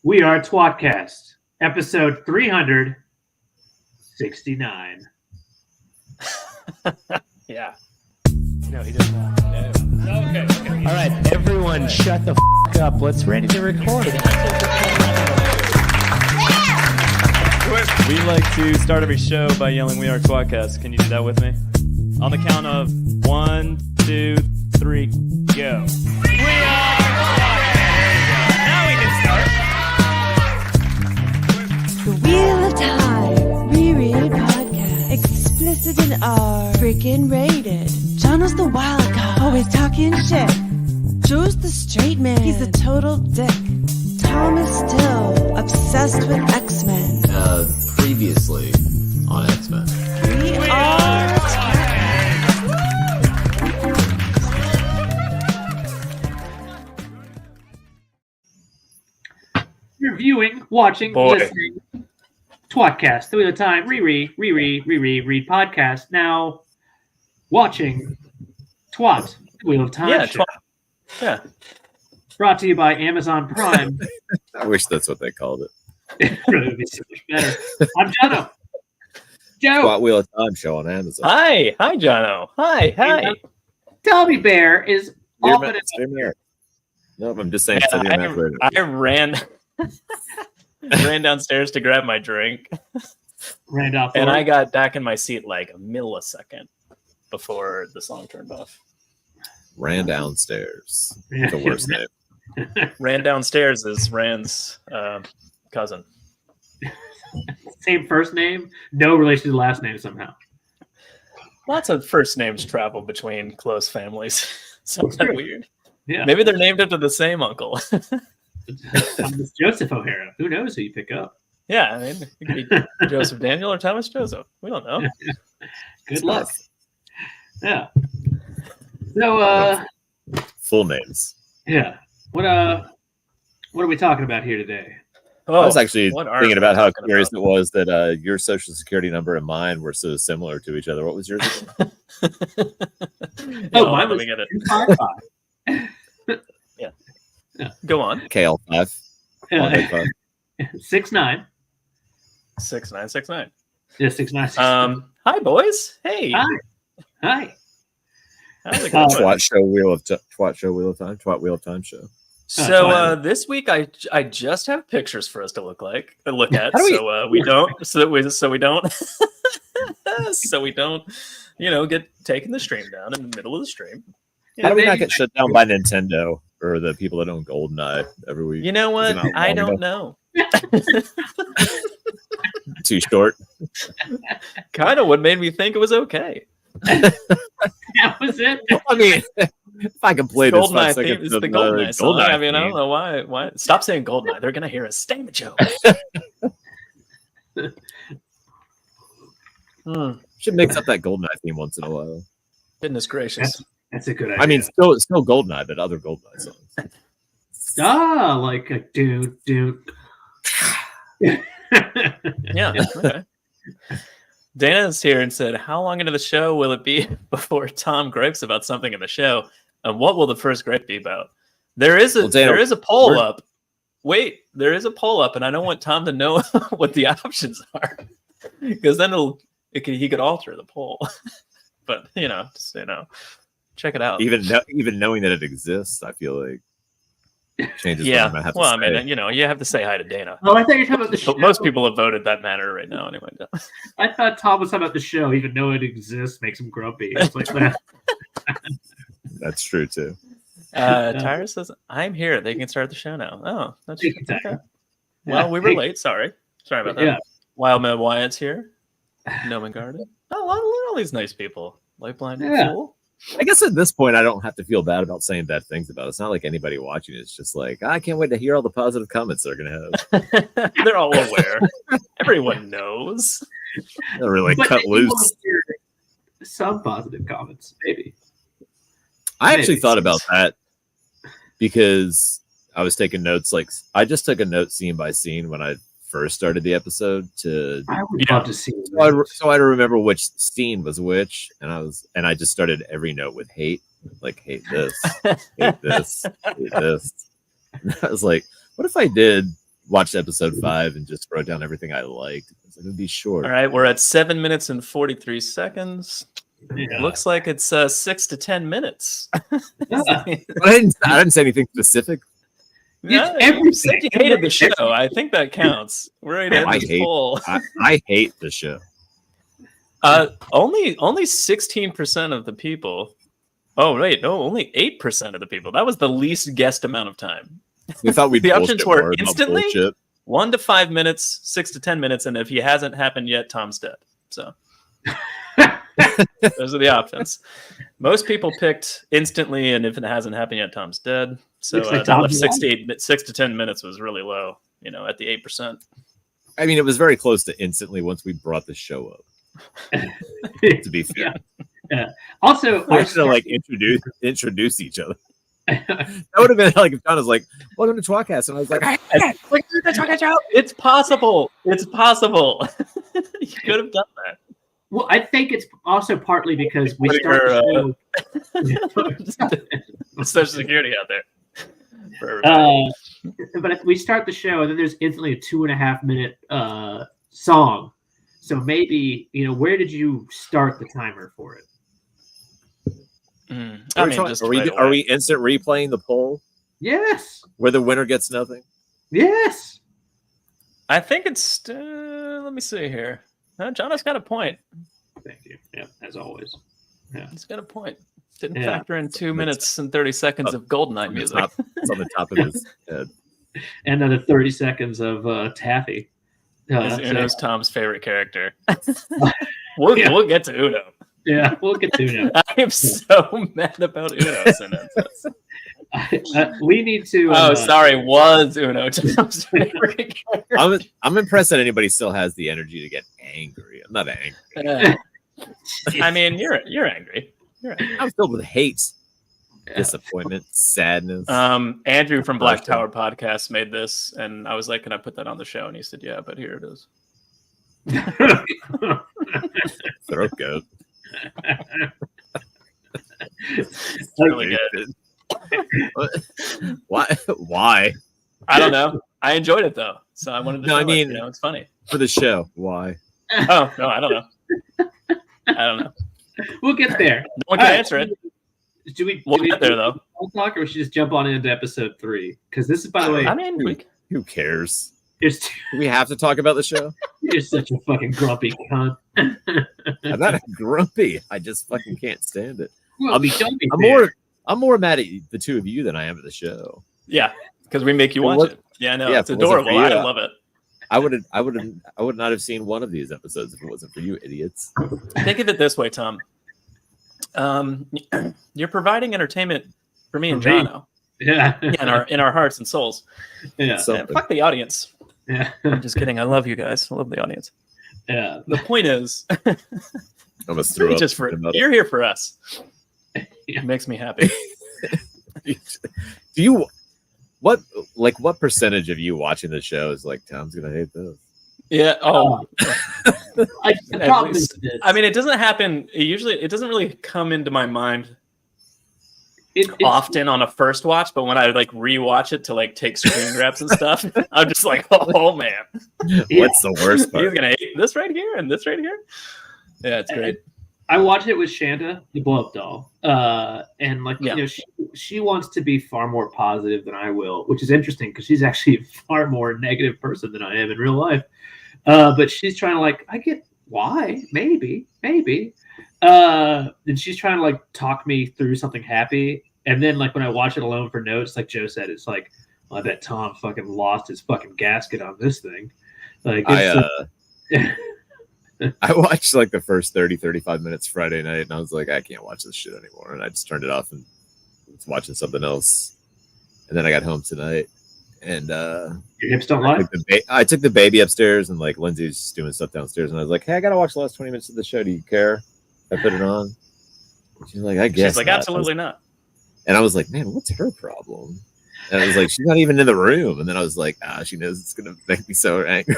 We are tWoTcast, episode 369. Yeah. No, he does not. No. Okay. All right, everyone shut the f*** up. Let's ready to record. We like to start every show by yelling, "We are tWoTcast." Can you do that with me? On the count of 1, 2, 3, go. We are tWoTcast. Now we can start. The Wheel of Time Reread Podcast. Explicit and R. Freaking rated. Jono's the wild card. Always talking shit. Joe's the straight man. He's a total dick. Tom is still obsessed with X-Men. Previously on X-Men. We are Reviewing, watching, listening. tWoTcast, the Wheel of Time, read podcast. Now, watching twat, the Wheel of Time show. Yeah. Brought to you by Amazon Prime. I wish that's what they called it. It really would be so much better. I'm Jono. Joe. Squat Wheel of Time show on Amazon. Hi, Jono. Hi. Tommy Bear is often Nope, I'm just saying. I ran downstairs to grab my drink. Randolph. And I got back in my seat like a millisecond before the song turned off. Ran downstairs. The worst name. Ran downstairs is Rand's cousin. Same first name, no relation to the last name somehow. Lots of first names travel between close families. Sounds that weird. Yeah. Maybe they're named after the same uncle. Thomas Joseph O'Hara. Who knows who you pick up? Yeah, I mean, it could be Joseph Daniel or Thomas Joseph. We don't know. Good luck. Yeah. So, full names. Yeah. What are we talking about here today? I was actually thinking about how curious it was that your social security number and mine were so similar to each other. What was yours? Mine was 255. Yeah. Go on. KL5. 69. 6969. Yeah, 6969. Hi, boys. Hey. Hi. How's it going? TWoT Wheel of Time show. So this week I just have pictures for us to look at. We don't get taking the stream down in the middle of the stream. How do we not get shut down by Nintendo or the people that own GoldenEye every week? You know what? I don't know. Too short. Kind of what made me think it was okay. That was it. I mean, if I can play this 5 seconds, it's the GoldenEye song. I mean, I don't know why. Stop saying GoldenEye. They're gonna hear us. Stay in the joke. Should mix up that GoldenEye theme once in a while. Goodness gracious. That's a good idea. I mean, still GoldenEye, but other GoldenEye songs. Like a dude. Yeah. Okay. Dana's here and said, "How long into the show will it be before Tom gripes about something in the show? And what will the first gripe be about?" There is a poll up. Wait, there is a poll up, and I don't want Tom to know what the options are, because then he could alter the poll. But check it out. Even knowing that it exists, I feel like changes. Yeah. I mean, you have to say hi to Dana. Oh, I thought you were talking about the show. Most people have voted that manner right now, anyway. I thought Tom was talking about the show, even though it exists, makes him grumpy. It's like that. That's true too. Tyra says, "I'm here. They can start the show now." Oh, that's okay. Well, we were late. Sorry about that. Yeah. Wild Man Wyatt's here. Noman Garden. Oh, all these nice people. Light Blind Fool. I guess at this point, I don't have to feel bad about saying bad things about it. It's not like anybody watching. It's just like, I can't wait to hear all the positive comments they're going to have. They're all aware. Everyone knows. They're really cut loose. Some positive comments, maybe. I actually thought about that because I was taking notes. Like, I just took a note scene by scene when I first started the episode I would love to see so I remember which scene was which, and I just started every note with hate, like hate this, hate this, hate this. And I was like, what if I did watched episode 5 and just wrote down everything I liked. It would be short. All right, we're at 7 minutes and 43 seconds. Yeah. Looks like it's 6 to 10 minutes. Yeah. I didn't say anything specific. Yeah, It's you said you hated the show. I think that counts. We're ready to end this poll. I hate the show. Only 16% of the people. Oh wait, no, only 8% of the people. That was the least guessed amount of time. We thought The options were instantly, bullshit. 1 to 5 minutes, 6 to 10 minutes, and if he hasn't happened yet, Tom's dead. So those are the options. Most people picked instantly, and if it hasn't happened yet, Tom's dead. So Looks like that left Tom's 6 to 10 minutes was really low. At the 8%. I mean, it was very close to instantly once we brought the show up. To be fair, Yeah. Also, I should have introduce each other. That would have been like if John was like, "Welcome to tWoTcast," and I was like, It's possible. It's possible. You could have done that. well, I think it's also partly because we start the show. Social security out there. For But if we start the show, and then there's instantly a 2.5 minute song. So maybe where did you start the timer for it? Are we instant replaying the poll Yes. where the winner gets nothing? Yes. I think it's. Let me see here. Jono's got a point. Thank you. Yeah, as always. He's got a point. Didn't factor in 2 minutes and 30 seconds of GoldenEye music. It's on the top of his head. And another 30 seconds of Taffy. Uno's Tom's favorite character. We'll get to Uno. Yeah, we'll get to Uno. I am so mad about Uno sentence. We need to. Was Uno Tom's favorite character? I'm impressed that anybody still has the energy to get angry. I'm not angry. I mean, you're angry. I'm filled with hate, disappointment, sadness. Andrew from Black Tower Podcast made this, and I was like, "Can I put that on the show?" And he said, "Yeah, but here it is." Throat goat. It's really good. Why? I don't know. I enjoyed it though, so I wanted to. No, I mean, it's funny for the show. Why? Oh no, I don't know. We'll get there. No one can answer it. We'll get there though. Talk, or we should just jump on into episode 3 because this is, by the way, I mean, who cares? Do we have to talk about the show? You're such a fucking grumpy cunt. I'm not grumpy. I just fucking can't stand it. Well, I'm more mad at the two of you than I am at the show. Yeah, because we make you watch it. Yeah, no, it's adorable. I love it. I would not have seen one of these episodes if it wasn't for you idiots. Think of it this way, Tom. You're providing entertainment for me and Jono. Yeah. in our hearts and souls. Yeah. Fuck the audience. Yeah. I'm just kidding. I love you guys. I love the audience. Yeah. The point is, I almost threw up. You're here for us. It makes me happy. What percentage of you watching the show is like, Tom's gonna hate this? Yeah. Oh. I mean, it doesn't happen. It doesn't really come into my mind often on a first watch, but when I rewatch it to take screen grabs and stuff, I'm just like, oh man, what's the worst part? He's gonna hate this right here and this right here. Yeah, it's great. I watched it with Shanda, the blow-up doll, and she wants to be far more positive than I will, which is interesting because she's actually a far more negative person than I am in real life. But she's trying to I get why, maybe, and she's trying to talk me through something happy, and then when I watch it alone for notes, like Joe said, it's well, I bet Tom fucking lost his fucking gasket on this thing. I watched the first 35 minutes Friday night, and I was like, I can't watch this shit anymore, and I just turned it off and was watching something else. And then I got home tonight, and your hips don't lie. I took the baby upstairs, and Lindsay's doing stuff downstairs, and I was like, hey, I gotta watch the last 20 minutes of the show. Do you care? I put it on. She's like, I guess. She's like, absolutely not. And I was like, man, what's her problem? And I was like, she's not even in the room. And then I was like, she knows it's gonna make me so angry.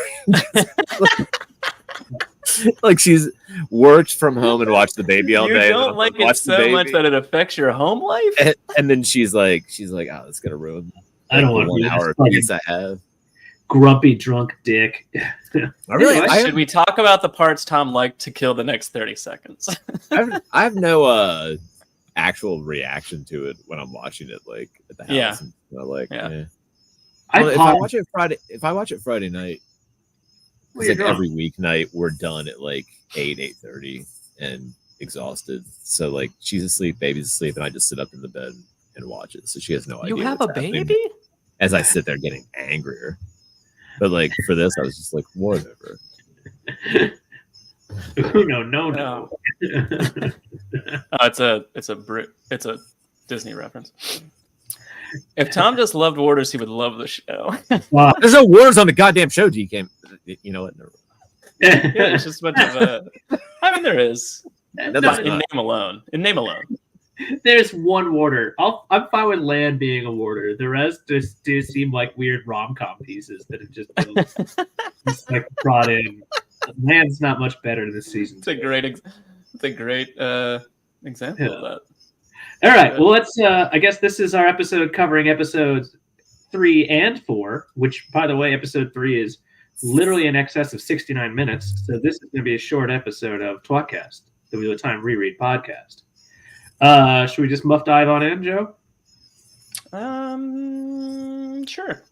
She's worked from home and watched the baby all day. You don't like it so much that it affects your home life? And then she's like, oh, it's gonna ruin I don't want 1 hour piece I have. grumpy drunk dick. Should we talk about the parts Tom liked to kill the next 30 seconds? I have no actual reaction to it when I'm watching it, like at the house. Yeah. And, like, Yeah. Well, if I watch it Friday night, it's like every weeknight we're done at like 8:30 and exhausted. So like she's asleep, baby's asleep, and I just sit up in the bed and watch it. So she has no idea. You have a baby? As I sit there getting angrier. But like for this, I was just like, whatever. No. It's a Disney reference. If Tom just loved Waters, he would love the show. There's no Waters on the goddamn show, GK. You know what? Yeah, it's just a bunch of. I mean, there is. In name alone. There's one warder. I'm fine with Land being a warder. The rest just do seem like weird rom-com pieces that have just been just like brought in. Land's not much better this season. It's a great example of that. All right. Well, let's. I guess this is our episode covering episodes 3 and 4. Which, by the way, episode 3 is literally in excess of 69 minutes. So this is going to be a short episode of tWoTcast, the Wheel of Time Reread podcast. Should we just muff dive on in, Joe? Sure.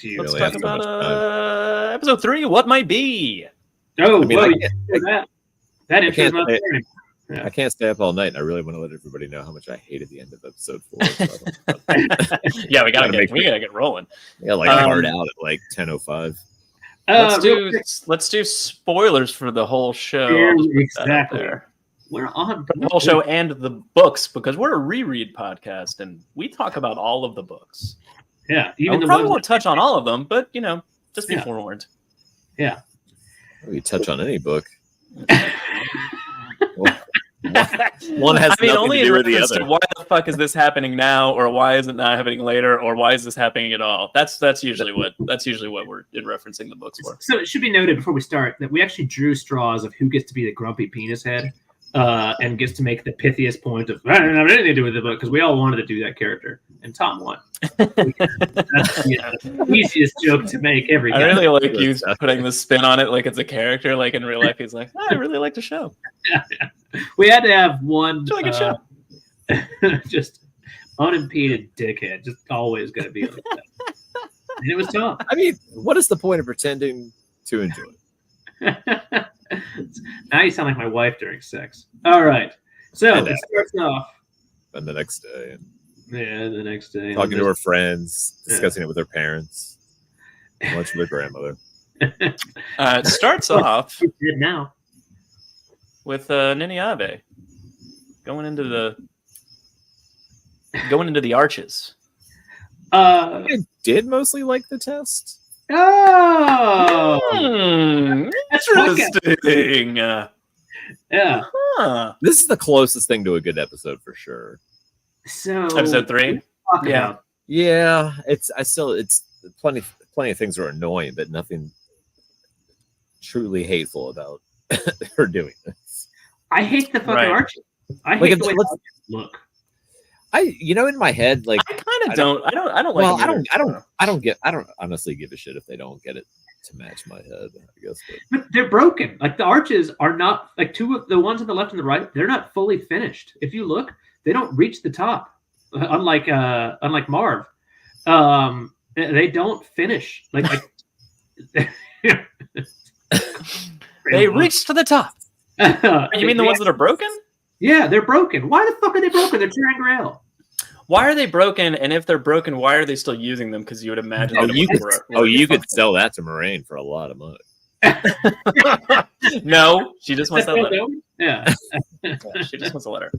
Let's really talk about episode 3. What might be? Oh, I mean, that intro is not there. I can't stay up all night, and I really want to let everybody know how much I hated the end of episode 4. So Yeah, we gotta get rolling. Yeah, like hard out at like 10:05. Let's do spoilers for the whole show. Exactly. We're on the whole show and the books because we're a reread podcast and we talk about all of the books. Yeah, even we probably won't touch on all of them, but just be forewarned. Yeah, we touch on any book. One has only to do with the other. Why the fuck is this happening now, or why is it not happening later, or why is this happening at all? That's usually what we're referencing the books for. So it should be noted before we start that we actually drew straws of who gets to be the grumpy penis head, and gets to make the pithiest point of I don't have anything to do with the book because we all wanted to do that character, and Tom won. That's the easiest joke to make every time. I really like you putting the spin on it like it's a character. Like in real life, he's like, I really like the show. Yeah. We had to have one really good show. Just unimpeded dickhead, just always going to be like that. And it was Tom. I mean, what is the point of pretending to enjoy it? Now you sound like my wife during sex. All right. So it starts off. And the next day. The next day. Talking to her friends, discussing it with her parents, lunch with her grandmother. It starts off now with Nynaeve going into the arches. I did mostly like the test. Oh, interesting. Yeah. This is the closest thing to a good episode for sure. So episode 3. Yeah. It's plenty of things are annoying, but nothing truly hateful about her doing this. I hate the fucking arches. I hate the way they look. In my head, like I kind of don't. I don't like. Well, I don't honestly give a shit if they don't get it to match my head. I guess, but they're broken. Like the arches are not like the ones on the left and the right. They're not fully finished. If you look, they don't reach the top. Unlike Marv, they don't finish. Like they reach to the top. You mean the ones that are broken? Yeah, they're broken. Why the fuck are they broken? They're Turing Grail. Why are they broken? And if they're broken, why are they still using them? Because you would imagine. You could sell that to Moraine for a lot of money. No, she just wants that letter. Yeah. She just wants a letter.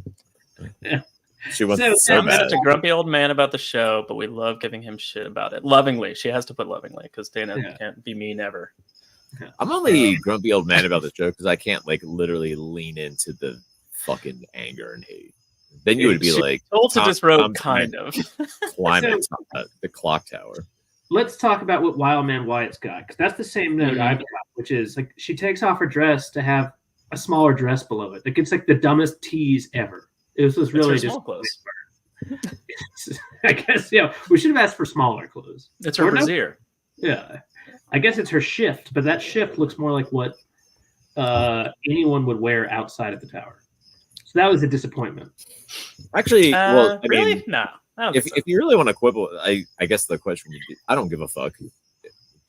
Yeah. She wants such a grumpy old man about the show, but we love giving him shit about it. Lovingly. She has to put lovingly because Dana can't be mean ever. I'm only grumpy old man about the show because I can't literally lean into the fucking anger and hate. Then you would be like, also just wrote kind of climate the clock tower. Let's talk about what Wild Man Wyatt's got because that's the same note I've got, which is like she takes off her dress to have a smaller dress below it. Like it's like the dumbest tease ever. It was really just clothes. I guess we should have asked for smaller clothes. It's her brassiere. Yeah. I guess it's her shift, but that shift looks more like what anyone would wear outside of the tower. So that was a disappointment. Actually, well, I really? mean, No. if you really want to quibble, I guess the question would be, I don't give a fuck,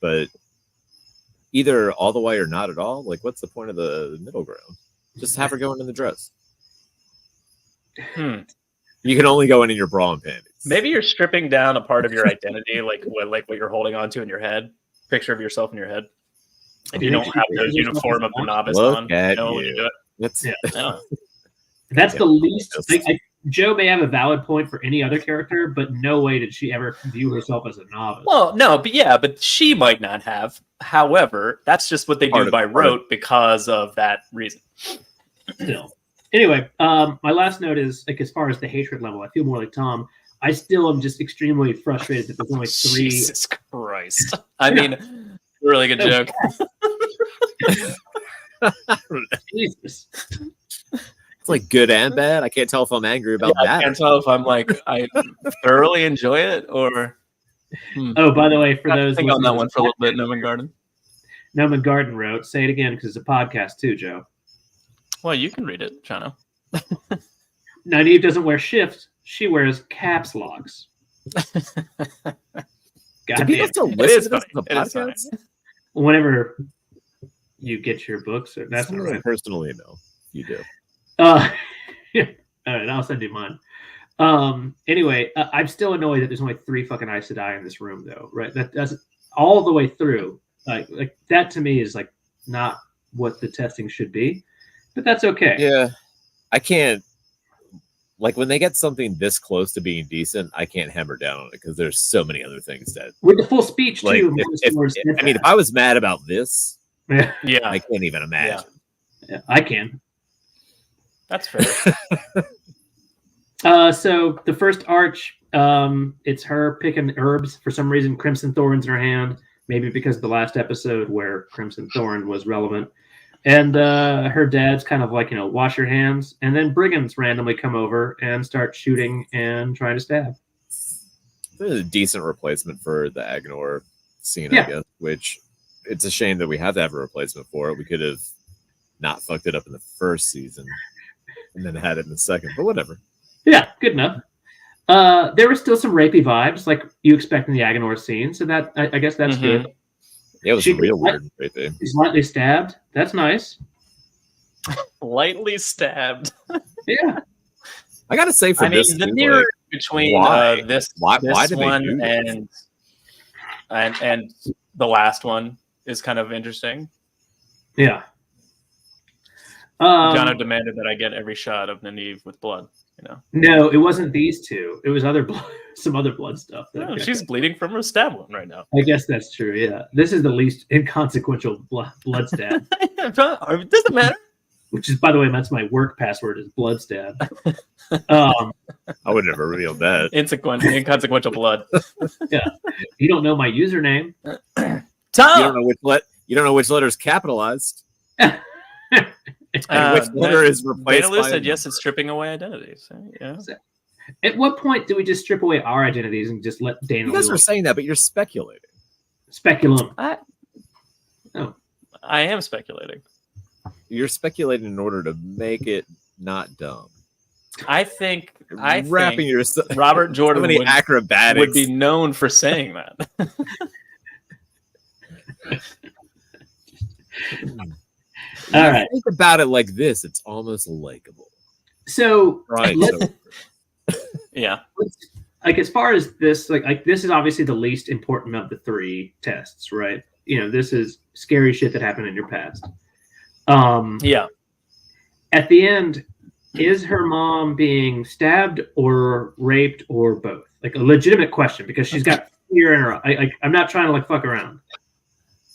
but either all the way or not at all. Like, what's the point of the middle ground? Just have her go in the dress. You can only go in your bra and panties. Maybe you're stripping down a part of your identity, like what you're holding onto in your head. Picture of yourself in your head. If you don't have the uniform of the novice on, at you you. do it. That's the least. Joe may have a valid point for any other character, but no way did she ever view herself as a novice. Well, no, but she might not have. However, that's just what they do by rote because of that reason. Still. Anyway, my last note is, like, as far as the hatred level, I feel more like Tom. I still am just extremely frustrated that there's only 3. Jesus Christ. I mean, really good joke. Jesus. It's like good and bad. I can't tell if I'm angry about that. I can't tell if I'm like, I thoroughly enjoy it or. Oh, by the way, for those. Think on that one for a little bit, Noman Garden. Noman Garden wrote, say it again because it's a podcast too, Joe. Well, you can read it, Jono. Nynaeve doesn't wear shifts. She wears caps locks. God damn. Still listen to the podcast? Whenever you get your books, that's not right. Personal email. You do. All right, I'll send you mine. Anyway, I'm still annoyed that there's only 3 fucking Aes Sedai in this room, though. Right? That's all the way through. Like that to me is like not what the testing should be, but that's okay. Yeah, I can't. Like when they get something this close to being decent, I can't hammer down on it because there's so many other things that with the full speech like, too. If I was mad about this, yeah, I can't even imagine. Yeah, I can. That's fair. So the first arch, it's her picking herbs. For some reason, Crimson Thorn's in her hand. Maybe because of the last episode where Crimson Thorn was relevant. And her dad's kind of like, wash your hands. And then brigands randomly come over and start shooting and trying to stab. This is a decent replacement for the Agnor scene, I guess, which it's a shame that we have to have a replacement for it. We could have not fucked it up in the first season and then had it in the second, but whatever. Yeah, good enough. There were still some rapey vibes, like you expect in the Agnor scene, so that I guess that's good. Yeah, it was real weird rapey. He's lightly stabbed. That's nice. Lightly stabbed. Yeah. I gotta say, for this, the mirror between this one and the last one is kind of interesting. Yeah. Jono demanded that I get every shot of Nynaeve with blood. No, it wasn't these two. It was some other blood stuff. She's bleeding from her stab wound right now. I guess that's true. Yeah, this is the least inconsequential blood stab. It doesn't matter. Which is, by the way, that's my work password is blood stab. I would never reveal that. Inconsequential blood. Yeah, you don't know my username. Tom, you don't know which letter is capitalized. And which letter is replaced by said yes, it's stripping away identities. Yeah. At what point do we just strip away our identities and just let Daniel? You guys are saying that, but you're speculating. Speculum. I am speculating. You're speculating in order to make it not dumb. I think yourself. Robert Jordan would be known for saying that. All right. Think about it like this: it's almost likable. So, right. Yeah. Like as far as this, like this is obviously the least important of the 3 tests, right? This is scary shit that happened in your past. Yeah. At the end, is her mom being stabbed or raped or both? Like a legitimate question because she's got fear in her. I'm not trying to fuck around.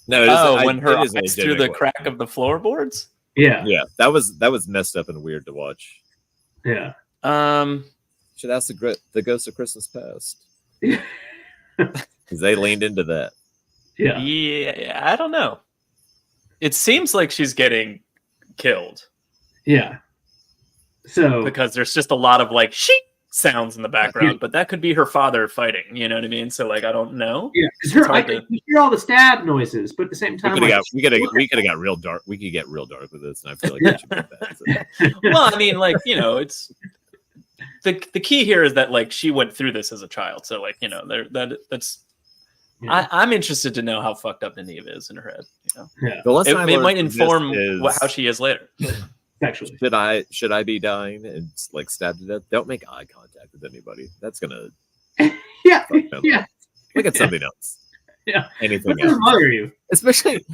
No, when her eyes through the crack of the floorboards. Yeah, that was messed up and weird to watch. Yeah. Should ask the Ghost of Christmas Past because they leaned into that. Yeah, I don't know. It seems like she's getting killed. Yeah. So because there's just a lot of she sounds in the background, but that could be her father fighting. You know what I mean? So like, I don't know. Yeah, because you hear all the stab noises, but at the same time, we could have got real dark. We could get real dark with this, and I feel like we should make that. So. Well, I mean, like, you know, it's the key here is that like she went through this as a child, so like, you know, that's. Yeah. I'm interested to know how fucked up Nynaeve is in her head. You know, it might inform how she is later. Actually, should I be dying and like stabbed to death? Don't make eye contact with anybody. That's gonna look at something else. Yeah, anything else. Bother you, especially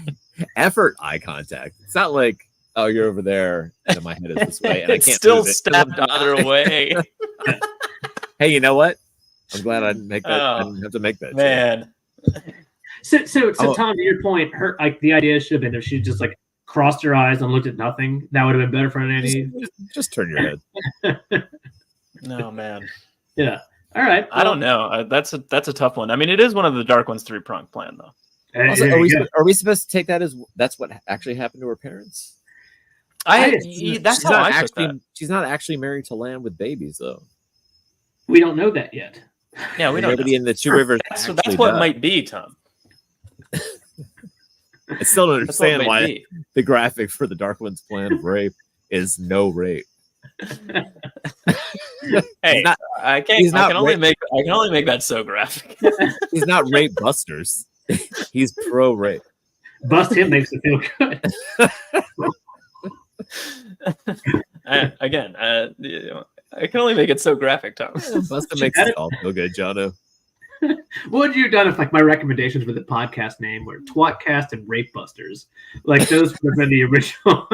effort eye contact. It's not like, oh, you're over there and my head is this way and I can't still stabbed either way. Hey, you know what? I'm glad I didn't make that. I didn't have to make that. Man. So Tom, to your point, her like the idea should have been if she just like crossed her eyes and looked at nothing, that would have been better for Nynaeve. Just turn your head. No, man. Yeah. All right. I don't know. That's a tough one. I mean, it is one of the Dark One's 3-pronged plan, though. Also, are we supposed to take that as that's what actually happened to her parents? That's how I took that. She's not actually married to land with babies, though. We don't know that yet. Yeah, we don't. Nobody in the Two Rivers. That's what it might be, Tom. I still don't understand why the graphic for the Dark One's plan of rape is no rape. Hey, I can only make that so graphic. He's not rape busters. He's pro rape. Bust him makes it feel good. I can only make it so graphic, Tom. Bust him makes it all feel good, Jono. What would you have done if like my recommendations for the podcast name were tWoTcast and Rape Busters? Like those would have been the original.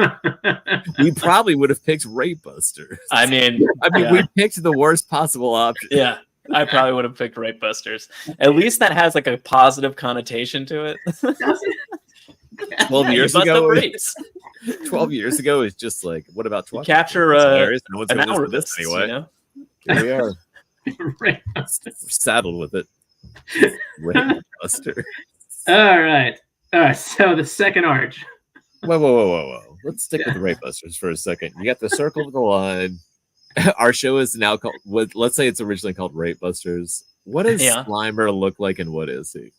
We probably would have picked Rape Busters. I mean, we picked the worst possible option. Yeah, I probably would have picked Rape Busters. At least that has like a positive connotation to it. 12 years ago, 12 years ago is just like, what about tWoTcast? Capture no one's an gonna hour listen this anyway. You know? Here we are. We're saddled with it. Rape Buster. All right. So the second arch. Whoa. Let's stick with the Rape Busters for a second. You got the circle with the line. Our show is now called, let's say it's originally called Rape Busters. What does Slimer look like and what is he?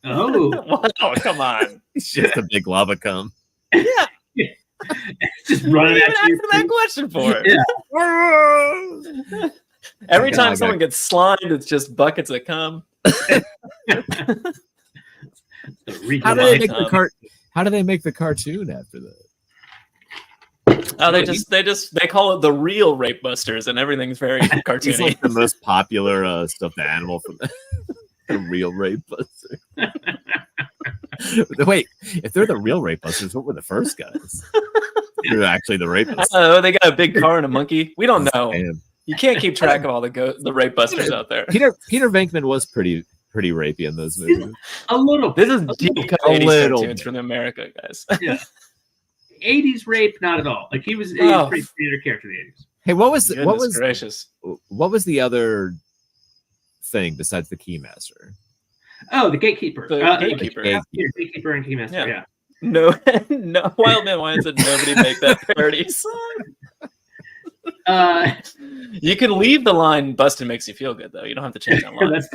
Oh, oh, come on. He's just a big lava cum. Yeah. Just running at you. Answer that question for it. Yeah. Every time someone gets slimed, it's just buckets of cum. How do they make the cartoon after that? Oh, they call it the real Rape Busters, and everything's very cartoony. He's like the most popular stuffed animal from the real Rape Buster. Wait, if they're the real Rape Busters, what were the first guys? They're actually the Rape Busters. Oh, they got a big car and a monkey. We don't know. Damn. You can't keep track of all the Rape Busters out there. Peter Venkman was pretty rapey in those movies. A little. This is deep cut 80s cartoons from America, guys. Yeah. 80s rape, not at all. Like he was a pretty standard character in the 80s. Hey, what was gracious? What was the other thing besides the Keymaster? Oh, the Gatekeeper. Gatekeeper. Gatekeeper and Keymaster. Yeah. No, Wild Man Wine said nobody make that parody song. You can leave the line "Bustin' makes you feel good," though. You don't have to change that line. That's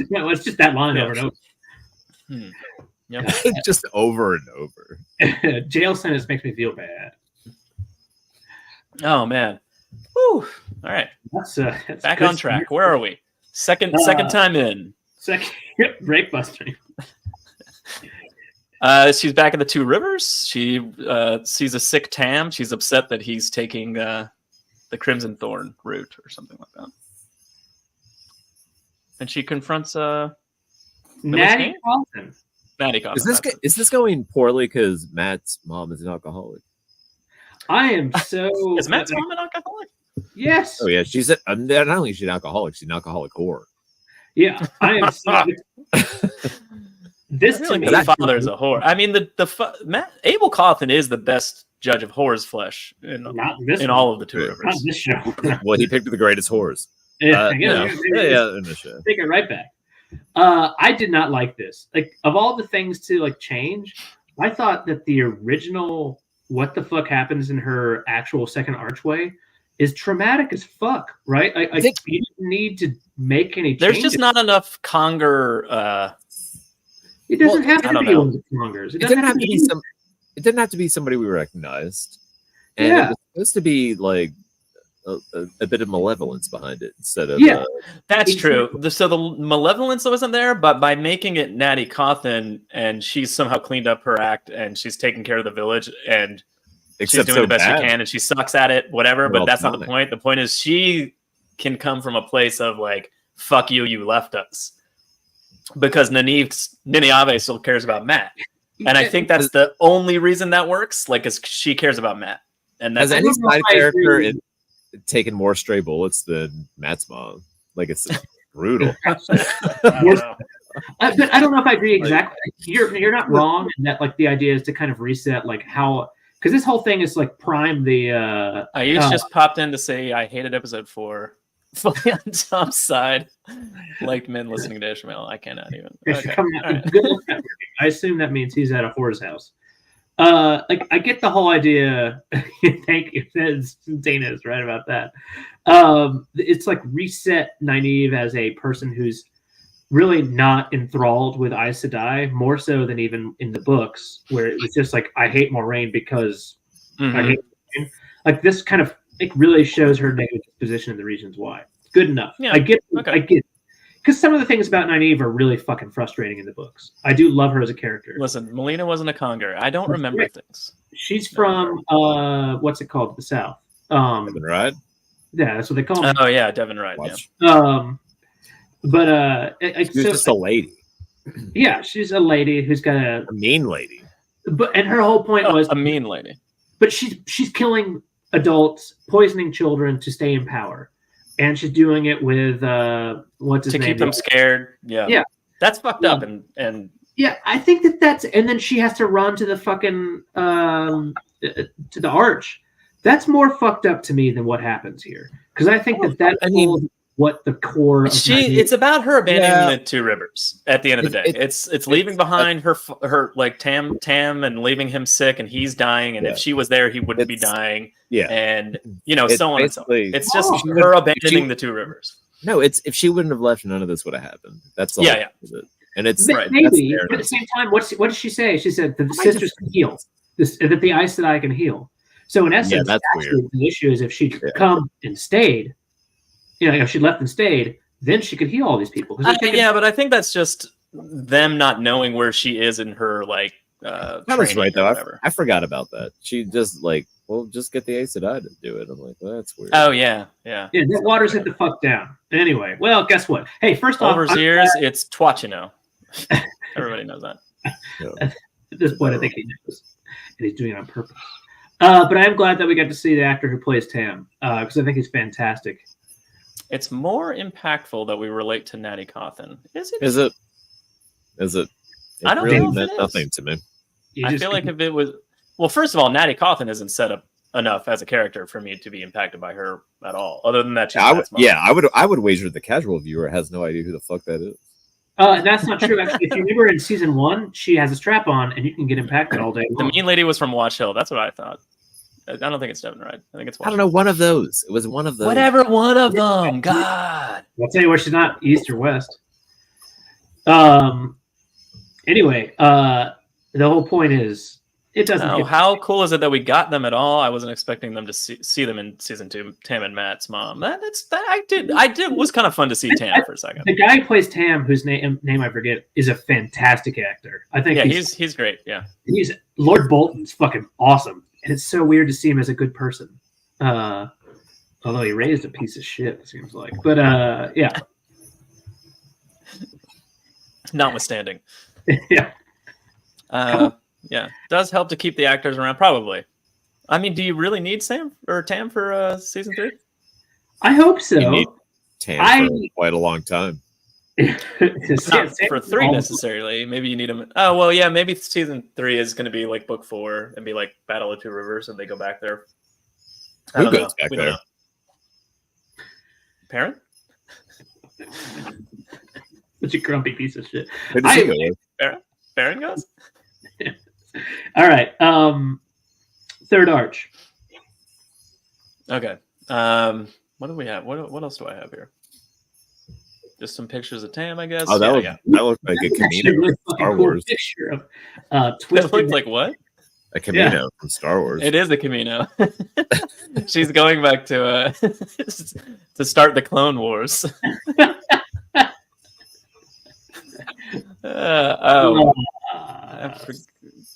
just that line over and over. Yep. Just over and over. Jail sentence makes me feel bad. Oh man. Whew. All right. That's back on track. Where are we? Second time in. Second Rape Busting. She's back in the Two Rivers. She sees a sick Tam. She's upset that he's taking the Crimson Thorn route or something like that. And she confronts Natty Carlton. Natty Carlton. Is this going poorly because Matt's mom is an alcoholic? I am so. Is Matt's mom an alcoholic? Yes. Oh yeah, she's not only is she an alcoholic, she's an alcoholic whore. Yeah, I am. This to me, the father is a whore. I mean, Abel Cawthon is the best judge of whore's flesh in all of the Two Rivers. Not this show. Well, he picked the greatest whores. In the show. Take it right back. I did not like this. Like of all the things to like change, I thought that the original "what the fuck" happens in her actual second archway is traumatic as fuck. Right? I think need to make any changes. There's just not enough Conger. It doesn't have to be one of the Congers. It didn't have to be some. It didn't have to be somebody we recognized. And it was supposed to be like a bit of malevolence behind it instead of. Yeah, that's true. So the malevolence wasn't there, but by making it Natty Cawthon, and she's somehow cleaned up her act, and she's taking care of the village, and she's doing the best she can, and she sucks at it, whatever. But that's not the point. The point is she can come from a place of like, "Fuck you, you left us," because Nynaeve still cares about Matt, and I think that's the only reason that works. Like, is she cares about Matt, and that's has any side character taken more stray bullets than Matt's mom? Like, it's brutal. But I don't know if I agree exactly. You're not wrong in that. Like, the idea is to kind of reset, like how, because this whole thing is like prime the. Ayush just popped in to say I hated episode 4. Fully on Tom's side, like men listening to Ishmael. I cannot even. Okay. Right. I assume that means he's at a whore's house. Like, I get the whole idea. Thank you. Dana is right about that. It's like reset Nynaeve as a person who's really not enthralled with Aes Sedai, more so than even in the books, where it was just like, I hate Moraine because I hate Moraine. Like, this kind of really shows her negative position in the reasons why. Good enough. Yeah. I get because some of the things about Nynaeve are really fucking frustrating in the books. I do love her as a character. Listen, Melina wasn't a Conger. I don't remember things. She's from what's it called? The South. Devon Ride? Yeah, that's what they call her. Oh yeah, Devon Ride. Yeah. But she's just a lady. Yeah, she's a lady who's got a mean lady. And her whole point was a mean lady. But she's killing adults, poisoning children to stay in power, and she's doing it with what's his name? To keep them scared. Yeah, that's fucked up. And yeah, I think that's and then she has to run to the fucking to the arch. That's more fucked up to me than what happens here, because I think that's what the core. It's about her abandoning the 2 rivers at the end of the day. It's leaving behind her like Tam and leaving him sick, and he's dying. And if she was there, he wouldn't be dying. Yeah, and so on and so on. It's just her abandoning the 2 rivers. No, it's if she wouldn't have left, none of this would have happened. That's all. Yeah. And it's right. Maybe, but at the same time, what did she say? She said that the sisters can heal. That the Aes Sedai can heal. So in essence, that's weird. The issue is if she'd come and stayed. If she left and stayed, then she could heal all these people. But I think that's just them not knowing where she is in her like. That was right though. I forgot about that. She just like, just get the Aes Sedai to do it. I'm like, well, that's weird. Oh yeah. That water's hit the fuck down. Anyway, well, guess what? Hey, first off, over years, it's tWoTcast. Everybody knows that. At this point, I think he knows, and he's doing it on purpose. But I am glad that we got to see the actor who plays Tam, because I think he's fantastic. It's more impactful that we relate to Natty Cawthon. Is it? It I don't really know. Meant nothing to me. I feel like if it was, first of all, Natty Cawthon isn't set up enough as a character for me to be impacted by her at all. Other than that, I would wager the casual viewer has no idea who the fuck that is. That's not true. Actually, if you remember in season 1, she has a strap on, and you can get impacted all day long. The mean lady was from Watch Hill. That's what I thought. I don't think it's Devon Ride. I think it's. I don't know. One of those. It was one of those. Whatever. One of them. God. I'll tell you where she's not east or west. Anyway, the whole point is it doesn't. How cool is it that we got them at all? I wasn't expecting them to see them in season 2. Tam and Matt's mom. Was kind of fun to see Tam for a second. The guy who plays Tam, whose name I forget, is a fantastic actor. I think. Yeah, he's great. Yeah, he's Lord Bolton's fucking awesome. And it's so weird to see him as a good person. Although he raised a piece of shit, it seems like. But, yeah. Notwithstanding. Yeah. Yeah. Does help to keep the actors around, probably. I mean, do you really need Sam or Tam for season 3? I hope so. You need Tam for quite a long time. Not for 3 necessarily. Maybe you need them. Oh well, yeah. Maybe season 3 is going to be like book 4 and be like Battle of 2 Rivers, and they go back there. Who goes back there? Perrin? Such a grumpy piece of shit. Perrin goes. All right. Third arch. Okay. What do we have? What else do I have here? Just some pictures of Tam, I guess. Oh, that looked like a Camino Really from Star cool Wars. picture of That Twisted. looked like what? A Camino from Star Wars. It is a Camino. She's going back to to start the Clone Wars.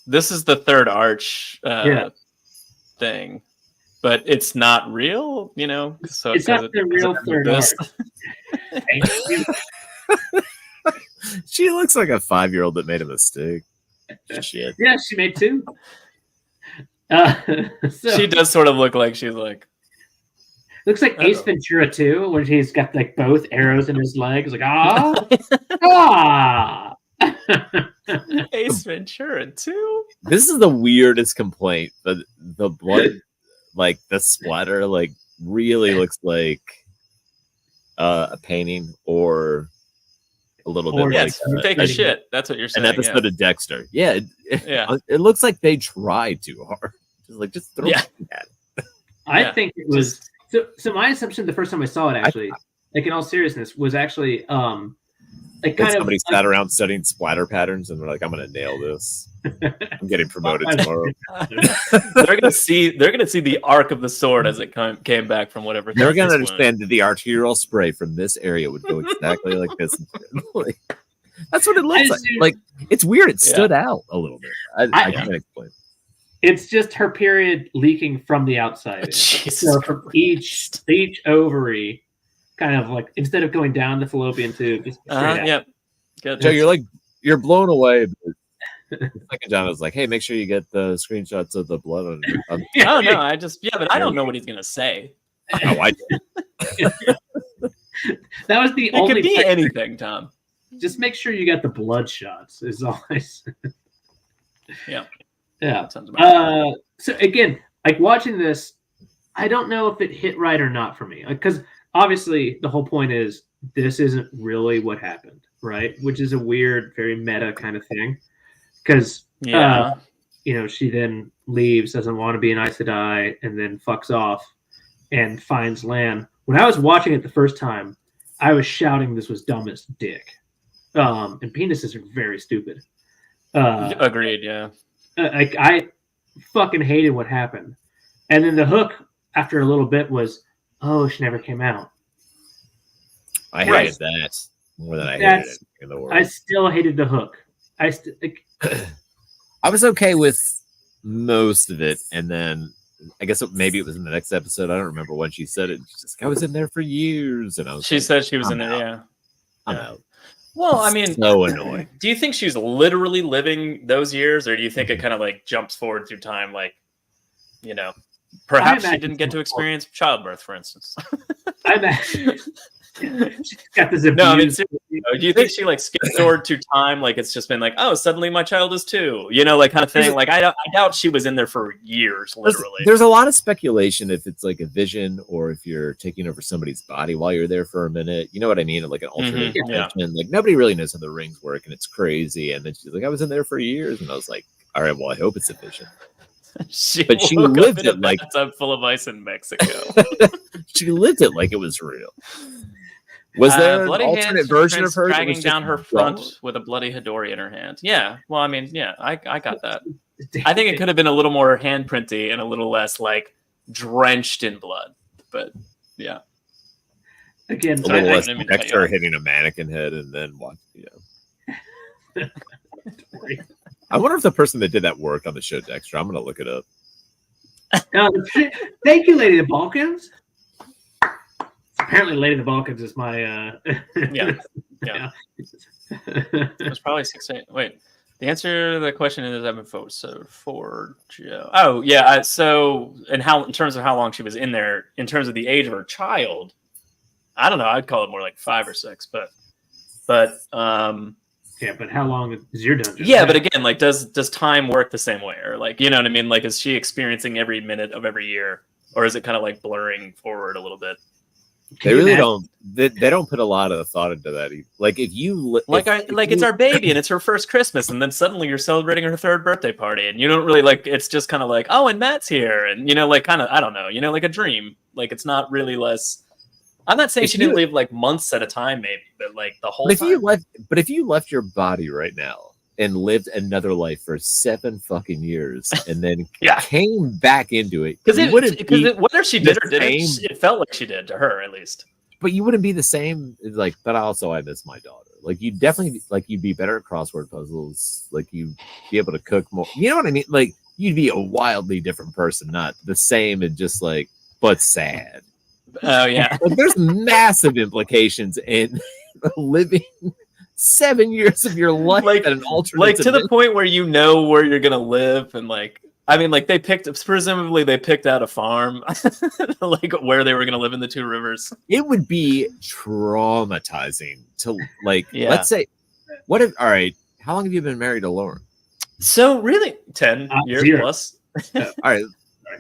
This is the third arch thing, but it's not real, you know. So it's not the real third arch. She looks like a 5-year-old that made a mistake. Shit. Yeah, she made 2. So, she does sort of look like she's like. Looks like Ace Ventura 2, where he's got like both arrows in his legs. Like ah. Ace Ventura 2. This is the weirdest complaint, but the blood, like the splatter, like really looks like a painting or a little bit. Yeah, like fake as shit. That's what you're saying. An episode of Dexter. Yeah, it looks like they tried too hard. Just throw it at it. I think it was so. My assumption the first time I saw it, actually, like in all seriousness, was actually like kind of somebody sat around studying splatter patterns and they're like, "I'm going to nail this. I'm getting promoted tomorrow." They're gonna see the arc of the sword as it came back from whatever. They're gonna understand that the arterial spray from this area would go exactly like this. That's what it looks like. Like it's weird. It stood out a little bit. I can't explain. It's just her period leaking from the outside. So from each ovary, kind of like instead of going down the fallopian tube, just straight out. Yep. Good. Joe, you're blown away. Second John was like, "Hey, make sure you get the screenshots of the blood on." Oh no, but I don't know what he's gonna say. Oh, I did. That was the It only. Could be anything, Tom. Just make sure you got the blood shots. Is all I said. Yeah. Yeah. Sounds about So again, like watching this, I don't know if it hit right or not for me. Because obviously the whole point is this isn't really what happened, right? Which is a weird, very meta kind of thing. Because she then leaves, doesn't want to be an Aes Sedai, and then fucks off and finds Lan. When I was watching it the first time, I was shouting this was dumb as dick. And penises are very stupid. Agreed, yeah. I fucking hated what happened. And then the hook after a little bit was, oh, she never came out. I hated that more than I hated it in the world. I still hated the hook. I was okay with most of it, and then I guess maybe it was in the next episode. I don't remember when she said it. She's like, I was in there for years, and she said she was in there. Yeah, I'm out. Well, I mean, so annoying. Do you think she's literally living those years, or do you think it kind of like jumps forward through time? Like, perhaps she didn't get to experience childbirth, for instance. She's got this abuse. No, I mean, seriously, do you think she like skipped forward to time? Like it's just been like, oh, suddenly my child is 2, like kind of thing. Like I doubt she was in there for years, literally. There's a lot of speculation if it's like a vision or if you're taking over somebody's body while you're there for a minute. You know what I mean? Like an alternate dimension. Like nobody really knows how the rings work, and it's crazy. And then she's like, I was in there for years, and I was like, all right, well, I hope it's a vision. She lived it like full of ice in Mexico. She lived it like it was real. Was there an alternate version of her dragging down her front with a bloody Hidori in her hand? Yeah. Well, I mean, yeah, I got that. I think it could have been a little more handprinty and a little less like drenched in blood. But yeah. Again, a little less Dexter hitting a mannequin head and then what? Yeah. I wonder if the person that did that worked on the show Dexter. I'm going to look it up. Thank you, Lady of the Balkans. Apparently, Lady of the Balkans is my. Yeah. It's probably 6 8. Wait, the answer to the question is for Joe. Oh yeah. So in terms of how long she was in there, in terms of the age of her child, I don't know. I'd call it more like 5 or 6, but. Yeah, but how long is your dungeon? Yeah, but again, like, does time work the same way, or like, you know what I mean? Like, is she experiencing every minute of every year, or is it kind of like blurring forward a little bit? They really don't. They don't put a lot of thought into that. Like if you it's our baby and it's her first Christmas, and then suddenly you're celebrating her 3rd birthday party, and you don't really like. It's just kind of like, oh, and Matt's here, and like kind of I don't know, like a dream. Like it's not really less. I'm not saying she didn't live like months at a time, maybe, but like the whole time. If you left your body right now and lived another life for 7 fucking years and then came back into it, because whether she did or didn't, it felt like she did to her at least. But you wouldn't be the same. Like, but also I miss my daughter. Like, you definitely you'd be better at crossword puzzles. Like, you'd be able to cook more. You know what I mean? Like, you'd be a wildly different person, not the same and just like, but sad. Oh yeah. Like, there's massive implications in living 7 years of your life at an alternate. Like to the point where you know where you're gonna live, and like, I mean, like presumably they picked out a farm, like where they were gonna live in the Two Rivers. It would be traumatizing to let's say, all right, how long have you been married to Lauren? So really 10 years plus. All right,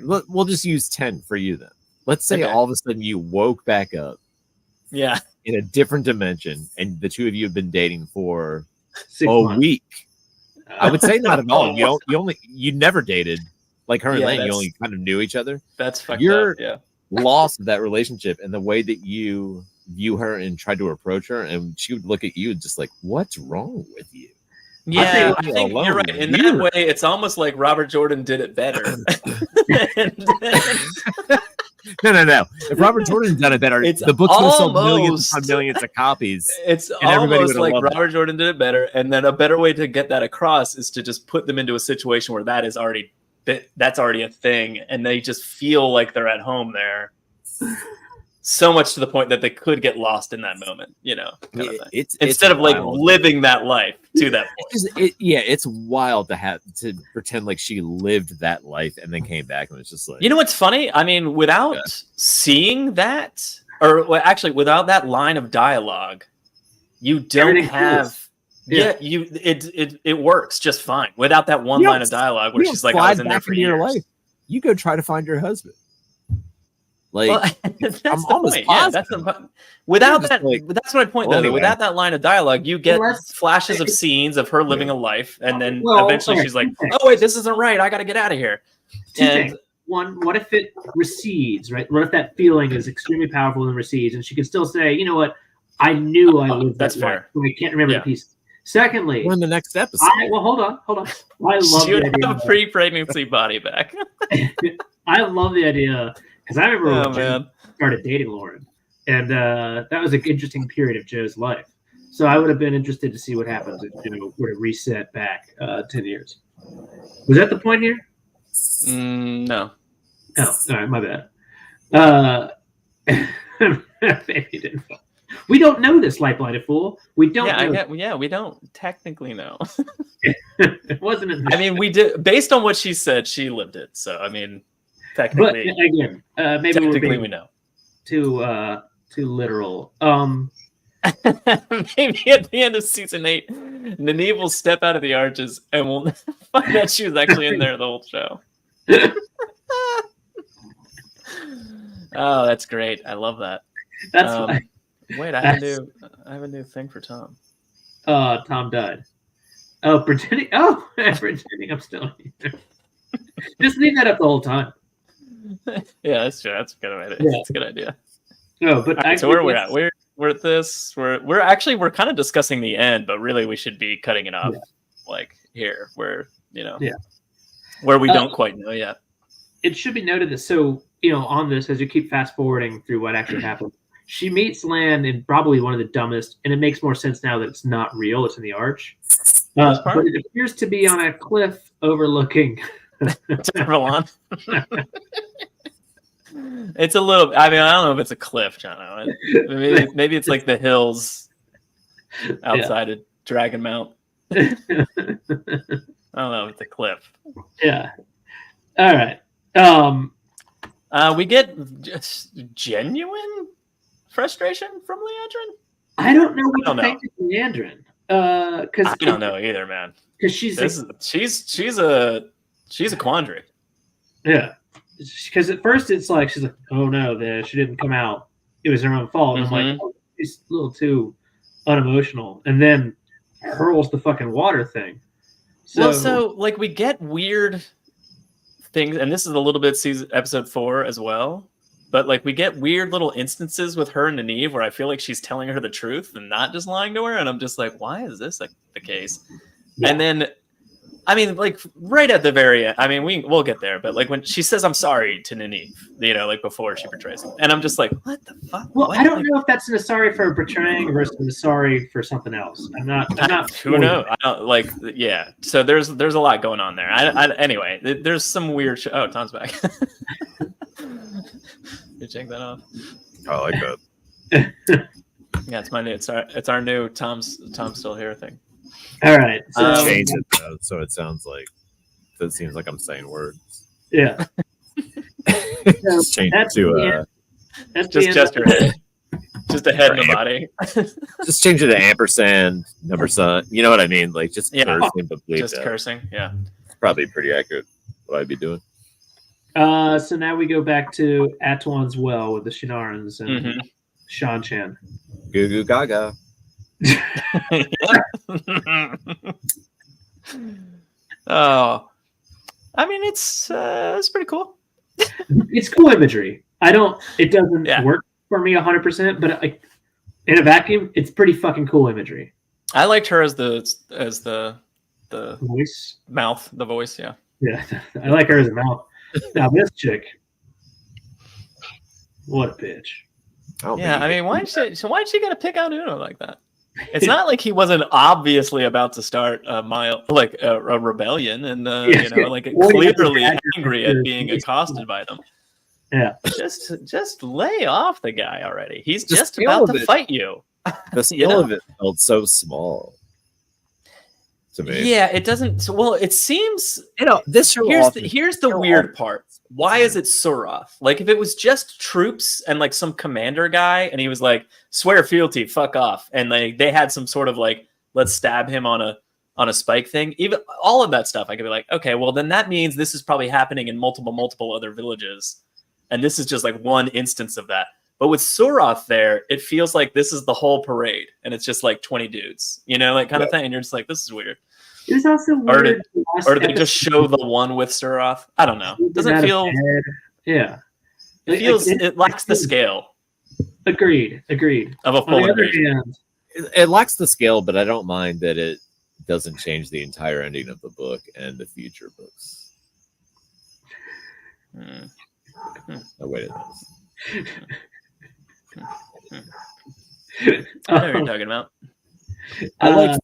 we'll just use 10 for you then. Let's say all of a sudden you woke back up. Yeah. In a different dimension, and the two of you have been dating for 6 months. Week. I would say not at all. You never dated like her and Lane. You only kind of knew each other. That's fucked You're up. Yeah. Lost that relationship and the way that you view her and try to approach her, and she would look at you just like, "What's wrong with you?" Yeah, I think you're right. In that way, it's almost like Robert Jordan did it better. No. If Robert Jordan done it better, the books would have sold millions upon millions of copies. It's almost like Robert Jordan did it better, and then a better way to get that across is to just put them into a situation where that's already a thing, and they just feel like they're at home there. So much to the point that they could get lost in that moment, you know. Instead of like living that life to that point. It's wild to pretend like she lived that life and then came back and was just like. You know what's funny? I mean, without seeing that, or actually without that line of dialogue, you don't have. It works just fine without that one line of dialogue where she's like, "I was in there for years." Your life. You go try to find your husband. Like, that's I'm almost positive. That's my point, though. Without that line of dialogue, you get flashes of scenes of her living a life, and then eventually she's like, "Oh wait, this isn't right. I got to get out of here." One, what if it recedes? Right? What if that feeling is extremely powerful and recedes, and she can still say, "You know what? I knew I lived that life. I can't remember the pieces." Secondly, we're in the next episode. Hold on. I love she would have a pre-pregnancy body back. I love the idea. Because I remember when Joe started dating Lauren, and that was an interesting period of Joe's life. So I would have been interested to see what happens if were to reset back 10 years. Was that the point here? No. Oh, all right, my bad. Maybe you didn't. We don't know this, Light-Blighted Fool. We don't. We don't technically know. It wasn't. I mean, we did based on what she said. She lived it. So I mean. Technically, but again, maybe technically we know. Too literal. Maybe at the end of season 8, Nynaeve will step out of the arches and we'll find out she was actually in there the whole show. Oh, that's great! I love that. That's wait. I have a new thing for Tom. Tom died. Oh, pretending. Oh, pretending I'm still here. Just leave that up the whole time. Yeah, that's true. That's a good idea. Yeah. That's a good idea. No, but right, so where we're at, we're at this. We're kind of discussing the end, but really we should be cutting it off, like here, where where we don't quite know yet. It should be noted that on this, as you keep fast forwarding through what actually happened, she meets Lan in probably one of the dumbest, and it makes more sense now that it's not real; it's in the arch. But it appears to be on a cliff overlooking. It's a little. I mean, I don't know if it's a cliff, Jono. Maybe it's like the hills outside of Dragon Mount. I don't know if it's a cliff. Yeah. All right. We get just genuine frustration from Leandrin. I don't know what to think of Leandrin. Because I don't know either, man. Because she's a quandary. Yeah. Because at first it's like she's like, oh no, she didn't come out. It was her own fault. And I'm like, oh, she's a little too unemotional. And then hurls the fucking water thing. So like we get weird things, and this is a little bit episode 4 as well. but like we get weird little instances with her and Nynaeve where I feel like she's telling her the truth and not just lying to her, and I'm just like, why is this like the case? Yeah. And then, I mean, like right at the very end, I mean, we'll get there, but like when she says I'm sorry to Nynaeve, you know, like before she betrays him, and I'm just like, what the fuck? Well, what? I don't know if that's a sorry for betraying versus a sorry for something else. I'm not. Who knows? I don't like. Yeah. So there's a lot going on there. Anyway, there's some weird. Oh, Tom's back. You check that off. I like that. Yeah, it's my new. It's our new Tom's still here thing. All right. So, change it though, so it sounds like it seems like I'm saying words. Yeah. Just change it to just your head. Just a head and a body. Just change it to ampersand number sign. You know what I mean? Like just cursing, but just cursing. Yeah. Probably pretty accurate what I'd be doing. So now we go back to Atuan's Well with the Shinarans and Seanchan. Goo goo gaga. Oh, I mean, it's pretty cool. It's cool imagery. It doesn't work for me 100%, but in a vacuum, it's pretty fucking cool imagery. I liked her as the voice, mouth, the voice. Yeah. Yeah, I like her as a mouth. Now this chick, what a bitch. I mean, why'd she gotta pick out Uno like that? It's not like he wasn't obviously about to start a rebellion and clearly angry at being accosted by them. Yeah, just lay off the guy already. He's just about to fight you. The scale of it felt so small to me. Yeah, it doesn't. Well, it seems this show. Here's the weird part. Why is it Suroth? Like, if it was just troops and like some commander guy, and he was like, "Swear fealty, fuck off," and they had some sort of like, let's stab him on a spike thing. Even all of that stuff, I could be like, okay, well then that means this is probably happening in multiple other villages, and this is just like one instance of that. But with Suroth there, it feels like this is the whole parade, and it's just like 20 dudes, like kind of thing. And you're just like, this is weird. It was also weird. Or did they just show the one with Suroth? I don't know. Doesn't feel. Yeah. It feels. It lacks the scale. Agreed. Of a full invasion. It lacks the scale, but I don't mind that it doesn't change the entire ending of the book and the future books. Oh, wait a minute. I know what you're talking about. I like,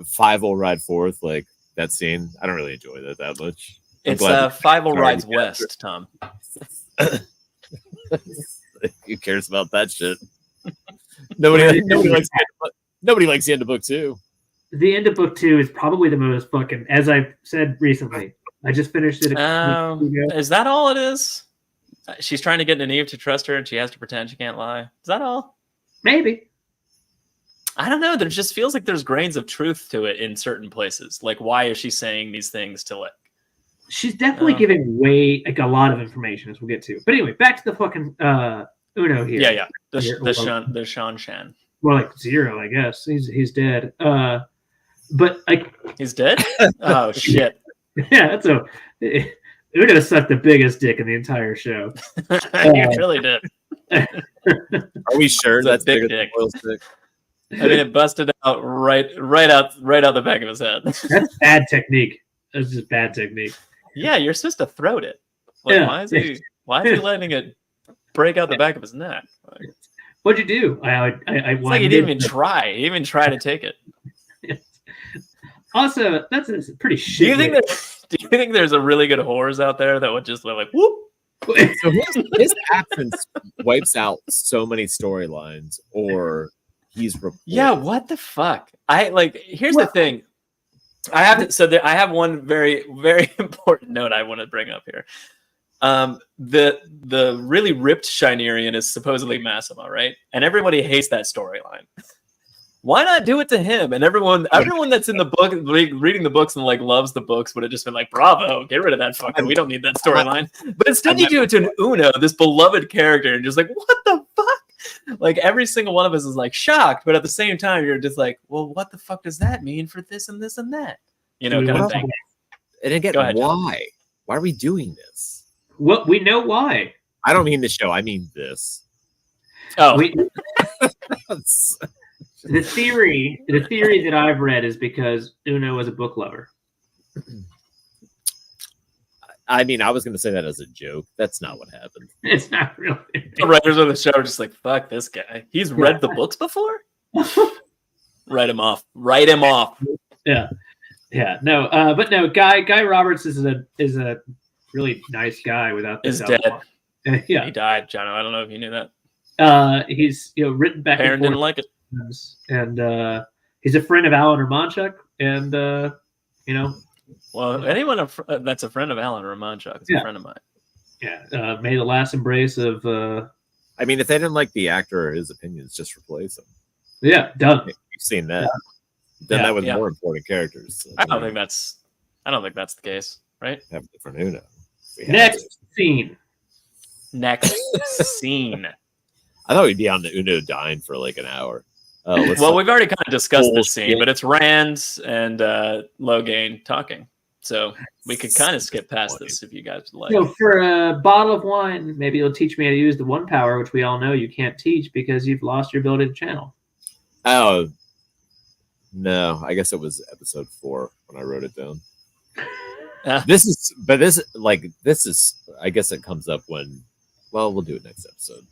Five will ride forth, like that scene. I don't really enjoy that much. It's Five will rides west, Tom. Who cares about that shit? Nobody likes the end of book 2. The end of book 2 is probably the most fucking, as I said recently. I just finished it. Is that all it is? She's trying to get Nynaeve to trust her, and she has to pretend she can't lie. Is that all? Maybe. I don't know. There just feels like there's grains of truth to it in certain places. Like, why is she saying these things to like? She's definitely giving away like a lot of information, as we'll get to. But anyway, back to the fucking Uno here. Yeah. The Seanchan. Well, like Zero, I guess. He's dead. But like he's dead. Oh shit. Yeah, Uno sucked the biggest dick in the entire show. He really did. Are we sure that's bigger than Oil's dick? I mean, it busted out right out the back of his head. That's bad technique. That's just bad technique. Yeah, you're supposed to throat it. Like, why is he letting it break out the back of his neck? Like, what'd you do? It's like he didn't even try. He didn't even try to take it. Also, that's pretty shit. Do you think there's a really good whores out there that would just like whoop? So his absence wipes out so many storylines, or he's reported. Yeah, what the fuck? Here's the thing. I have one very, very important note I want to bring up here. The really ripped Shinarian is supposedly Massimo, right? And everybody hates that storyline. Why not do it to him? And everyone that's in the book, reading the books and like loves the books, would have just been like, "Bravo, get rid of that fucking. We don't need that storyline." But instead, you do it to an Uno, this beloved character, and just like, what the fuck? Like every single one of us is like shocked, but at the same time, you're just like, well, what the fuck does that mean for this and this and that? Kind of thing. And again, why? Why are we doing this? Well, we know why. I don't mean the show. I mean this. Oh, the theory that I've read is because Uno was a book lover. I mean, I was going to say that as a joke. That's not what happened. It's not really. the writers of the show are just like, fuck this guy. He's read the books before? Write him off. Write him off. Yeah. No, but no, Guy Roberts is a really nice guy without the Is dead. Yeah. He died, Jono. I don't know if you knew that. He's written back Perrin and forth didn't like it. and he's a friend of Alan Romanchuk, and Well, anyone that's a friend of Alan Romanchuk is a friend of mine. Yeah, made the last embrace of. I mean, if they didn't like the actor or his opinions, just replace him. Yeah, done. You've seen that. Then that was more important characters. So I don't think that's the case, right? Have a different Uno. Next scene. Next scene. I thought we'd be on the Uno dying for like an hour. Well, we've already kind of discussed this scene, but it's Rand and Logain talking. So we could kind of skip past this if you guys would like. So for a bottle of wine, maybe you'll teach me how to use the one power, which we all know you can't teach because you've lost your ability to channel. Oh, no. I guess it was episode 4 when I wrote it down. This is, I guess it comes up when, well, we'll do it next episode.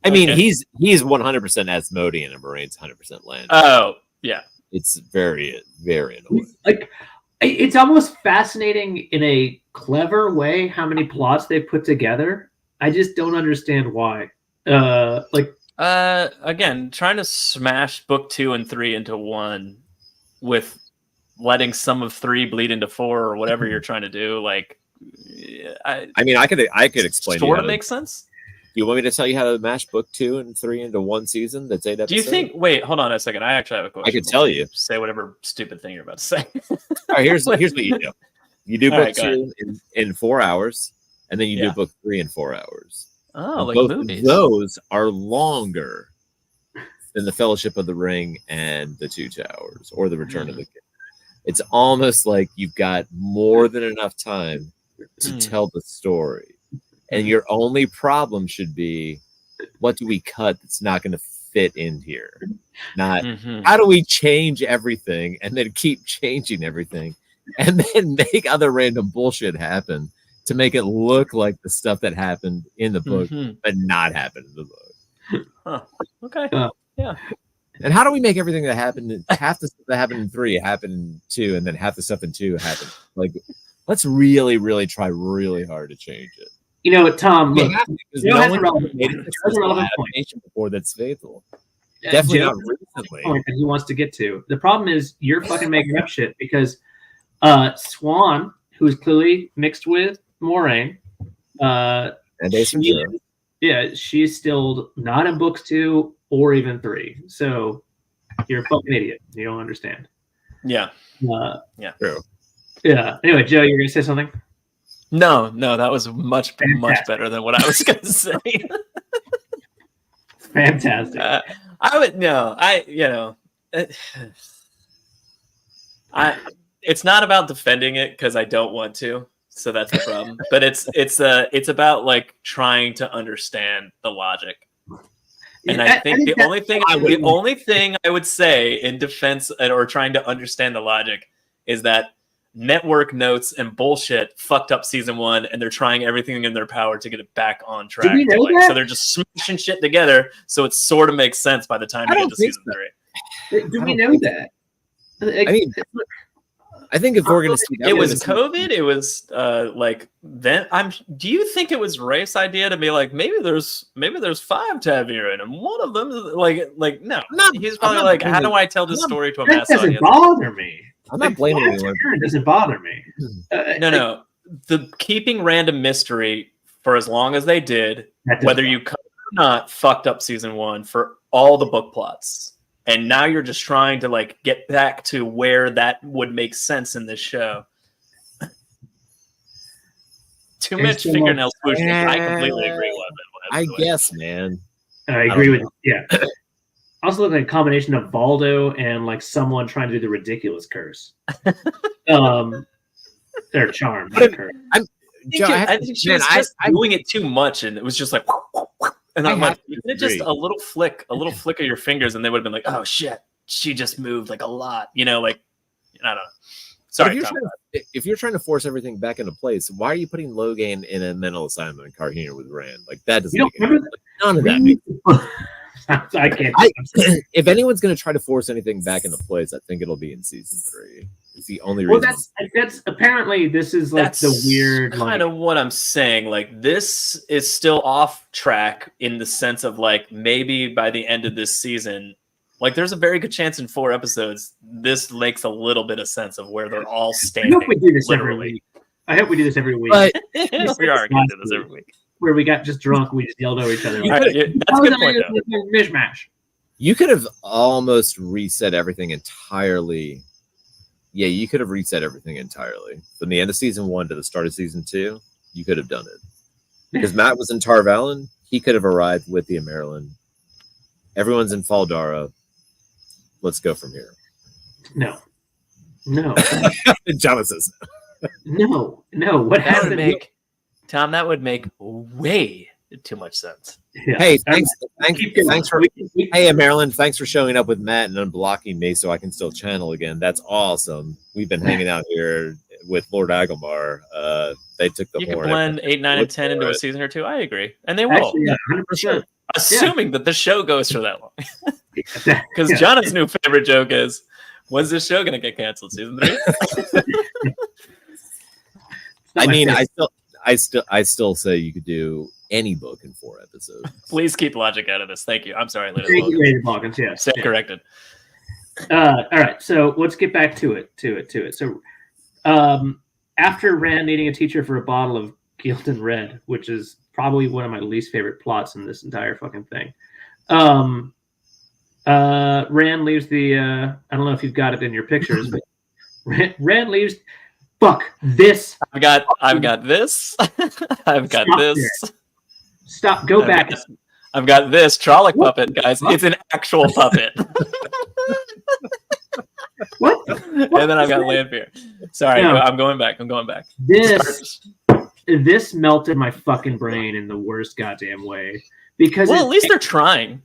I mean, he's 100% Asmodean and Moiraine's 100% Land. Oh, yeah. It's very, very annoying. Like, it's almost fascinating in a clever way how many plots they've put together. I just don't understand why. Again, trying to smash book 2 and 3 into one with letting some of 3 bleed into 4 or whatever you're trying to do. Like, I mean, I could explain. Sort of makes sense. Do you want me to tell you how to mash book 2 and 3 into one season? That's 8 episodes. Do you think? Wait, hold on a second. I actually have a question. I could tell you. Say whatever stupid thing you're about to say. All right, here's what you do. You do book 2 in 4 hours, and then you do book 3 in 4 hours. Oh, like both movies. Of those are longer than the Fellowship of the Ring and the Two Towers or the Return of the King. It's almost like you've got more than enough time to tell the story. And your only problem should be, what do we cut that's not going to fit in here? Not how do we change everything and then keep changing everything and then make other random bullshit happen to make it look like the stuff that happened in the book, but not happen in the book. Huh. Okay. Yeah. And how do we make everything that happened, half the stuff that happened in 3 happen in 2, and then half the stuff in 2 happen? Like, let's really, really try really hard to change it. You know what, Tom? Look, no one made it animation before that's faithful. Definitely not recently. Point that he wants to get to. The problem is you're fucking making up shit because Swan, who is clearly mixed with Moiraine, and Ace Ventura. She's still not in books 2 or even 3. So you're a fucking idiot. You don't understand. Yeah. True. Yeah. Anyway, Joe, you're gonna say something? No, that was much better than what I was going to say. Fantastic. It's not about defending it because I don't want to, so that's the problem. But it's about like trying to understand the logic. And I think the only thing I would say in defense or trying to understand the logic is that network notes and bullshit fucked up season 1, and they're trying everything in their power to get it back on track. Do we know that? So they're just smashing shit together, so it sort of makes sense by the time you get to season 3. Do we know that? I mean, I think if we're going to see that, it was COVID. It was like then. Do you think it was Rafe's idea to be like maybe there's 5 Taviran and one of them is like no? He's probably like, how do I tell this story to a mass audience? That doesn't bother me. I'm not blaming anyone. It doesn't bother me. No. The keeping random mystery for as long as they did, whether you cut or not, fucked up season 1 for all the book plots. And now you're just trying to like get back to where that would make sense in this show. Too much fingernail pushing. I completely agree with it. I guess, man. I agree with Also, like a combination of Valdo and like someone trying to do the ridiculous curse. They're charmed. I think she was just doing it too much, and it was just like, and I'm like, just a little flick of your fingers, and they would have been like, oh shit, she just moved like a lot, like I don't know. Sorry, if you're trying to force everything back into place, why are you putting Logan in a mental assignment in Carheener with Rand? Like that doesn't make any sense. None of that makes sense. I can't. If anyone's going to try to force anything back into place, I think it'll be in season 3. It's the only reason. Well, that's apparently this is like the weird kind of what I'm saying. Like this is still off track in the sense of like maybe by the end of this season. Like, there's a very good chance in 4 episodes, this makes a little bit of sense of where they're all standing. I hope we do this every week. I hope we do this every week. But we are going to do this every week. Where we got just drunk, we just yelled over each other. That's a good point, though. Mishmash. You could have almost reset everything entirely. Yeah, you could have reset everything entirely. From the end of season 1 to the start of season 2, you could have done it. Because Matt was in Tar Valon, he could have arrived with the Maryland. Everyone's in Faldara. Let's go from here. No. Jono says no. What happened? Tom, that would make way too much sense. Yeah. Hey, thanks for hey, Marilyn, thanks for showing up with Matt and unblocking me so I can still channel again. That's awesome. We've been hanging out here with Lord Agomar. They took the horn. You can blend 8, 9, and 10 into a season or 2. I agree, and they will. Actually, yeah, 100%. Assuming that the show goes for that long. Because John's new favorite joke is, when's this show going to get canceled? Season 3? I mean, I still say you could do any book in 4 episodes. Please keep logic out of this. Thank you. I'm sorry. Thank you, Lady Balkans. Yeah. Stay corrected. All right. So let's get back to it. So after Rand needing a teacher for a bottle of Gildan Red, which is probably one of my least favorite plots in this entire fucking thing. Rand leaves the I don't know if you've got it in your pictures, but Rand leaves. Fuck this. I've got this. I've got this. There. Stop. Go back. I've got this Trolloc puppet, guys. It's an actual puppet. What? And then I've got Lanfear. Sorry, no. I'm going back. This melted my fucking brain in the worst goddamn way. Because at least they're trying.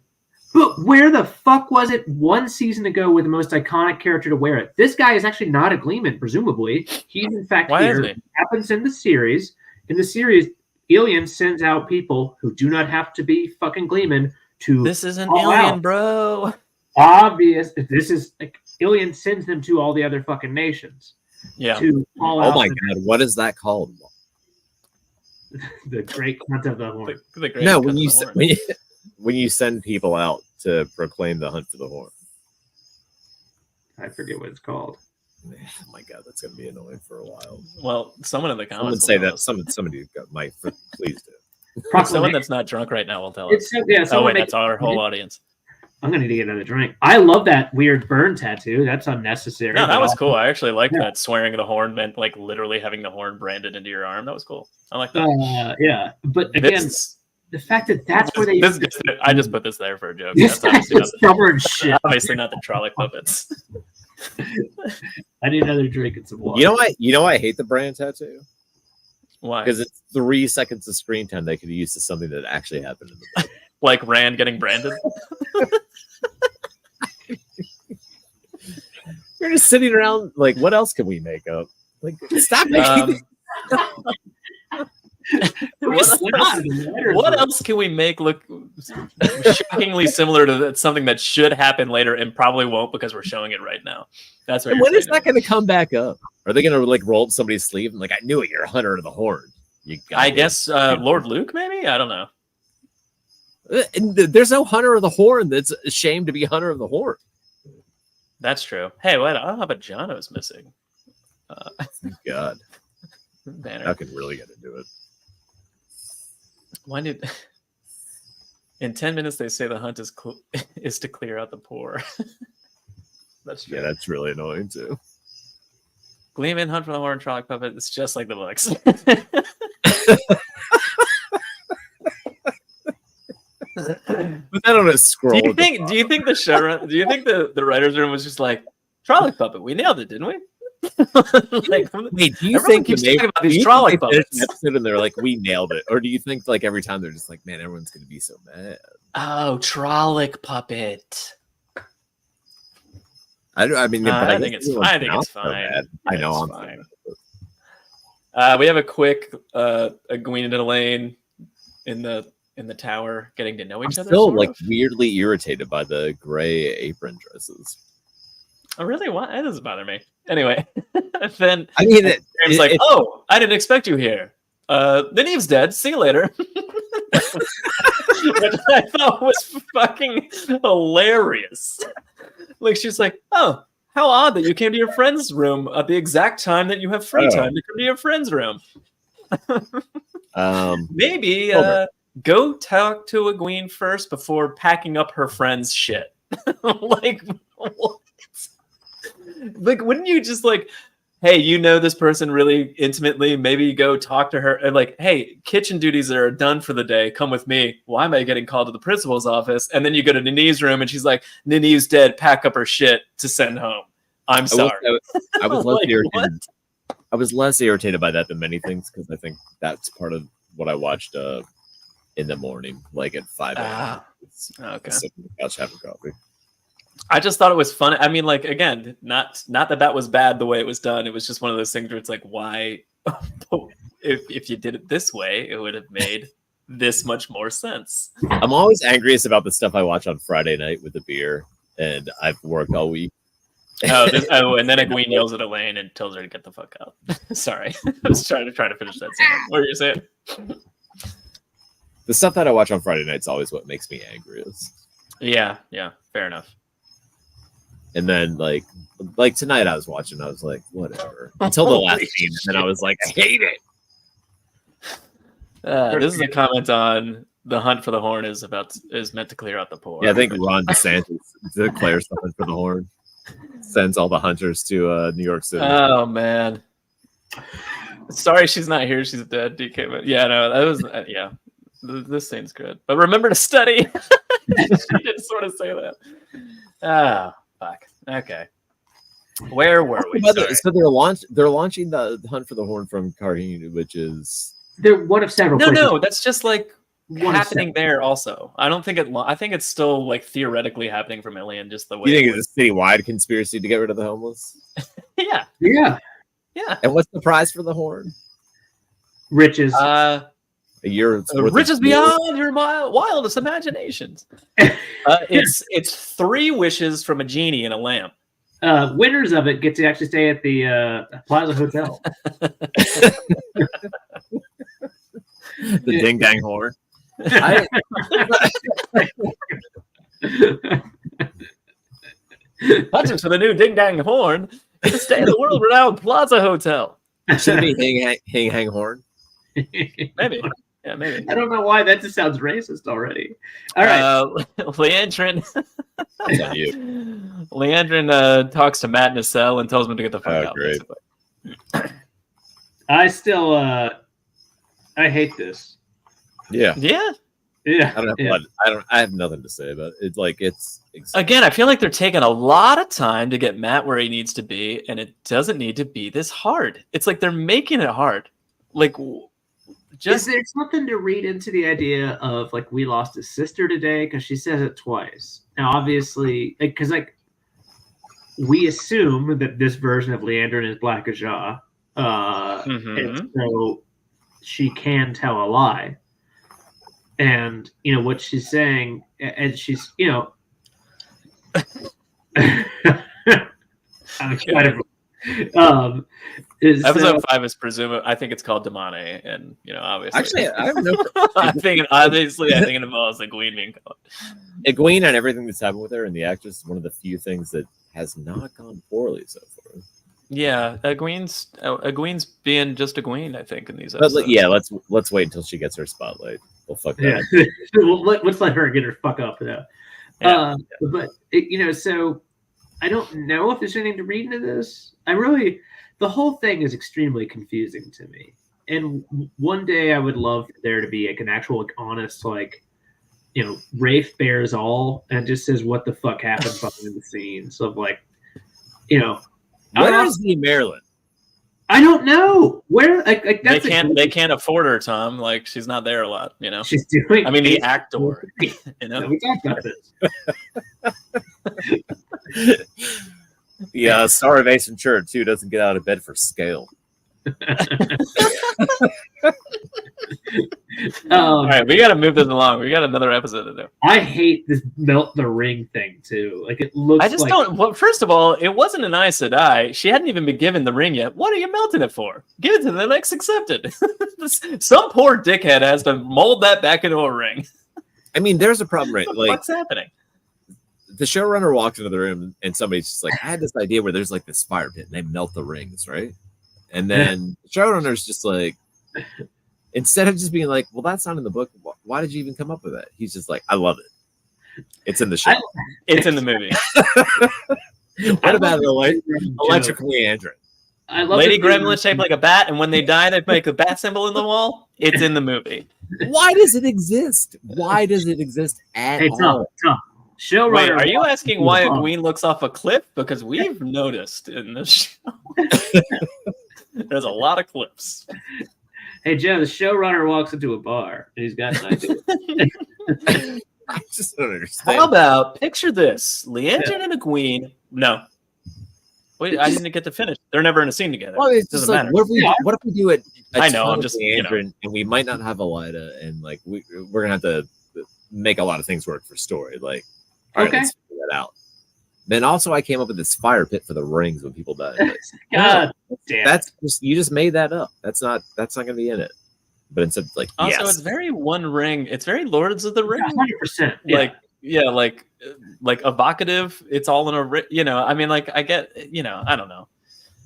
But where the fuck was it 1 season ago with the most iconic character to wear it? This guy is actually not a Gleeman, presumably. He's in fact here. It happens in the series. In the series, Illian sends out people who do not have to be fucking Gleeman to. This is an alien, bro. Obvious. This is like Illian sends them to all the other fucking nations. Yeah. Oh my god, what is that called? The Great Hunt of the Horn. The Great no, when you send people out to proclaim the hunt for the horn. I forget what it's called. Oh my god, that's gonna be annoying for a while. Well, someone in the comments say that. Somebody might please do. Someone that's not drunk right now will tell us. That's our whole audience. I'm gonna need to get another drink. I love that weird burn tattoo. That's unnecessary. No, that was cool. I actually liked that. Swearing the horn meant like literally having the horn branded into your arm. That was cool. I like that. Yeah, but again, the fact that that's where they. I just put this there for a joke. That's obviously obviously not the Trolloc puppets. I need another drink and some water. You know why I hate the brand tattoo? Why? Because it's 3 seconds of screen time they could use to something that actually happened in the book. Like Rand getting branded. You're just sitting around like, what else can we make up? Like, stop making. What else can we make look shockingly similar to something that should happen later and probably won't because we're showing it right now? That's what. When is that going to come back up? Are they going to like roll up somebody's sleeve and like, I knew it, you're a hunter of the horn? I guess Lord Luke, maybe. I don't know. There's no hunter of the horn that's ashamed to be hunter of the horn. That's true. Hey, what? I don't have a Jono's missing. God, Banner. I can really get into it. Why did in 10 minutes they say the hunt is to clear out the poor? That's true. Yeah, that's really annoying too. Gleeman, hunt for the horn, Trolloc puppet. It's just like the books. Put that on a scroll. Do you think the writers' room was just like Trolloc puppet? We nailed it, didn't we? Like, wait, do you everyone think keeps when talking about these Trolloc puppets? Episode and they're like, we nailed it, or do you think like every time they're just like, man, everyone's gonna be so mad? Oh, Trolloc puppet. I mean, but I think it's fine. so bad. I know I'm fine. We have a quick Egwene and Elaine in the tower getting to know each other. Still like weirdly irritated by the gray apron dresses. Oh, really? What? That doesn't bother me. Anyway, then I mean, it's like, oh, I didn't expect you here. Nynaeve's dead. See you later. Which I thought was fucking hilarious. Like, she's like, oh, how odd that you came to your friend's room at the exact time that you have free time to come to your friend's room. Maybe go talk to Egwene first before packing up her friend's shit. Like, what? Like, wouldn't you just like, hey, you know this person really intimately, maybe go talk to her and like, hey, kitchen duties are done for the day, come with me. Why am I getting called to the principal's office? And then you go to Nynaeve's room and she's like, Nynaeve's dead, pack up her shit to send home. I'm sorry. I was less Like, irritated. I was less irritated by that than many things because I think that's part of what I watched in the morning, like at 5 a.m. Okay. Sitting on the couch having coffee. I just thought it was fun. I mean, like, again, not that was bad the way it was done. It was just one of those things where it's like, why? if you did it this way, it would have made this much more sense. I'm always angriest about the stuff I watch on Friday night with the beer, and I've worked all week. And then Egwene yells at Elaine and tells her to get the fuck out. Sorry, I was trying to finish that sentence. What were you saying? The stuff that I watch on Friday night is always what makes me angriest. Yeah, fair enough. And then like tonight I was watching, I was like, whatever. Until the last scene, and then I was like, I hate it. This is a comment on the hunt for the horn is meant to clear out the poor. Yeah, I think Ron DeSantis declares the hunt for the horn. Sends all the hunters to New York City. Oh man. Sorry she's not here, she's dead, DK. But yeah, no, that was yeah. This scene's good. But remember to study. She did sort of say that. Ah. Fuck. Okay. Where were we? So they're launching the hunt for the horn from Carheen, which is they're one of several. No, that's just like happening there. Also, I don't think I think it's still like theoretically happening from Ilion. Just the way. You think it's a citywide conspiracy to get rid of the homeless? Yeah. And what's the prize for the horn? Riches. Riches beyond your wildest imaginations. It's 3 wishes from a genie in a lamp. Winners of it get to actually stay at the Plaza Hotel. The ding dang horn. Hunting for the new ding dang horn. Get to stay at the world renowned Plaza Hotel. Should it be hang horn? Maybe. Yeah, maybe. I don't know why that just sounds racist already. All right. Leandrin. Leandrin talks to Matt in his cell and tells him to get the fuck out. Great. I still I hate this. Yeah. I have nothing to say about it. It's like again, I feel like they're taking a lot of time to get Matt where he needs to be, and it doesn't need to be this hard. It's like they're making it hard. Like there's nothing to read into the idea of like we lost his sister today because she says it twice. Now, obviously, because we assume that this version of Leandrin is Black Ajah, and so she can tell a lie. And what she's saying, and she's I'm excited. Episode 5 is presumed. I think it's called Damane, and obviously. Actually, I have no. I think it involves Egwene being called. Egwene and everything that's happened with her, and the actress is one of the few things that has not gone poorly so far. Yeah, Egwene's being just Egwene, I think, in these episodes. But let's wait until she gets her spotlight. We'll fuck that. Yeah, let's let her get her fuck up though. Yeah. But so I don't know if there's anything to read into this. The whole thing is extremely confusing to me. And one day I would love there to be like an actual honest Rafe bears all and just says what the fuck happened behind the scenes of Where is he in Maryland? I don't know where. Like they can't afford her, Tom. Like she's not there a lot. You know, she's doing. I mean, the actor. You know, we talked about this. Yeah, star of Ace Ventura 2 doesn't get out of bed for scale. All right, we got to move this along. We got another episode to do. I hate this melt the ring thing too. Like it looks. I just don't. Well, first of all, it wasn't an Aes Sedai. She hadn't even been given the ring yet. What are you melting it for? Give it to the next accepted. Some poor dickhead has to mold that back into a ring. I mean, there's a problem, right? Like, what's happening? The showrunner walked into the room and somebody's just like, I had this idea where there's like this fire pit and they melt the rings, right? And then the showrunner's just like, instead of just being like, well, that's not in the book. Why did you even come up with that? He's just like, I love it. It's in the show. It's in the movie. What about electric Leandrin? I love Lady Gremlin shaped like a bat, and when they die, they make a bat symbol in the wall. It's in the movie. Why does it exist? Why does it exist at all? Tom. Showrunner. Wait, are you asking why a queen looks off a cliff? Because we've noticed in this show. There's a lot of cliffs. Hey, Joe, the showrunner walks into a bar and he's got an idea. I just don't understand. How about, picture this, Leandrin and a queen. No. Wait, I didn't get to finish. They're never in a scene together. Well, it's just like, what if we do it? I know, I'm just, Leandrin, and we might not have Elida, and like we're gonna have to make a lot of things work for story. Like, all right, let's figure that out. Then also, I came up with this fire pit for the rings when people die. God damn. That's just, you just made that up. That's not going to be in it. But instead, like, also, it's very One Ring. It's very Lords of the Ring. 100%. Like, like evocative. It's all in a ring. You know, I mean, like, I get. You know, I don't know.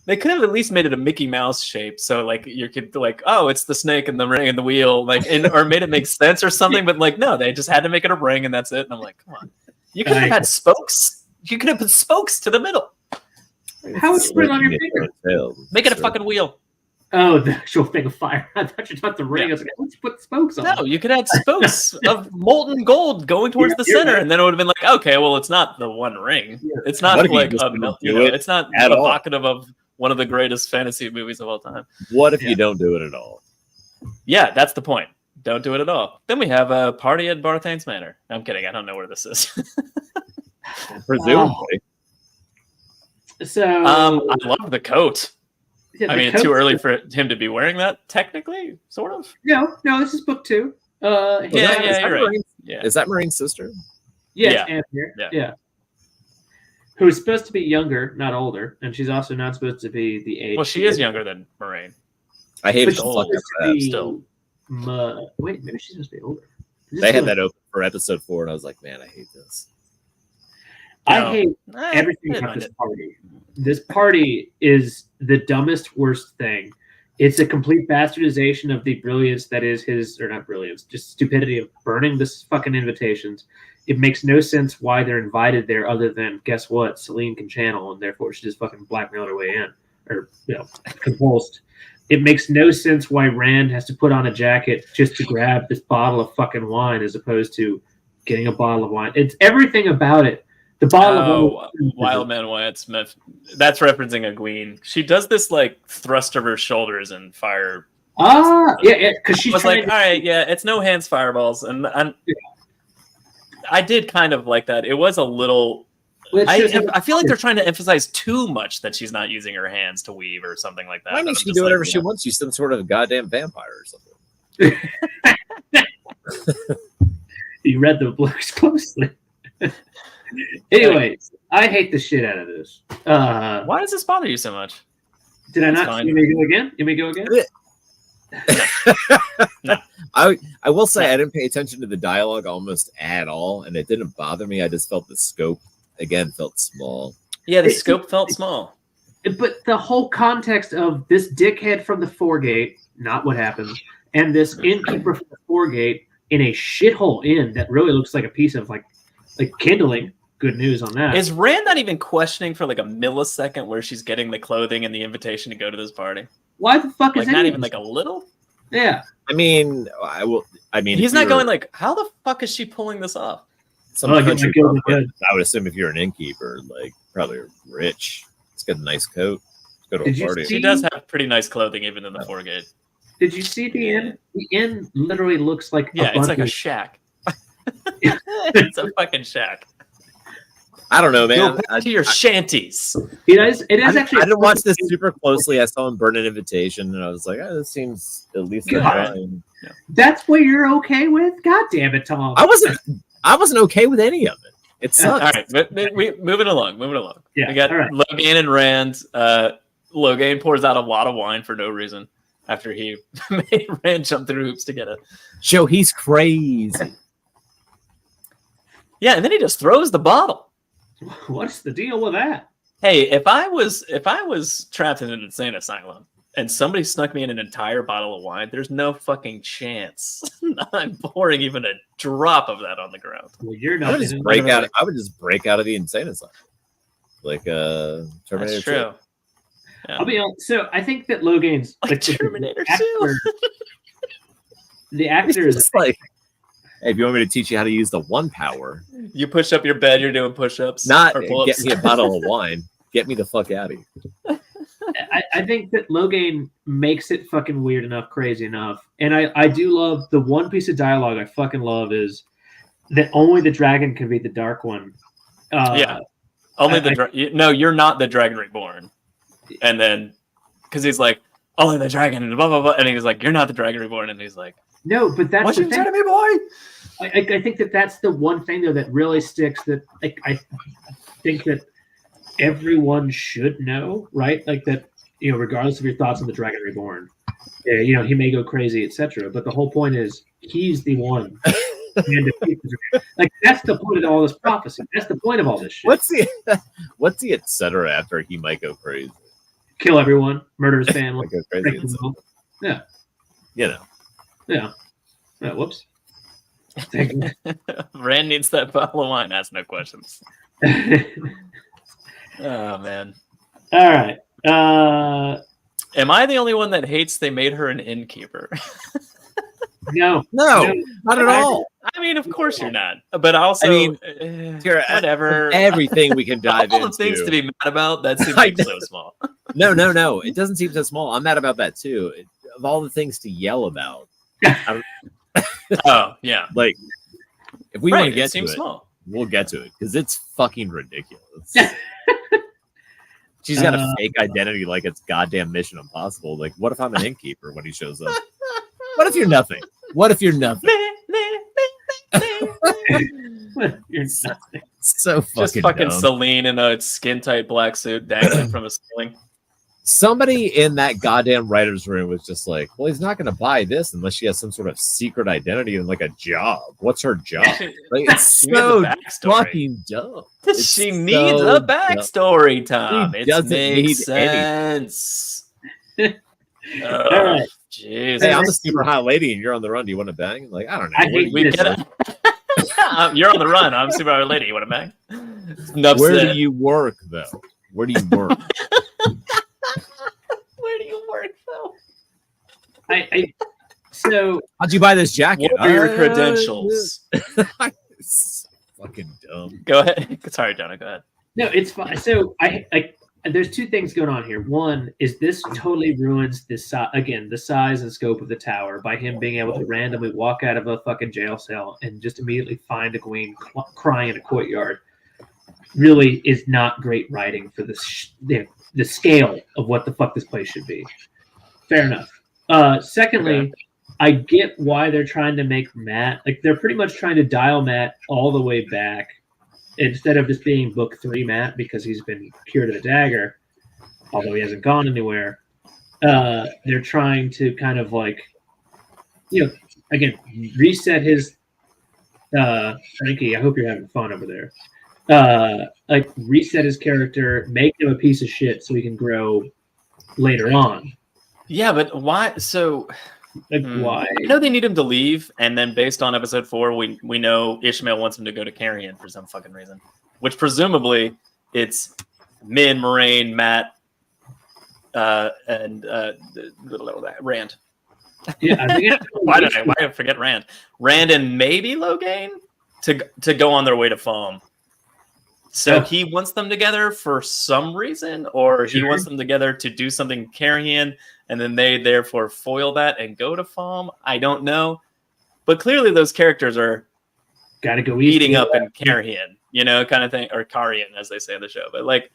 They could have at least made it a Mickey Mouse shape, so like you could like, oh, it's the snake and the ring and the wheel, like, or made it make sense or something. But like, no, they just had to make it a ring, and that's it. And I'm like, come on, you could have had spokes. You could have put spokes to the middle. How would you put it on your finger? Make it a fucking wheel. Oh, the actual thing of fire. I thought you talked the ring. I was like, let's put spokes on. No, you could add spokes of molten gold going towards the center, and then it would have been like, okay, well, it's not the One Ring. It's not like it's not evocative of one of the greatest fantasy movies of all time. What if you don't do it at all? Yeah, that's the point. Don't do it at all. Then we have a party at Barthane's Manor. No, I'm kidding. I don't know where this is. Presumably. So I love the coat. Yeah, I mean, it's too early for him to be wearing that, technically, sort of. No, this is book 2. Yeah, you're right. Yeah. Is that Marine's sister? Yeah. Who's supposed to be younger, not older, and she's also not supposed to be the age. Well, she is younger than Moraine. I hate the fuck up for that still. Wait, maybe she's supposed to be older. They had that open for episode 4, and I was like, man, I hate this. I hate everything about this party. This party is the dumbest, worst thing. It's a complete bastardization of the brilliance that is his, or not brilliance, just stupidity of burning this fucking invitations. It makes no sense why they're invited there other than, guess what, Selene can channel, and therefore she just fucking blackmailed her way in. Or, convulsed. It makes no sense why Rand has to put on a jacket just to grab this bottle of fucking wine as opposed to getting a bottle of wine. It's everything about it. The bottle of Wild Man Wyatt Smith. That's referencing a queen. She does this like thrust of her shoulders and fire. Yeah, because she was like, all right, yeah, it's no hands fireballs, and I did kind of like that. It was a little. I feel like they're trying to emphasize too much that she's not using her hands to weave or something like that. I mean, she can do whatever she wants. She's some sort of goddamn vampire or something. You read the books closely. Anyway, I hate the shit out of this. Why does this bother you so much? Did I not? Fine. You may go again? No. I will say I didn't pay attention to the dialogue almost at all, and it didn't bother me. I just felt the scope again felt small. Yeah, the scope felt small. But the whole context of this dickhead from the Foregate, not what happened, and this innkeeper from the Foregate in a shithole inn that really looks like a piece of like kindling. Good news on that. Is Rand not even questioning for like a millisecond where she's getting the clothing and the invitation to go to this party? Why the fuck is like not even like a little? Yeah. I mean, he's not going like, how the fuck is she pulling this off? I would assume if you're an innkeeper, like probably rich. It's got a nice coat. Go to Did a you party. see- She does have pretty nice clothing even in the foregate. Did you see the inn? The inn literally looks like Yeah, a it's bunch like a of shack. It's a fucking shack. I don't know, Go man. back to your shanties. It is actually. I didn't watch this super closely. I saw him burn an invitation, and I was like, "Oh, this seems at least God. fine." That's what you're okay with? God damn it, Tom. I wasn't okay with any of it. It sucks. All right, but we moving along. Yeah, We got all right. Logan and Rand. Logan pours out a lot of wine for no reason after he made Rand jump through hoops to get it. Joe, he's crazy. Yeah, and then he just throws the bottle. What's the deal with that? Hey, if I was trapped in an insane asylum and somebody snuck me in an entire bottle of wine, there's no fucking chance I'm pouring even a drop of that on the ground. Well, you're I not. would just break out. I would just break out of the insane asylum, like Terminator. That's 2. true. I'll be honest. So I think that Logan's Like Terminator 2. The actor is It's like, hey, if you want me to teach you how to use the one power, You push up your bed, you're doing push-ups. not or get pull-ups. me a bottle of wine. Get me the fuck out of here. I think that Logan makes it fucking weird enough, crazy enough. And I do love the one piece of dialogue I fucking love is that only the dragon can be the dark one. Yeah. Only no, you're not the Dragon Reborn. And then, because he's like, only the dragon, and blah, blah, blah. And he's like, you're not the Dragon Reborn. And he's like, No, but that's what the you thing. said to me, boy? I think that that's the one thing, though, that really sticks that I think that everyone should know, right? Like that, regardless of your thoughts on the Dragon Reborn, he may go crazy, etc. But the whole point is he's the one. Like that's the point of all this prophecy. That's the point of all this shit. What's the etc. after he might go crazy? Kill everyone, murder his family. Might go crazy break the law. Yeah. Yeah. Whoops. Rand needs that bottle of wine. Ask no questions. Oh, man. All right. Am I the only one that hates they made her an innkeeper? No, not at all. I mean, of course you're not. But also, whatever. Everything we can dive all into. the things to be mad about, that seems like so small. No. It doesn't seem so small. I'm mad about that too. Of all the things to yell about. Oh, yeah. Like, if we want to get to seems it, small. we'll get to it because it's fucking ridiculous. She's got a fake identity like it's goddamn Mission Impossible. Like, what if I'm an innkeeper when he shows up? What if you're nothing? What if you're nothing? You're nothing. So fucking Just fucking dumb. Celine in a skin-tight black suit dangling from a ceiling. Somebody in that goddamn writer's room was just like, well, he's not going to buy this unless she has some sort of secret identity and like a job. What's her job? Like, it's She needs a so backstory. fucking dumb. It's She so needs a dumb. backstory, Tom. She It doesn't makes need sense. All right. Jesus. Hey, I'm a super hot lady and you're on the run. Do you want to bang? Like, I don't know. I Where hate do you We get it. You're on the run. I'm super hot lady. You want to bang? Enough Where said. do you work, though? Where do you work? Where do you work, though? So How'd you buy this jacket? What are your credentials? It's fucking dumb. Go ahead. Sorry, Jonah. Go ahead. no, it's fine. So there's two things going on here. One is this totally ruins the size and scope of the tower by him being able to randomly walk out of a fucking jail cell and just immediately find a queen crying in a courtyard. Really is not great writing for the scale of what the fuck this place should be. Fair enough. Secondly, Okay. I get why they're trying to make Matt, like they're pretty much trying to dial Matt all the way back instead of just being book 3 Matt because he's been cured of the dagger, although he hasn't gone anywhere. They're trying to kind of like, again, reset his Frankie, I hope you're having fun over there. Like reset his character, make him a piece of shit so he can grow later on. Yeah, but why? So Like why? I know they need him to leave, and then based on episode 4, we know Ishmael wants him to go to Carrion for some fucking reason, which presumably it's Min, Moraine, Matt, and Rand. Yeah, I think Why did I forget Rand? Rand and maybe Logain to go on their way to Foam. So he wants them together for some reason, or he wants them together to do something Carrion, and then they therefore foil that and go to Falm. I don't know. But clearly those characters are gotta go eating up in Carrion, you know, kind of thing, or Carrion, as they say in the show. But like,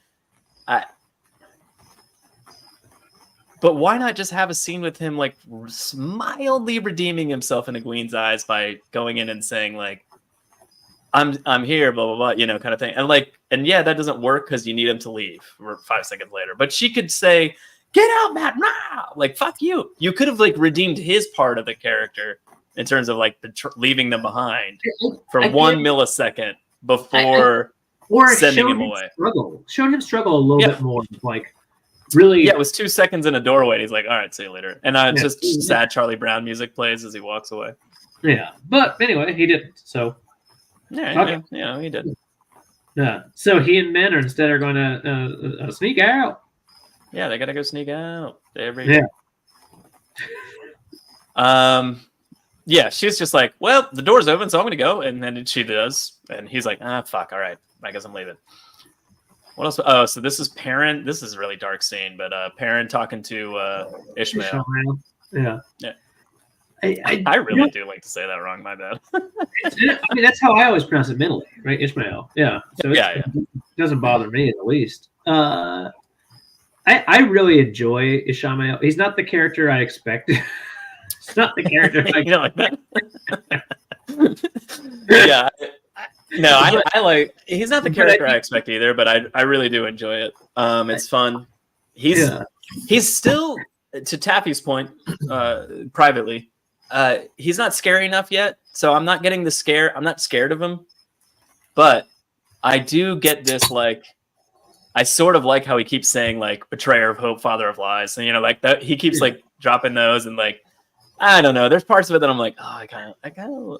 but why not just have a scene with him like mildly redeeming himself in Egwene's eyes by going in and saying like, I'm here, blah, blah, blah, you know, kind of thing. And like, and yeah, that doesn't work because you need him to leave 5 seconds later. But she could say, get out, Matt, now! Like, fuck you. You could have like redeemed his part of the character in terms of like leaving them behind for 1 millisecond before sending him away. Showing him struggle a little bit more. Like, really. Yeah, it was 2 seconds in a doorway. And he's like, all right, see you later. And just sad Charlie Brown music plays as he walks away. Yeah. But anyway, he didn't. So. Yeah, he did. Yeah. So he and Min are going to sneak out. Yeah, they got to go sneak out. Yeah, she's just like, well, the door's open, so I'm going to go. And then she does. And he's like, fuck, all right. I guess I'm leaving. What else? Oh, so this is Perrin. This is a really dark scene, but Perrin talking to Ishmael. Yeah. I really do like to say that wrong. My bad. I mean, that's how I always pronounce it mentally, right? Ishmael. Yeah. So it doesn't bother me in the least. I really enjoy Ishmael. He's not the character I expected. It's not the character I you know, like that. Yeah. No, I like. He's not the character I expect either, but I really do enjoy it. It's fun. He's still, to Taffy's point, privately. He's not scary enough yet, so I'm not getting the scare. I'm not scared of him, but I do get this, like, I sort of like how he keeps saying like betrayer of hope, father of lies, and you know, like that he keeps like dropping those, and like I don't know, there's parts of it that I'm like, oh,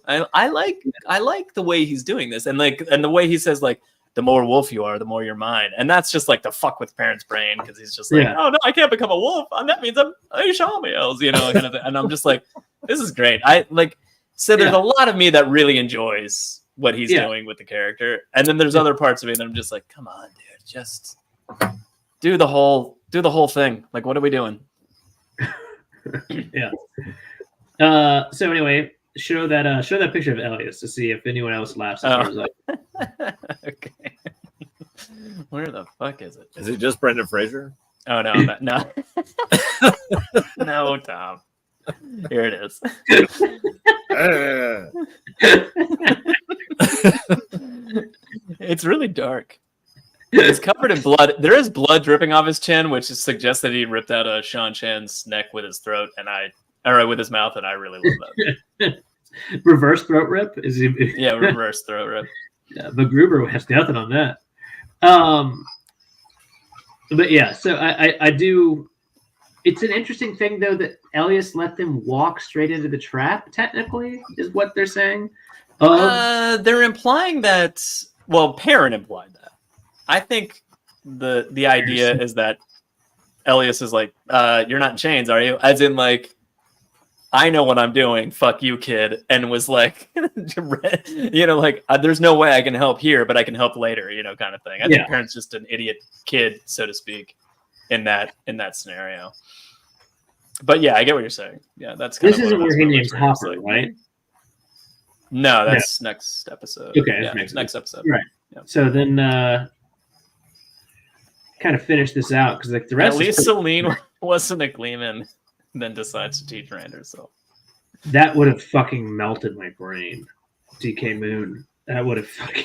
I like the way he's doing this, and like, and the way he says like, the more wolf you are, the more you're mine, and that's just like the fuck with Perrin's brain, because he's just like, oh no, I can't become a wolf, and that means I'm Ishmael's, you know, kind of thing. And I'm just like, this is great. So there's a lot of me that really enjoys what he's doing with the character, and then there's other parts of me that I'm just like, come on, dude, just do the whole thing. Like, what are we doing? Yeah. So anyway, show that picture of Elias to see if anyone else laughs. Okay. Where the fuck is it? Is it just Brendan Fraser? Oh no, no, no, Tom. Here it is. It's really dark. It's covered in blood. There is blood dripping off his chin, which suggests that he ripped out a Seanchan's neck with his throat, with his mouth, and I really love that. Reverse throat rip? Is he? Yeah, reverse throat rip. Yeah, but Gruber has nothing on that. But yeah, so I do. It's an interesting thing though that Elias let them walk straight into the trap. Technically, is what they're saying. They're implying that. Well, Perrin implied that. I think the idea is that Elias is like, "You're not in chains, are you?" As in, like, I know what I'm doing. Fuck you, kid. And was like, you know, like, there's no way I can help here, but I can help later, you know, kind of thing. I think Perrin's just an idiot kid, so to speak, in that scenario. But yeah, I get what you're saying. Yeah, that's kind this isn't where he names Hopper, like, right? No, that's next episode. Okay, yeah, next episode. Right. Yeah. So then, kind of finish this out because like the rest. At least Celine wasn't a Gleeman. Then decides to teach Rand herself. That would have fucking melted my brain. DK Moon. That would have fucking.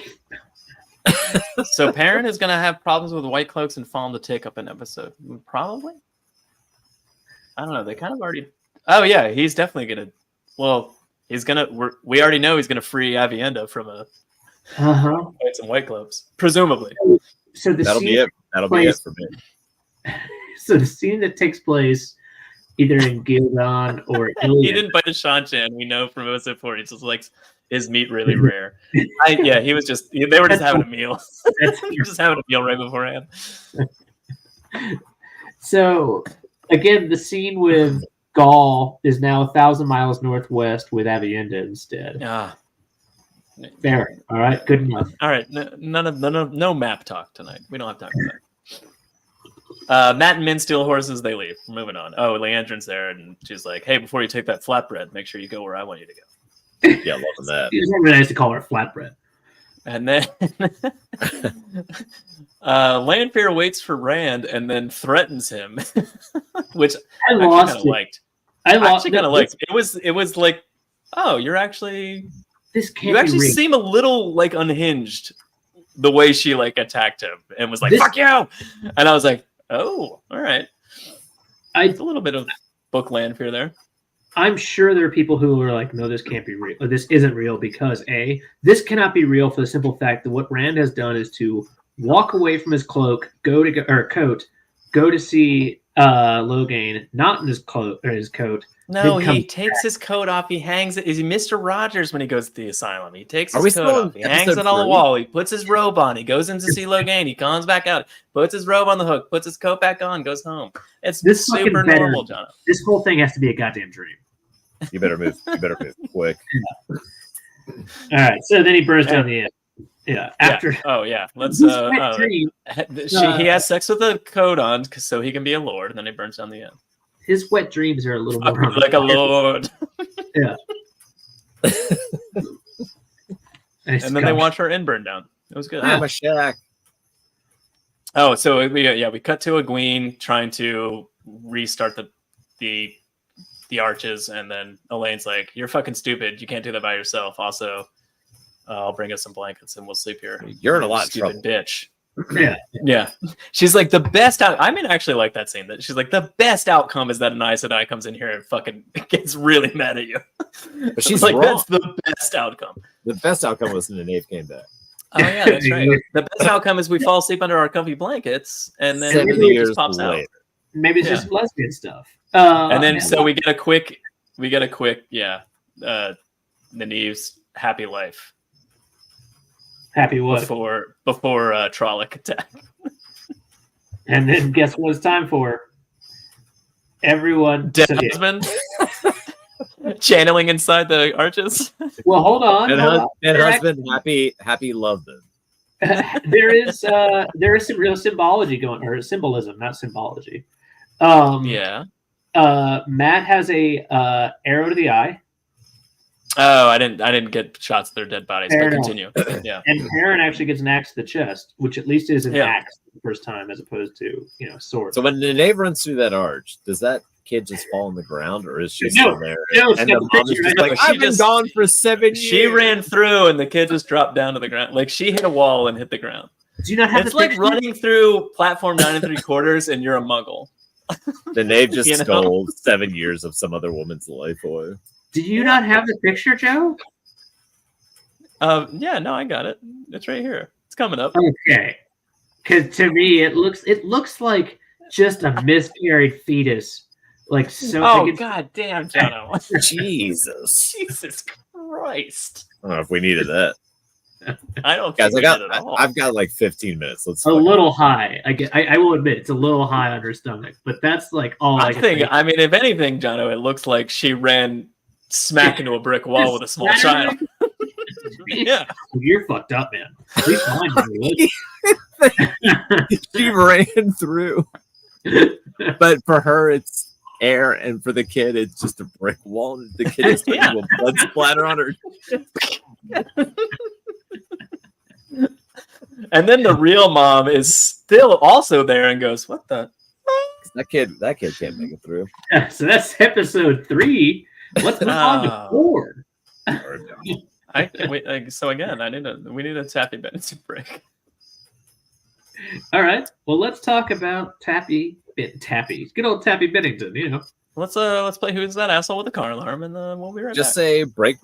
So Perrin is going to have problems with White Cloaks and Falm to take up an episode. Probably. I don't know. They kind of already. Oh yeah, he's definitely going to. Well, he's going to. We already know he's going to free Avienda from a. Some White Cloaks, presumably. So that'll be it. That'll be it for me. So the scene that takes place. Either in Gildon or Iliad. He didn't bite a Seanchan. We know from episode 4. He just likes his meat really rare. He was just. They were just having a meal. Just having a meal right beforehand. So again, the scene with Gaul is now 1,000 miles northwest with Avienda instead. Fair. All right. Good enough. All right. No map talk tonight. We don't have time for that. Matt and Min steal horses. They leave. We're moving on. Oh, Leandrin's there, and she's like, "Hey, before you take that flatbread, make sure you go where I want you to go." Yeah, loving that. It's not really nice to call her flatbread. And then Lanfear waits for Rand and then threatens him, which I actually lost kind of it. liked. I I lost actually kind of liked. It was like, oh, you're actually this. Can't you be actually real. seem a little like unhinged the way she like attacked him and was like, This- "Fuck you," and I was like, "Oh, all right." It's a little bit of book Lanfear there. I'm sure there are people who are like, no, this can't be real. Or this isn't real because this cannot be real for the simple fact that what Rand has done is to walk away from his coat, go to see Logain, not in his cloak or his coat. No, then he come takes his coat off. He hangs it. Is he Mr. Rogers when he goes to the asylum? He takes Are we his still coat on off. He hangs episode it on the 3? wall. He puts his robe on. He goes in to see Logain. He comes back out, puts his robe on the hook, puts his coat back on, goes home. It's This fucking super better- normal, Jono. This whole thing has to be a goddamn dream. You better move. You better move quick. All right, so then he burns down the end. Yeah, after Oh yeah, let's. This wet dream, He has sex with a coat on so he can be a lord, and then he burns down the end. his wet dreams are a little more Like a lord. Yeah. And then they watch her inn burn down. It was good. I'm a shack. Oh, so we cut to Egwene trying to restart the arches, and then Elaine's like, "You're fucking stupid. You can't do that by yourself. Also, I'll bring us some blankets and we'll sleep here." You're in a lot of Stupid trouble. bitch. Yeah. Yeah. She's like, the best out. I mean, I actually like that scene. That she's like, the best outcome is that an Aes Sedai comes in here and fucking gets really mad at you. But she's like, wrong. that's the best outcome. The best outcome was when Nynaeve came back. Oh yeah, that's right. The best outcome is we fall asleep under our comfy blankets, and then 70 it years just pops out. later. Maybe it's Yeah. just lesbian stuff. And then so we get a quick Nynaeve's happy life happy what? before Trolloc attack. And then guess what it's time for? Everyone. Dead so, yeah. husband channeling inside the arches. Well, hold on. And husband, happy love them. there is some real symbology going, or symbolism, not symbology. Yeah. Matt has a arrow to the eye, Oh, I didn't get shots of their dead bodies, Fair but enough. continue. Yeah. and Perrin actually gets an axe to the chest, which at least is an Yeah. axe the first time, as opposed to sword. So when Nynaeve runs through that arch, does that kid just fall on the ground, or is she No, still there? no, it's and got the the mom is picture, just right? like, She I've been just- gone for 7 years. She ran through and the kid just dropped down to the ground. Like she hit a wall and hit the ground. Do you not have It's the like picture? running through platform 9 3/4 and you're a muggle. Nynaeve just You know? stole 7 years of some other woman's life away. Do you not have the picture, Joe? Yeah, no, I got it. It's right here. It's coming up. Okay, because to me it looks like just a miscarried fetus. Like so. Oh, like it's- god damn, Jono. Jesus. Jesus Christ. I don't know if we needed that. I don't Guys, think I've got like 15 minutes. Let's a fucking- little high. I will admit it's a little high on her stomach, but that's like all I I can think, I mean, if anything, Jono, it looks like she ran smack into a brick wall with a small child. Yeah. You're fucked up, man. Please find me. She ran through. But for her, it's air, and for the kid, it's just a brick wall. The kid is Yeah. a blood splatter on her. And then the real mom is still also there and goes, "What the?" That kid can't make it through. So that's episode 3. Let's move on to 4. So again, we need a Taffy Bennington break. All right. Well, let's talk about Tappy. Good old Tappy Bennington. Let's play Who's That Asshole with the car alarm, and then we'll be right Just back. say break,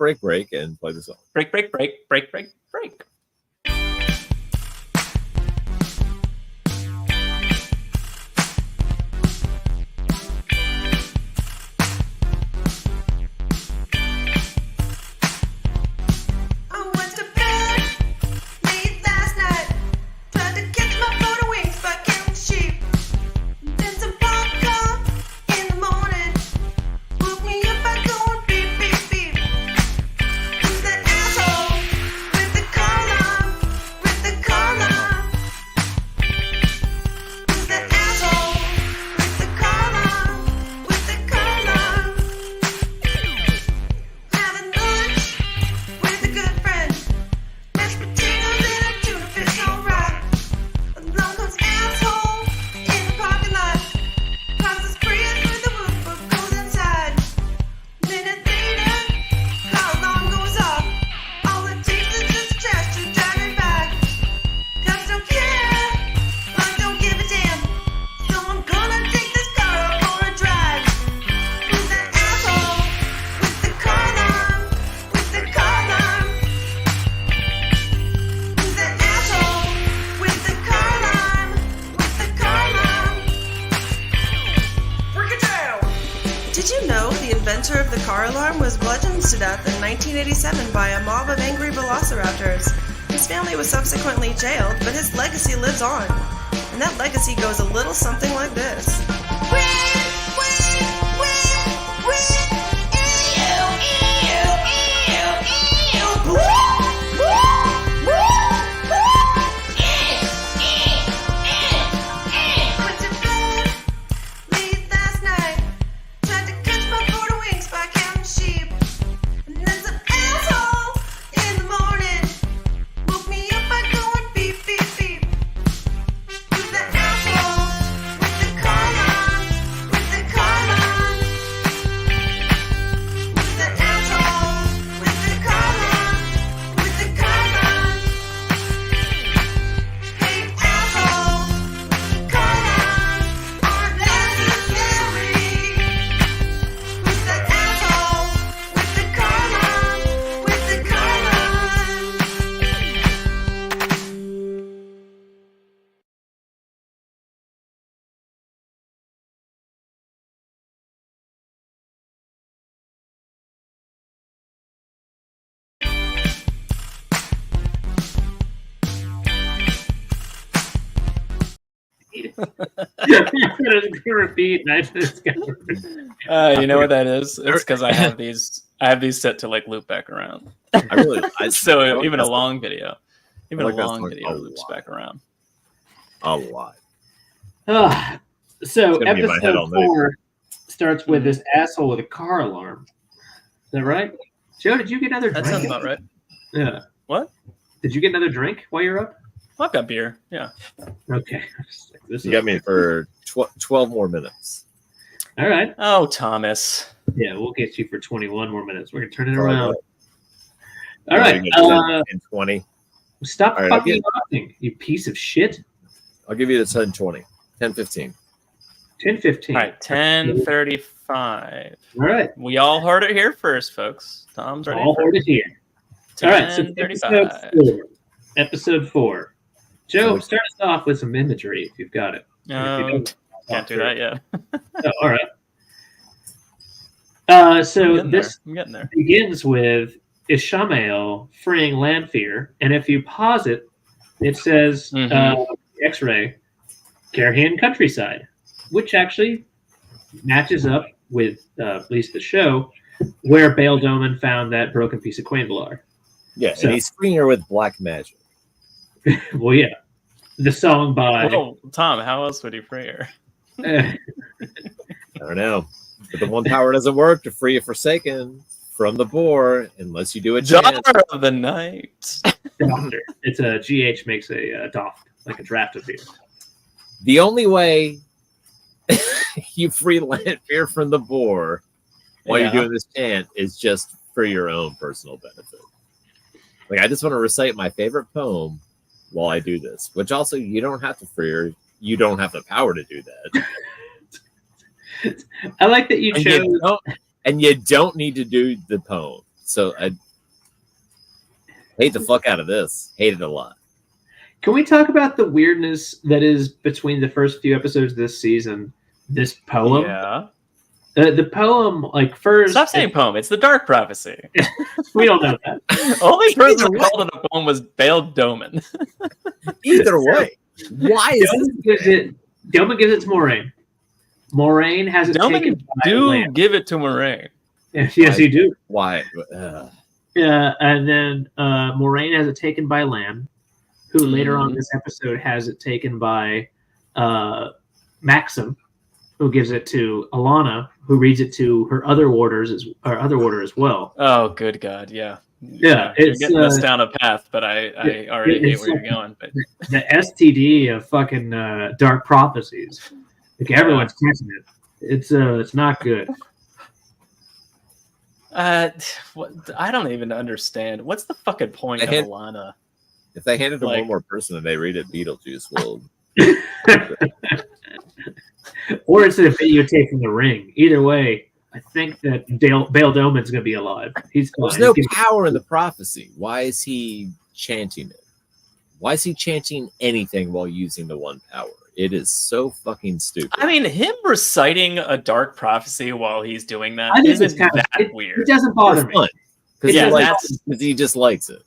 and play the song. Break, break, break, break, break, break. I went to bed late last night, tried to catch my photo wings by counting sheep. Then some popcorn in the morning, woke me up by going beep beep beep. Who's that asshole inventor of the car alarm, was bludgeoned to death in 1987 by a mob of angry velociraptors. His family was subsequently jailed, but his legacy lives on. And that legacy goes a little something like this. Repeat. You know what that is? It's because I have these set to like loop back around. So even a long video, loops back around a lot. So episode 4 starts with this asshole with a car alarm. Is that right? Joe, did you get another drink? That sounds about right. Yeah. What? Did you get another drink while you're up? I've got beer. Yeah. Okay. You got me for 12 more minutes. All right. Oh, Thomas. Yeah, we'll get you for 21 more minutes. We're going to turn it around. All right. 20. Stop fucking talking, you piece of shit. I'll give you the 10:20. 10:15. 10:15. All right. 10:35. All right. We all heard it here first, folks. Tom's ready. All heard it here. All right. So 10:35. Episode 4. Joe, start us off with some imagery if you've got it. Can't do that yet. Oh, all right. So this begins with Ishamael freeing Lanfear, and if you pause it, it says X-ray, Carhian countryside, which actually matches up with at least the show where Bail Doman found that broken piece of Quainvalar. Yeah, so, and he's freeing her with black magic. Well, yeah. The song by... Well, Tom, how else would he free her? I don't know. But the one power doesn't work to free a Forsaken from the boar unless you do a chant. Daughter of the Night. Doctor. It's a GH makes a doff, like a draft of beer. The only way you free Lanfear from the boar while you're doing this chant is just for your own personal benefit. Like, I just want to recite my favorite poem while I do this, which also you don't have to free her. You don't have the power to do that. I like that you chose. And you don't need to do the poem. So I hate the fuck out of this. Hate it a lot. Can we talk about the weirdness that is between the first few episodes of this season? This poem? Yeah. The poem, like, first... Stop saying poem. It's the Dark Prophecy. We don't know that. Only person who called it a poem was Bail Doman. Either way. Why is Doman gives it to Moraine. Moraine has it taken by Lan. Give it to Moraine. Yes, you do. Why? Yeah, and then Moraine has it taken by Lan, who later on this episode has it taken by Maxim, who gives it to Alana, who reads it to her other warder as well. Oh, good God, yeah. Yeah, it's getting us down a path, but I already hate where you're going. But the STD of fucking Dark Prophecies, like everyone's catching it. It's not good. I don't even understand. What's the fucking point of Alana? If they hand it to one more person and they read it, Beetlejuice will. Or it's a videotape from the ring. Either way, I think that Bail Doman's going to be alive. There's no power in the prophecy. Why is he chanting it? Why is he chanting anything while using the one power? It is so fucking stupid. I mean, him reciting a dark prophecy while he's doing that I think isn't it's kind of that weird. It doesn't bother me. Because Yeah, he just likes it.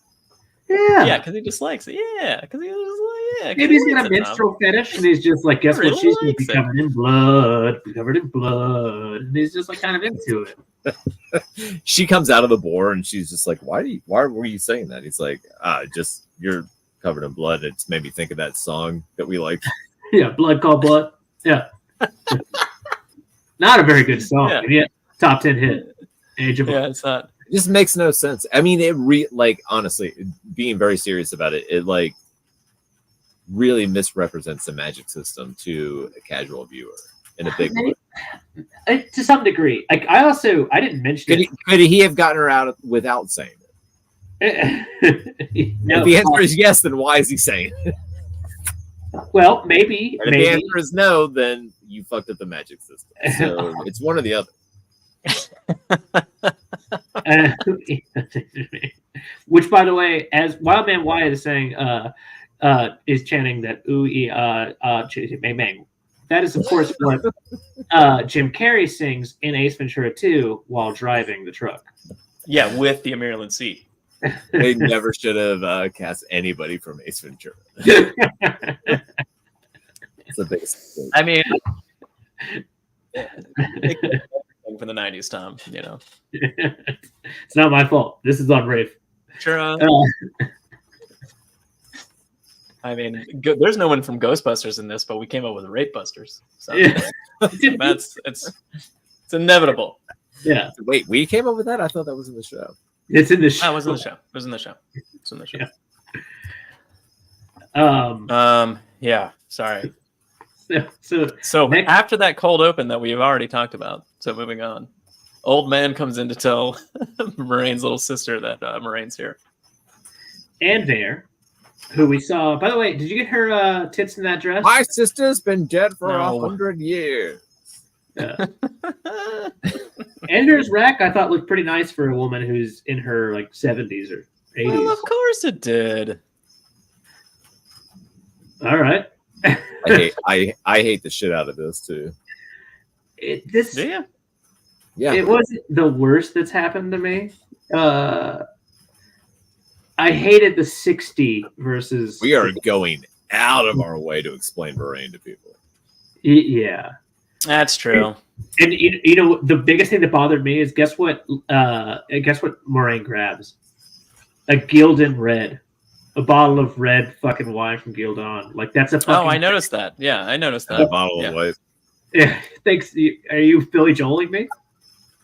Yeah, because he just likes it. Yeah, because he was like, yeah. maybe he's got a minstrel fetish, and he's just like, guess Really what? She's gonna be likes it. covered in blood, and he's just like kind of into it. She comes out of the boar and she's just like, why were you saying that? He's like, just you're covered in blood. It's made me think of that song that we like. Yeah, Blood Called Blood. Yeah. Not a very good song. Yeah. And yet, top 10 hit. Age of Yeah, it's not. It just makes no sense. I mean, honestly, being very serious about it, it like really misrepresents the magic system to a casual viewer in a big way. To some degree. Like I didn't mention Could he have gotten her out without saying it? No. If the answer is yes, then why is he saying it? Well, maybe. And if the answer is no, then you fucked up the magic system. So it's one or the other. Which, by the way, as Wildman Wyatt is saying, is chanting that bang bang. That is, of course, what Jim Carrey sings in Ace Ventura 2 while driving the truck. Yeah, with the Maryland seat. They never should have cast anybody from Ace Ventura. It's the biggest mistake. I mean, for the 90s, Tom, you know. It's not my fault. This is on Rafe. Sure. I mean, there's no one from Ghostbusters in this, but we came up with Rape Busters. So it's inevitable. Yeah. Wait, we came up with that? I thought that was in the show. It's in the show. It was in the show. It was in the show. It's in the show. Yeah. Yeah. Sorry. So next, after that cold open that we've already talked about, so moving on, old man comes in to tell Moraine's little sister that Moraine's here. and there, who we saw. By the way, did you get her tits in that dress? My sister's been dead for No. 100 years. Yeah. Ender's Wreck, I thought looked pretty nice for a woman who's in her like 70s or 80s. Well, of course it did. All right. I hate the shit out of this too. It wasn't the worst that's happened to me. I hated the 60 versus. We are going out of our way to explain Moraine to people. Yeah. That's true. And you know the biggest thing that bothered me is guess what Moraine grabs? A Gildan Red. A bottle of red fucking wine from Gildan. Like that's a fucking. Oh, I noticed that. Yeah, I noticed that. A bottle of white. Yeah, thanks. Are you Billy Joeling me?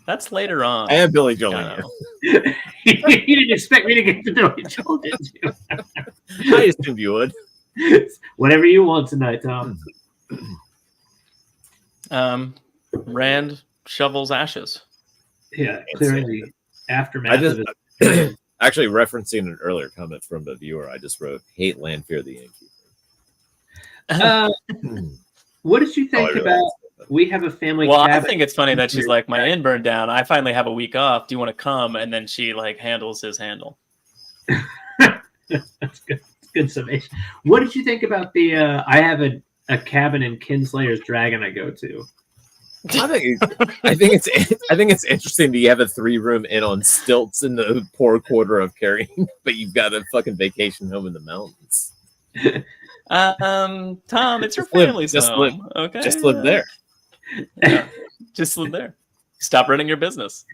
That's later on. I am Billy Joeling you. You didn't expect me to get to Billy Joel, did you? I assumed you would. Whatever you want tonight, Tom. Rand shovels ashes. Yeah, clearing the aftermath of it. Actually, referencing an earlier comment from the viewer, I just wrote, hate land, fear the innkeeper. What did you think about we have a family Well, cabin? I think it's funny that she's like, my inn burned down. I finally have a week off. Do you want to come? And then she like handles his handle. That's good. Good summation. What did you think about the I have a cabin in Kinslayer's Dragon I go to? I think it's interesting that you have a 3-room inn on stilts in the poor quarter of Carrying, but you've got a fucking vacation home in the mountains. Tom, it's your family's home. Okay, just live there. Yeah, just live there. Stop running your business.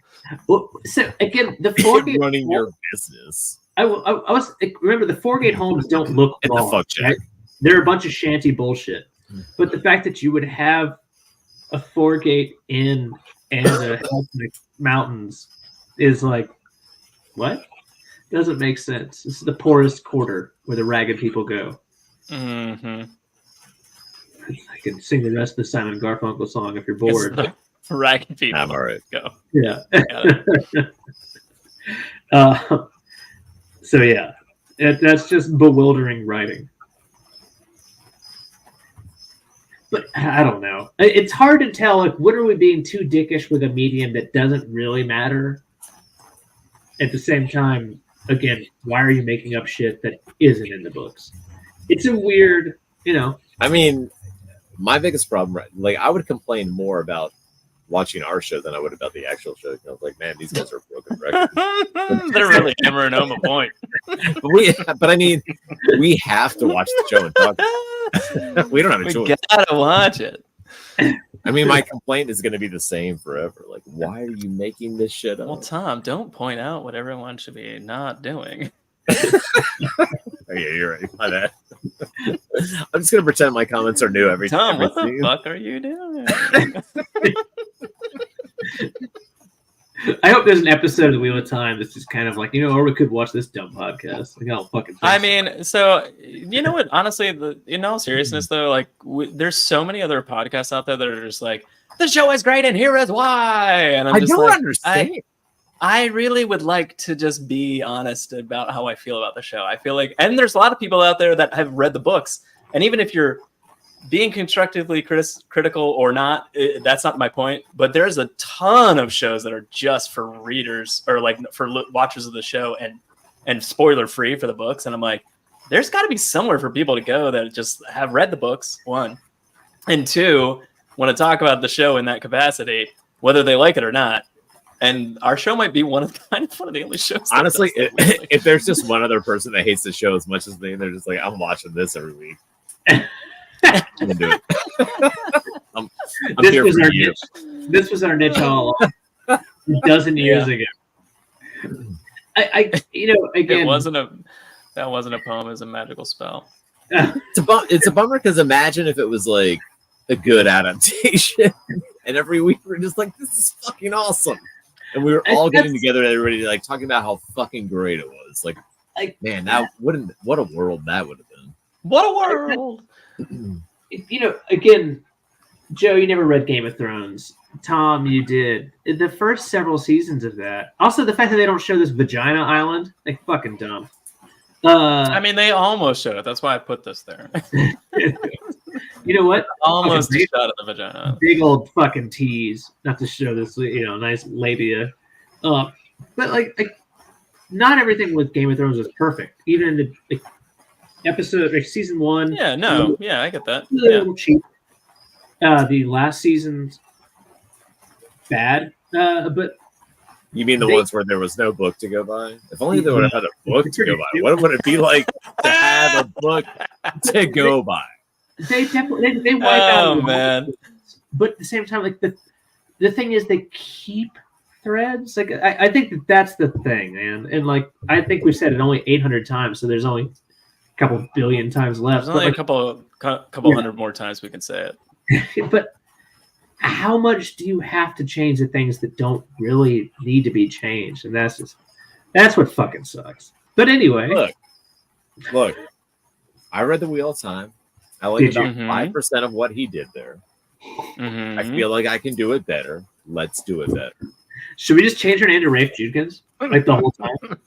Well, so again, the Foregate running your business. I was remember the Foregate homes don't look Get wrong. the fuck check. Right? They're a bunch of shanty bullshit. But the fact that you would have a Foregate Inn and a house in the mountains is like, what? Doesn't make sense. This is the poorest quarter where the ragged people go. Mm-hmm. I can sing the rest of the Simon Garfunkel song if you're bored. Ragged people. I'm all right. Go. Yeah. So yeah, that's just bewildering writing. But I don't know. It's hard to tell. Like, what are we being too dickish with a medium that doesn't really matter? At the same time, again, why are you making up shit that isn't in the books? It's a weird, I mean, my biggest problem, like I would complain more about watching our show than I would about the actual show. I was like, man, these guys are broken records. They're really hammering home a point. But I mean, we have to watch the show and talk. We don't have a choice. We gotta watch it. I mean, my complaint is going to be the same forever. Like, why are you making this shit up? Well, Tom, don't point out what everyone should be not doing. Oh, yeah, you're right. My bad. I'm just going to pretend my comments are new every time. Tom, what the fuck are you doing? I hope there's an episode of the Wheel of Time that's just kind of like, or we could watch this dumb podcast. Like, I'll fucking. I mean, so you know what? Honestly, in all seriousness, though, like there's so many other podcasts out there that are just like, the show is great and here is why. And I don't understand. I really would like to just be honest about how I feel about the show. I feel like, and there's a lot of people out there that have read the books, and even if you're being constructively critical or not, that's not my point. But there's a ton of shows that are just for readers or like for watchers of the show and spoiler free for the books. And I'm like, there's got to be somewhere for people to go that just have read the books, one, and two, want to talk about the show in that capacity, whether they like it or not. And our show might be one of the only shows. Honestly, if there's just one other person that hates the show as much as me, they're just like, I'm watching this every week. I'm gonna do it. I'm here for you. This was our niche all a dozen years ago. I again, that wasn't a poem. It was a magical spell. It's a bummer because imagine if it was like a good adaptation, and every week we're just like, this is fucking awesome, and we were all getting together, everybody like talking about how fucking great it was. Like man, that what a world that would have been. What a world. Again, Joe, you never read Game of Thrones. Tom, you did. The first several seasons of that. Also, the fact that they don't show this vagina island, like fucking dumb. I mean, they almost showed it. That's why I put this there. You know what? Almost a shot at the vagina. Big old fucking tease, not to show this, nice labia. But like, not everything with Game of Thrones was perfect. Even in the episode, like season 1. Yeah, no, yeah, I get that. A little cheap. The last season's bad, but you mean the ones where there was no book to go by? If only they would have had a book to go by. What would it be like to have a book to go by? They definitely they wipe out. Oh man! But at the same time, like the thing is, they keep threads. Like I think that's the thing, man. And like I think we've said it only 800 times, so there's only a couple billion times left. There's only a couple hundred more times we can say it. But how much do you have to change the things that don't really need to be changed? And that's what fucking sucks. But anyway, look. I read the Wheel of Time. I like about 5% of what he did there. Mm-hmm. I feel like I can do it better. Let's do it better. Should we just change her name to Rafe Judkins? Like the whole time?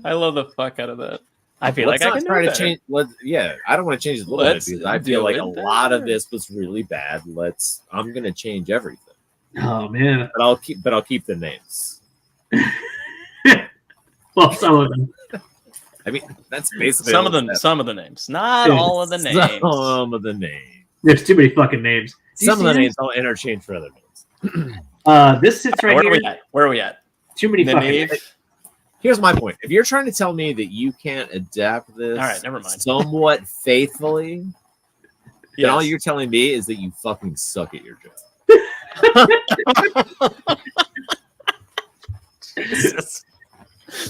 I love the fuck out of that. I feel like I can try to change. I don't want to change it a little bit because I feel like a lot of this was really bad. I'm gonna change everything. Oh man! But I'll keep the names. Well, some of them. I mean, that's basically some of the names, not all of the names. Some of the names. There's too many fucking names. Some of the names I'll interchange for other names. This sits right here. Where are we at? Too many fucking names. Here's my point. If you're trying to tell me that you can't adapt this never mind. somewhat faithfully, then all you're telling me is that you fucking suck at your job. Jesus.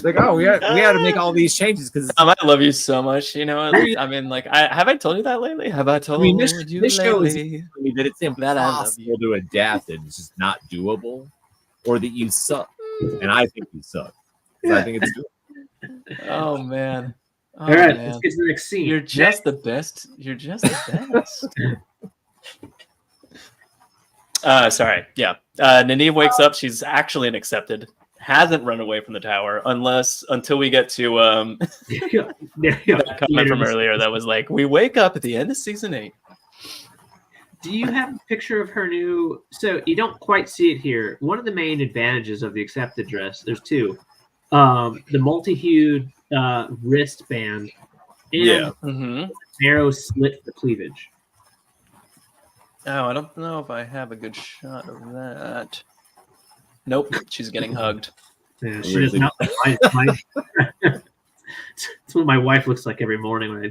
Like, we had to make all these changes because I love you so much. You know, I mean, like, have I told you that lately? Have I told you this show is lately that it's impossible to adapt and it's just not doable, or that you suck, and I think you suck. I think it's doable. Oh man! All right, let's get to the next scene. You're just the best. You're just the best. Sorry. Yeah. Nynaeve wakes up. She's actually an accepted. Hasn't run away from the tower until we get to that comment from earlier that was like, we wake up at the end of season 8. Do you have a picture of her new? So you don't quite see it here. One of the main advantages of the accepted dress, there's two. The multi-hued wristband. And narrow slit for cleavage. Oh, I don't know if I have a good shot of that. Nope, she's getting hugged. Yeah, she does not. That's what my wife looks like every morning when I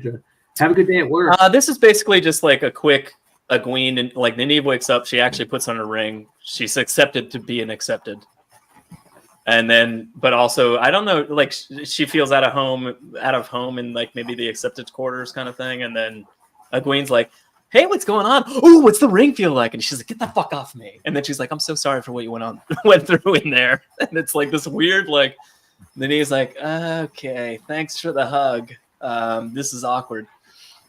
have a good day at work. This is basically just like a quick Egwene, and like Nynaeve wakes up, she actually puts on her ring. She's accepted to be an accepted. And then, but also, I don't know, like she feels out of home in like maybe the accepted quarters kind of thing. And then Egwene's like, hey, what's going on? Oh, what's the ring feel like? And she's like, get the fuck off me. And then she's like, I'm so sorry for what you went through in there. And it's like this weird, like, Nynaeve's like, okay, thanks for the hug. This is awkward.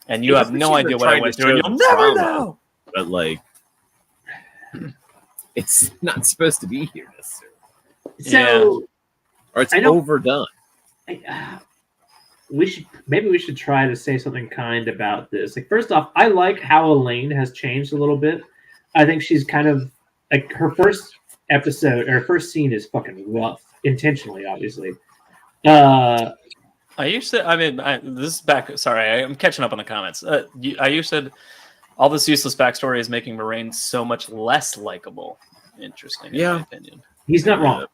And you have no idea what I went through. And you'll never know. But like, it's not supposed to be here necessarily. So, or it's overdone. We should try to say something kind about this. Like, first off, I like how Elaine has changed a little bit. I think she's kind of like her first episode or first scene is fucking rough, intentionally, obviously. This is back. Sorry, I'm catching up on the comments. You said all this useless backstory is making Moraine so much less likable. Interesting, in my opinion. He's not wrong,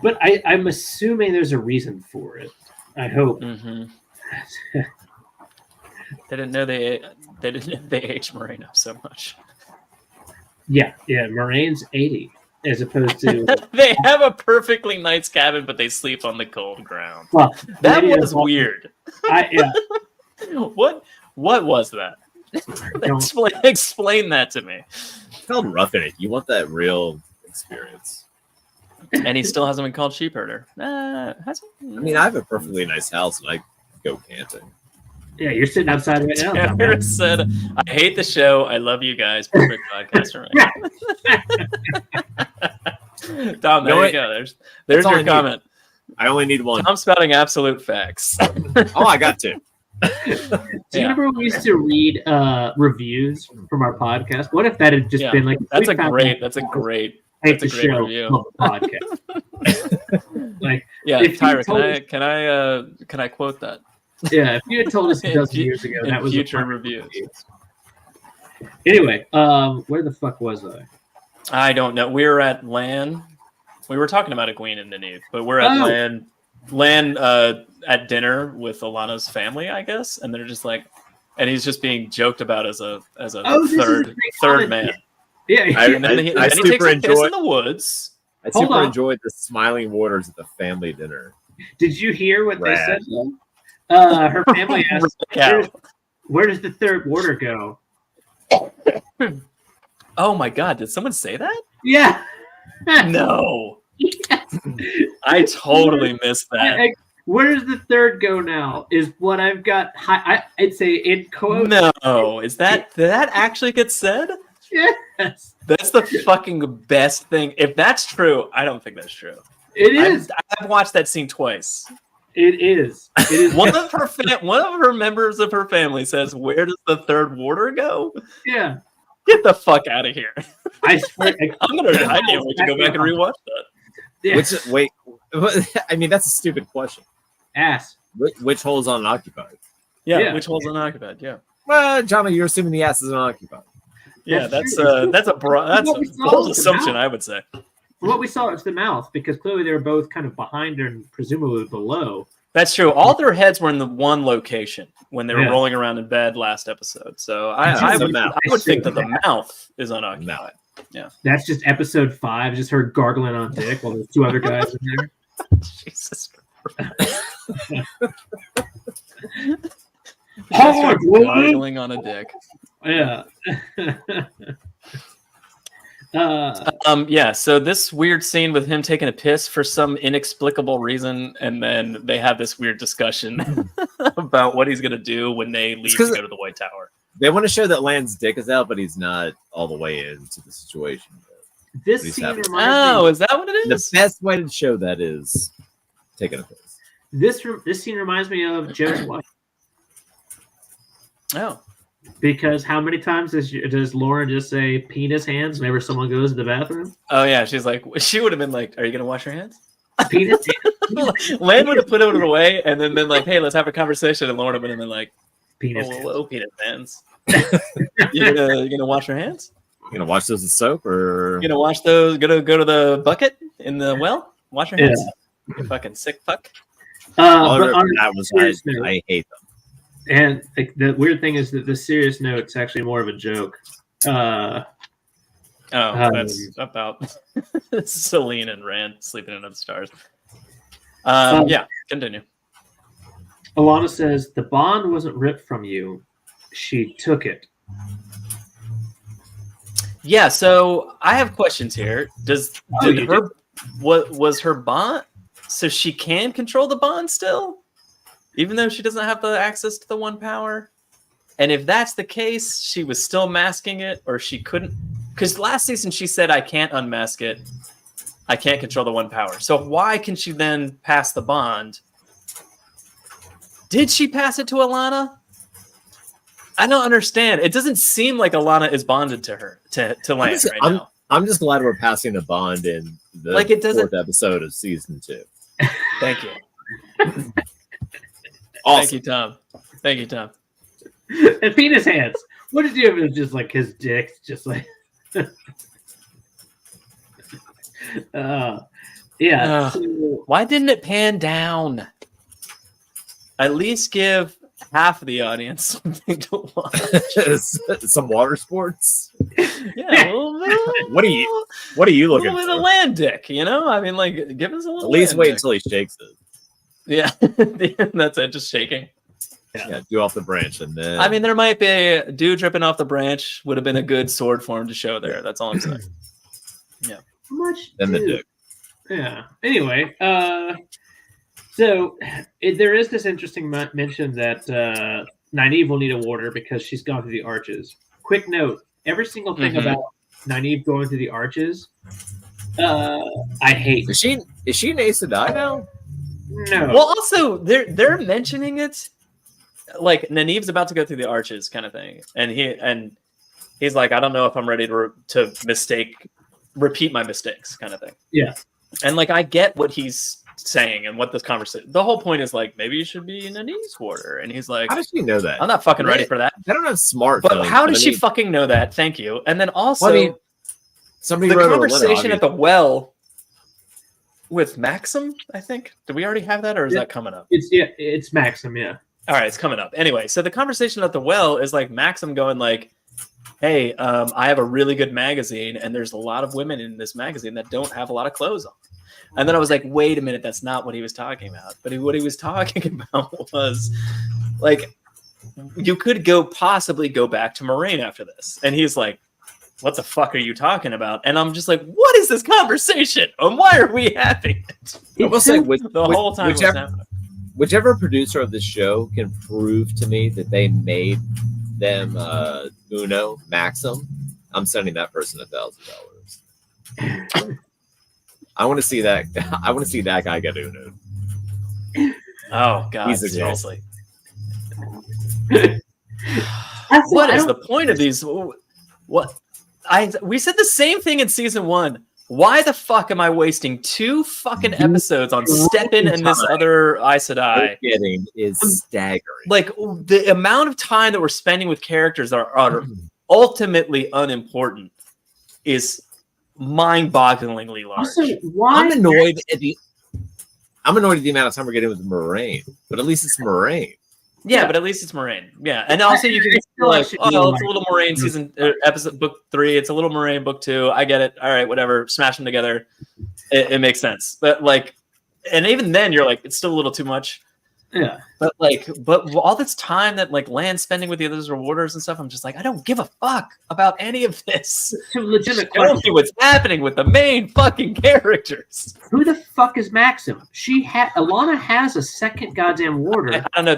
but I'm assuming there's a reason for it. I hope. Mm-hmm. They didn't know they aged Moraine up so much. Yeah. Moraine's 80 as opposed to they have a perfectly nice cabin, but they sleep on the cold ground. Well, that was weird. What was that? Explain that to me. It's called roughing it. You want that real experience. And he still hasn't been called sheep herder. Has he? I mean, I have a perfectly nice house and I go camping. Yeah, you're sitting outside right now. Tanner said, I hate the show. I love you guys. Perfect podcast for me. Tom, there you go. There's your comment. I only need one. I'm spouting absolute facts. Oh, I got two. Do you remember when we used to read reviews from our podcast? What if that had just been like that's a great review. Podcast. Like, Tyra, can I quote that? Yeah, if you had told us a dozen years ago, that was future reviews. Anyway, where the fuck was I? I don't know. We were at LAN. We were talking about Egwene and Nynaeve, but we're at LAN at dinner with Alana's family, I guess, and they're just like, and he's just being joked about as a third man. Yeah, and then he takes a piss in the woods. I super enjoyed the smiling waters at the family dinner. Did you hear what they said? Her family asked, where does the third warder go? Oh my god, did someone say that? Yeah. No. Yes. I totally missed that. Where does the third go now? Is what I've got. I'd say in quotes. No, did that actually get said? Yes. That's the fucking best thing. If that's true, I don't think that's true. It is. I've watched that scene twice. It is. One of her members of her family says, "Where does the third warder go?" Yeah. Get the fuck out of here. I swear. I can't wait to go back and rewatch that. Yeah. I mean, that's a stupid question. Ass. Which hole's unoccupied? Yeah, which hole's unoccupied? Yeah. Well, Jono, you're assuming the ass is unoccupied. Yeah, that's a bold assumption, I would say. From what we saw, it's the mouth, because clearly they were both kind of behind her and presumably below. That's true. All their heads were in the one location when they were rolling around in bed last episode. So I would think that the mouth is unoccupied. Yeah. That's just episode 5. Just her gargling on dick while there's 2 other guys in there. Jesus Christ. Gargling on a dick. Yeah. So this weird scene with him taking a piss for some inexplicable reason, and then they have this weird discussion about what he's gonna do when they leave to go to the White Tower. They want to show that Lan's dick is out, but he's not all the way into the situation. This scene reminds me. Is that what it is? The best way to show that is taking a piss. This scene reminds me of Joe's wife. Oh. Because how many times does Lauren just say penis hands whenever someone goes to the bathroom? Oh yeah, she would have been like, "Are you gonna wash your hands?" Penis hands. Lan would have put it away and then been like, "Hey, let's have a conversation," and Lauren would have been like, penis. Hello, penis hands. you gonna wash your hands? You gonna wash those with soap or You gonna wash those? Go to the bucket in the well? Wash your hands. You fucking sick fuck. all I But wrote on for that a was serious note, I hate them. and the weird thing is that the serious note's actually more of a joke. That's about Celine and Rand sleeping under the stars. Yeah, continue. Alana says the bond wasn't ripped from you; she took it. Yeah, so I have questions here. Was her bond? So she can control the bond still, even though she doesn't have the access to the one power. And if that's the case, she was still masking it, or she couldn't. Because last season she said, "I can't unmask it. I can't control the one power." So why can she then pass the bond? Did she pass it to Alana? I don't understand. It doesn't seem like Alana is bonded to her to Lance right now. I'm just glad we're passing the bond in the fourth episode of season 2. Thank you. Awesome. Thank you, Tom. Thank you, Tom. And penis hands. What did you have? It was just like his dick, just like. Yeah. So, why didn't it pan down? At least give half of the audience something to watch. Some water sports. Yeah, a little bit. What are you looking a little for? bit of land dick, you know? I mean, like, give us a little. At least land wait dick. until he shakes it. Yeah, that's it. Just shaking. Yeah, do off the branch, and then. I mean, there might be a dude dripping off the branch. Would have been a good sword for him to show there. That's all I'm saying. Yeah. much. Then the dude. dick. Yeah. Anyway, so there is this interesting mention that Nynaeve will need a warder because she's gone through the arches. Quick note: every single thing about Nynaeve going through the arches, I hate. Is she an Aes Sedai now? No. Well, also they're mentioning it like Nynaeve's about to go through the arches, kind of thing, and he's like, I don't know if I'm ready to repeat my mistakes, kind of thing. Yeah. And like I get what he's saying and what this conversation. The whole point is like maybe you should be Nynaeve's warder, and he's like, How does she know that? I'm not fucking ready for that. I don't have smart. But how does she fucking know that? Thank you. And then also, somebody the wrote conversation a at the well with Maxim. I think. Do we already have that, or is that coming up? It's Maxim. Yeah. All right, it's coming up. Anyway, so the conversation at the well is like Maxim going like, hey, I have a really good magazine, and there's a lot of women in this magazine that don't have a lot of clothes on. And then I was like, wait a minute, that's not what he was talking about. But what he was talking about was like, you could possibly go back to Moraine after this. And he's like, what the fuck are you talking about? And I'm just like, what is this conversation? And why are we having it? I will say, whole time it was happening. Whichever producer of this show can prove to me that they made them Uno Maxim, I'm sending that person $1,000. I want to see that. I want to see that guy get Uno. Oh God! He's a seriously. What is the point of these? What we said the same thing in season 1. Why the fuck am I wasting 2 fucking episodes on Steppen and this other Aes Sedai? Getting is staggering. Like the amount of time that we're spending with characters that are ultimately unimportant is mind-bogglingly large. Also, why? I'm annoyed at the amount of time we're getting with Moraine, but at least it's Moraine. Yeah, but at least it's Moraine. Yeah, and also you can just feel like, oh, it's a little Moraine season episode book 3. It's a little Moraine book 2. I get it. All right, whatever. Smash them together. It makes sense. But like, and even then, you're like, it's still a little too much. Yeah. But all this time that like Land's spending with the others rewarders and stuff, I'm just like, I don't give a fuck about any of this. It's a legitimate Show question. me what's happening with the main fucking characters. Who the fuck is Maxim? Alana has a second goddamn warder. I don't know.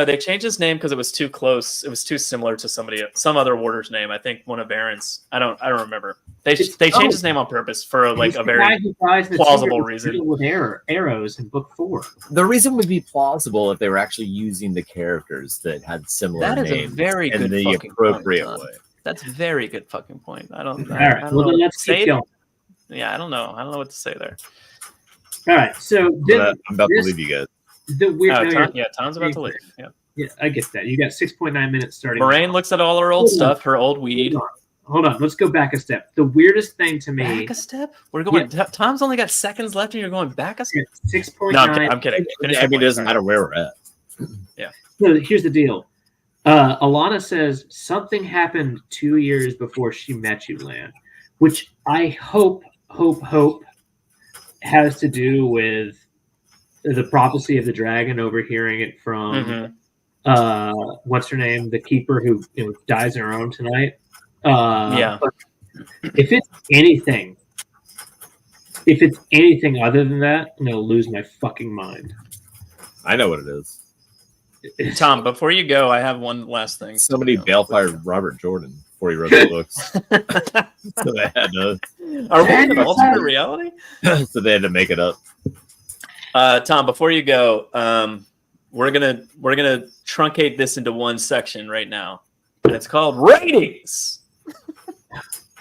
They changed his name because it was too close. It was too similar to some other warder's name. I think one of Baron's. I don't remember. They changed his name on purpose for like a very plausible reason. With arrows in book 4. The reason would be plausible if they were actually using the characters that had similar names. That is a very good in the fucking appropriate point, way. That's a very good fucking point. I don't. All right. Well, then let's keep going. Yeah, I don't know. I don't know what to say there. All right. So I'm about to leave you guys. The weird. Tom's about to leave. Yeah. Yeah, I get that. You got 6.9 minutes starting. Moraine looks at all her old stuff, her old weed. Hold on. Let's go back a step. The weirdest thing to me. Back a step? We're going. Yeah. Tom's only got seconds left, and you're going back a step. 6.9. No, I'm kidding. I mean, it doesn't matter where we're at. Yeah. So here's the deal. Alana says something happened 2 years before she met you, Lan, which I hope has to do with the prophecy of the dragon overhearing it from what's her name, the keeper who dies in her own tonight. Yeah. If it's anything other than that, I'm gonna lose my fucking mind. I know what it is. Tom, before you go, I have one last thing. Somebody bail-fired Robert Jordan before he wrote the books. So they had to. Are we in an alternate reality? So they had to make it up. Tom, before you go, we're gonna truncate this into one section right now, and it's called ratings.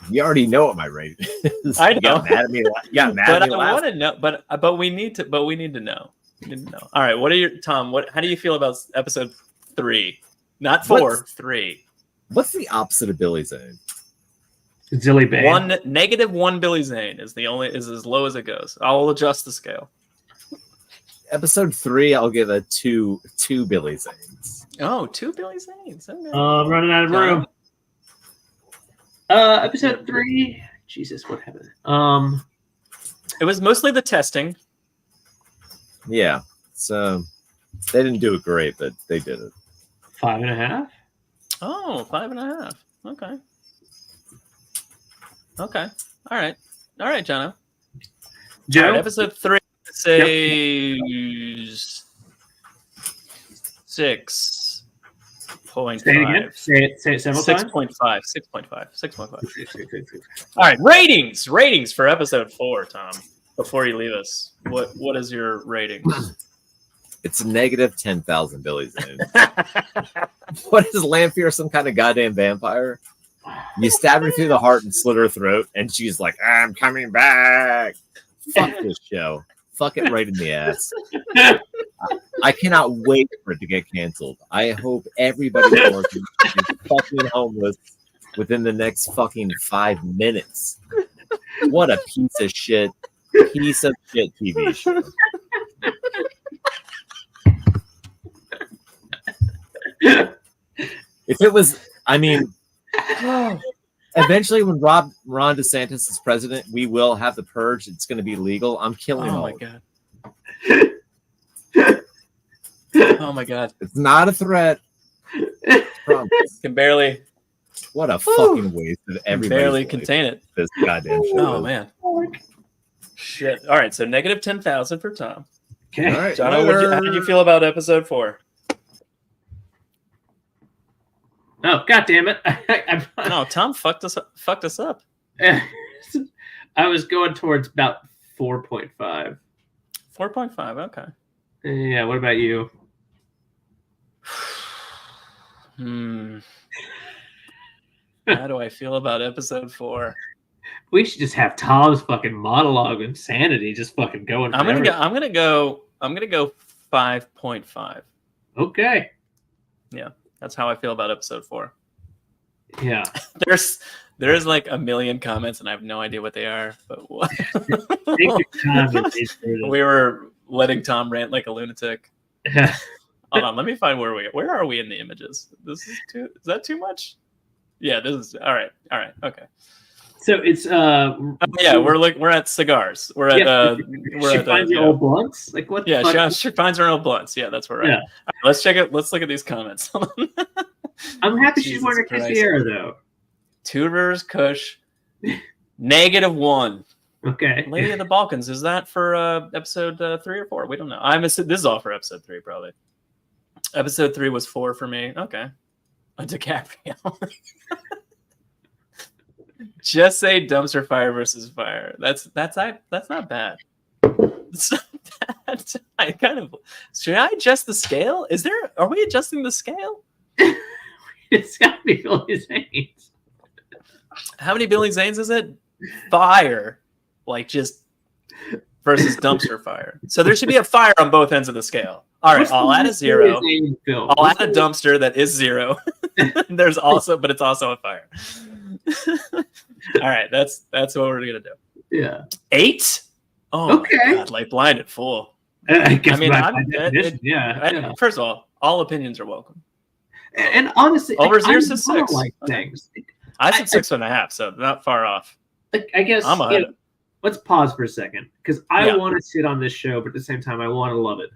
You already know what my rating is. I know. You got mad at me. But I want to know. But we need to. But we need to know. All right. What are your Tom? How do you feel about episode 3? Not 4, 3. What's the opposite of Billy Zane? Zilly Bane. -1 Billy Zane is as low as it goes. I'll adjust the scale. Episode 3, I'll give a 2 Billy Zanes. Oh, 2 Billy Zanes. Okay. I'm running out of room. Episode 3. Jesus, what happened? It was mostly the testing. Yeah. So they didn't do it great, but they did it. 5.5. Oh, 5.5. Okay. Okay. All right, Jono. Joe? All right, episode 3 says 6.5. Say it again. Say it several times. 6.5. All right, ratings for episode 4, Tom. Before you leave us, what is your rating? It's a negative 10,000 Billy Zanes. What is Lamphere, some kind of goddamn vampire? You stab her through the heart and slit her throat, and she's like, "I'm coming back." Fuck this show. Fuck it right in the ass. I cannot wait for it to get canceled. I hope everybody working is fucking homeless within the next fucking 5 minutes. What a piece of shit TV show. If it was, I mean, eventually when Ron DeSantis is president, we will have the purge. It's going to be legal. I'm killing all. Oh my god. Oh my god. It's not a threat. Can barely. What a fucking waste of everybody. Barely contain it. This goddamn show. Oh man. Shit. All right, so negative 10,000 for Tom. Okay. All right. Jono, how did you feel about episode 4? Oh, god damn it. No, Tom fucked us up. I was going towards about 4.5. 4.5, okay. Yeah, what about you? How do I feel about episode 4? We should just have Tom's fucking monologue of insanity just fucking going. I'm gonna go 5.5. Okay. Yeah, that's how I feel about episode 4. Yeah. There's like a million comments and I have no idea what they are. But what? We were letting Tom rant like a lunatic. Hold on, let me find where are we in the images? Is that too much? Yeah, this is all right, okay. So it's we're at cigars. We're at she finds her old blunts. Like what? Yeah, she finds her old blunts. Yeah, that's where we're at. Right, let's check it. Let's look at these comments. I'm happy she's wearing a Kissiera though. 2 Rivers Kush, -1. Okay. Lady of the Balkans, is that for episode 3 or 4? We don't know. This is all for episode 3 probably. Episode 3 was 4 for me. Okay. A DiCaprio. Just say dumpster fire versus fire. That's not bad. It's not bad. I kind of should I adjust the scale? Are we adjusting the scale? It's gotta be Billy Zanes. How many Billy Zanes is it? Fire. Like just versus dumpster fire. So there should be a fire on both ends of the scale. All right, What's I'll the add a most 0. serious film? I'll What's add a the- dumpster that is 0. There's also, but it's also a fire. All right, that's what we're gonna do. Yeah. 8? Oh Okay. my god, like Blinded Fool. I guess I mean, by definition, First of all opinions are welcome. And honestly, Overseers I is wanna 6. like Okay. things. I said 6.5, so not far off. I guess I'm ahead. let's pause for a second because I Yeah. want to shit on this show, but at the same time, I want to love it.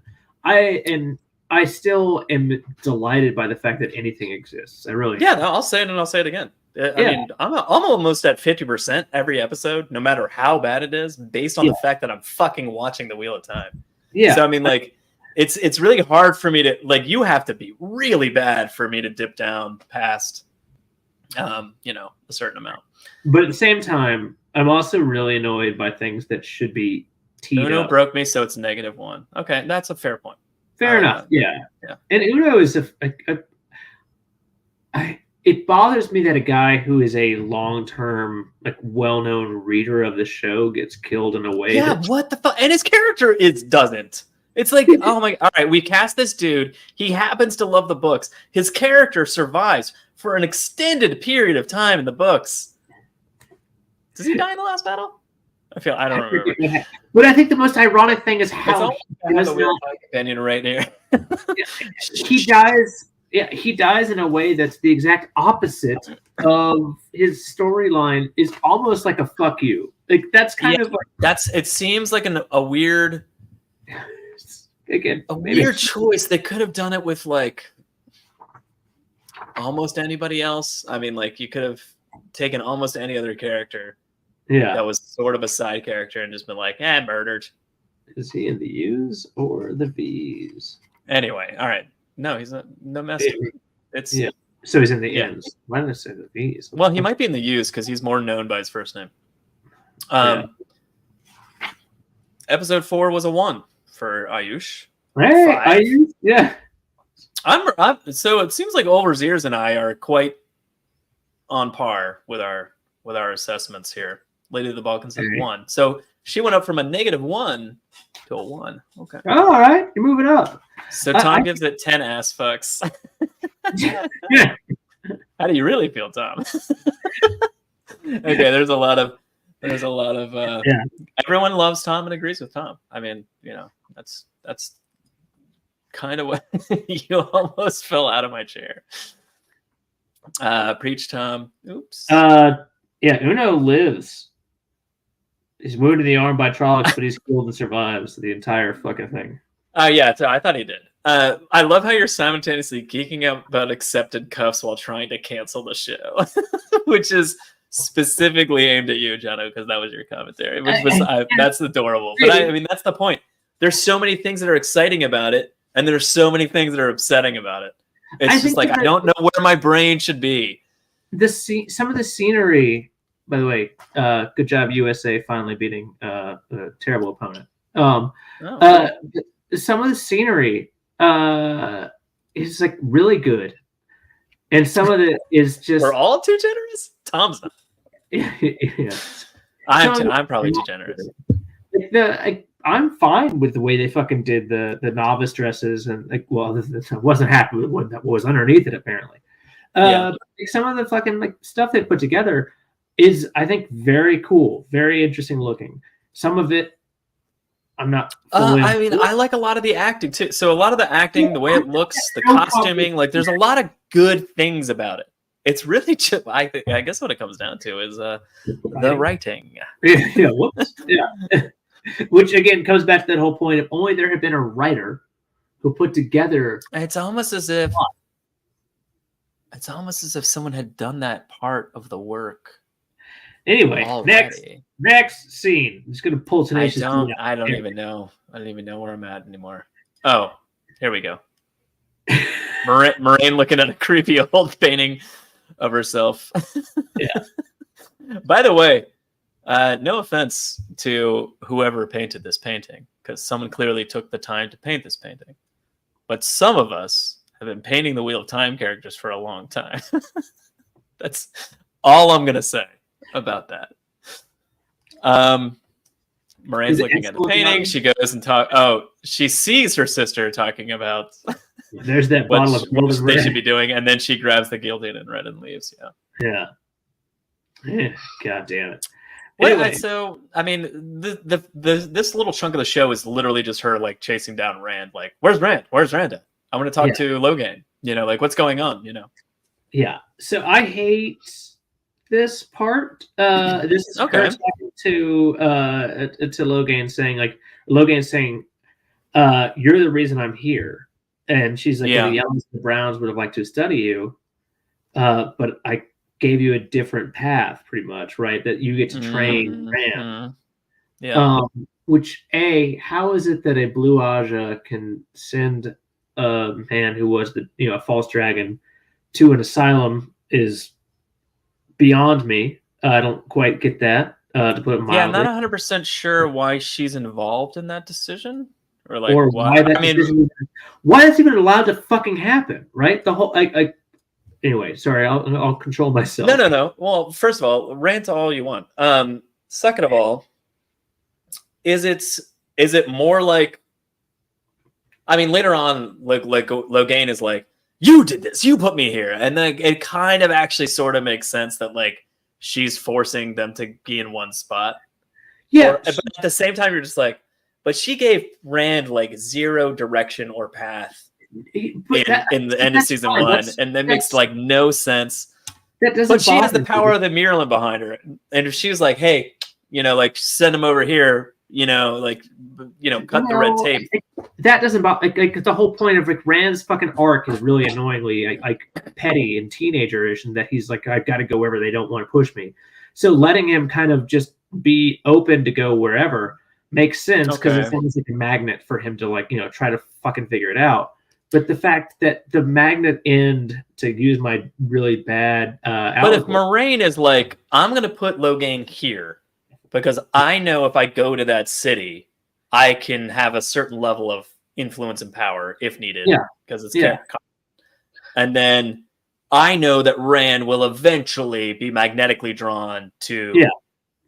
I still am delighted by the fact that anything exists. I really Yeah, no, I'll say it and I'll say it again. I mean, I'm almost at 50% every episode, no matter how bad it is, based on the fact that I'm fucking watching The Wheel of Time. Yeah. So I mean, like, it's really hard for me to like. You have to be really bad for me to dip down past, a certain amount. But at the same time, I'm also really annoyed by things that should be teed Uno up. broke me, so it's -1. Okay, that's a fair point. Fair enough. Yeah. Yeah. And Uno is it bothers me that a guy who is a long-term, like, well-known reader of the show gets killed in a way. Yeah, what the fuck? And his character doesn't. It's like, oh my, all right, we cast this dude. He happens to love the books. His character survives for an extended period of time in the books. Does he die in the last battle? I don't remember. But I think the most ironic thing is It's how almost he does the Wheel not- of opinion right here. he dies. Yeah, he dies in a way that's the exact opposite of his storyline. Is almost like a fuck you. Like that's kind of like It seems like a weird, again weird choice. They could have done it with like almost anybody else. I mean, like you could have taken almost any other character Yeah. that was sort of a side character and just been like, murdered. Is he in the U's or the V's? Anyway, all right. No, he's not. No mess. It's Yeah. So he's in the Yeah. N's. Why did I say the V's? Well, he might be in the U's because he's more known by his first name. Episode 4 was a 1 for Ayush. Hey, 5. yeah. So it seems like Overseers and I are quite on par with our assessments here. Lady of the Balkans is 1. So she went up from a -1 to a 1. Okay. Oh, all right, you're moving up. So Tom gives it 10 ass fucks. Yeah. How do you really feel, Tom? Okay, there's a lot of everyone loves Tom and agrees with Tom. I mean, that's kind of what you almost fell out of my chair. Preach, Tom. Oops. Yeah, Uno lives. He's wounded in the arm by Trollocs, but he's killed and survives the entire fucking thing. Yeah, so I thought he did. I love how you're simultaneously geeking out about accepted cuffs while trying to cancel the show, which is specifically aimed at you, Jono, because that was your commentary. Which was that's adorable. But I mean, that's the point. There's so many things that are exciting about it, and there's so many things that are upsetting about it. It's just like I don't know where my brain should be. Some of the scenery, by the way, good job USA finally beating a terrible opponent. Some of the scenery is like really good, and some of it is just. We're all too generous. Tom's not. Yeah. I'm probably too generous. I'm fine with the way they fucking did the novice dresses and I wasn't happy with what was underneath it apparently. Some of the fucking stuff they put together is I think very cool, very interesting looking. Some of it I'm not. I mean, I like a lot of the acting too. So a lot of the acting, the way it looks, the costuming, like there's a lot of good things about it. It's really just, I guess what it comes down to is the writing. Yeah, whoops. Yeah. Which again comes back to that whole point of only there had been a writer who put together. It's almost as if someone had done that part of the work. Anyway, already. next scene. I'm just gonna pull Tenacious. I don't even know. I don't even know where I'm at anymore. Oh, here we go. Moraine looking at a creepy old painting of herself. Yeah. By the way, no offense to whoever painted this painting, because someone clearly took the time to paint this painting. But some of us have been painting the Wheel of Time characters for a long time. That's all I'm going to say about that. Moraine's looking at the painting. She goes and she sees her sister talking about there's that bottle of what golden they red. should be doing, and then she grabs the gilded in red and leaves. Yeah. God damn it. Anyway, so I mean, this little chunk of the show is literally just her like chasing down Rand. Like, where's Rand? Where's Randa? I want to talk to Logain. Like what's going on? Yeah. So I hate this part. This is her talking to Logain saying you're the reason I'm here, and she's like, the Yellows and the Browns would have liked to study you, but I gave you a different path, pretty much, right? That you get to train Rand. Which how is it that a Blue Aja can send a man who was a false dragon to an asylum is beyond me. I don't quite get that. To put it mildly. I'm not 100% sure why she's involved in that decision, or why that's even allowed to fucking happen, right? The whole anyway, sorry, I'll control myself. No. Well, first of all, rant all you want. Second of all, is it more like? I mean, later on, like Logain is like, you did this, you put me here, and then it kind of actually sort of makes sense that like she's forcing them to be in one spot. Yeah, but at the same time, you're just like, but she gave Rand like zero direction or path in the end of season 1, and that makes like no sense. That doesn't. But she has the power of the Mirrorland behind her, and if she was like, hey, like send him over here. Cut the red tape. That doesn't bother. Like the whole point of like Rand's fucking arc is really annoyingly like petty and teenager-ish, and that he's like, I've got to go wherever they don't want to push me. So letting him kind of just be open to go wherever makes sense because it's almost like a magnet for him to like try to fucking figure it out. But the fact that the magnet end, to use my really bad, but if Moraine is like, I'm going to put Logain here, because I know if I go to that city, I can have a certain level of influence and power if needed. Yeah. Because it's and then I know that Rand will eventually be magnetically drawn to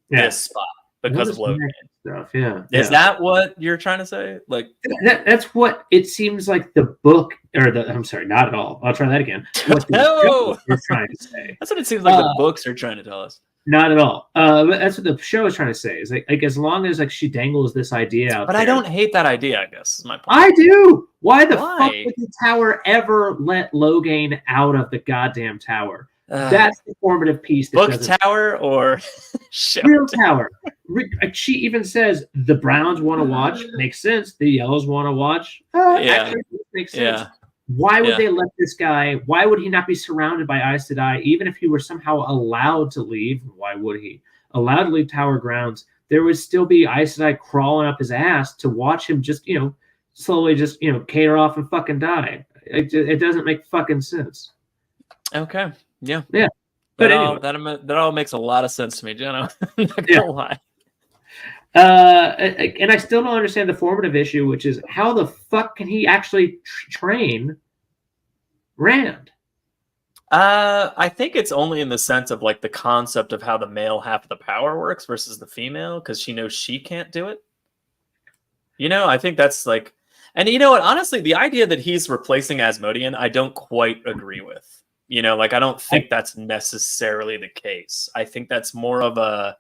this spot because of Logain stuff. Yeah. Is that what you're trying to say? Like that's what it seems like the book, I'm sorry, not at all. I'll try that again. What the show is trying to say. That's what it seems like the books are trying to tell us. Not at all. That's what the show is trying to say. Is like as long as like she dangles this idea out but there. I don't hate that idea, I guess, is my point. I do. Why the fuck would the tower ever let Logain out of the goddamn tower? That's the formative piece. Book tower or real tower. She even says the Browns want to watch. Makes sense. The Yellows want to watch. Actually, makes sense. Why would they let this guy? Why would he not be surrounded by Aes Sedai? Even if he were somehow allowed to leave, why would he? Allowed to leave Tower Grounds, there would still be Aes Sedai crawling up his ass to watch him just, slowly just, cater off and fucking die. It doesn't make fucking sense. Okay. Yeah. Yeah. But anyway. That all makes a lot of sense to me, Jono. Not gonna lie. And I still don't understand the formative issue, which is how the fuck can he actually train Rand? I think it's only in the sense of like the concept of how the male half of the power works versus the female, because she knows she can't do it. I think that's like, and you know what? Honestly, the idea that he's replacing Asmodean, I don't quite agree with. I don't think that's necessarily the case. I think that's more of a,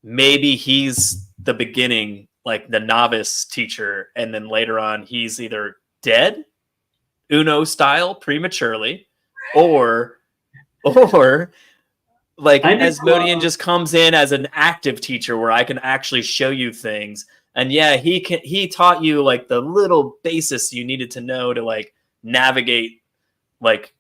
maybe he's the beginning, like the novice teacher, and then later on he's either dead, Uno style, prematurely, or like Asmodean just comes in as an active teacher where I can actually show you things. And he taught you like the little basis you needed to know to like navigate, like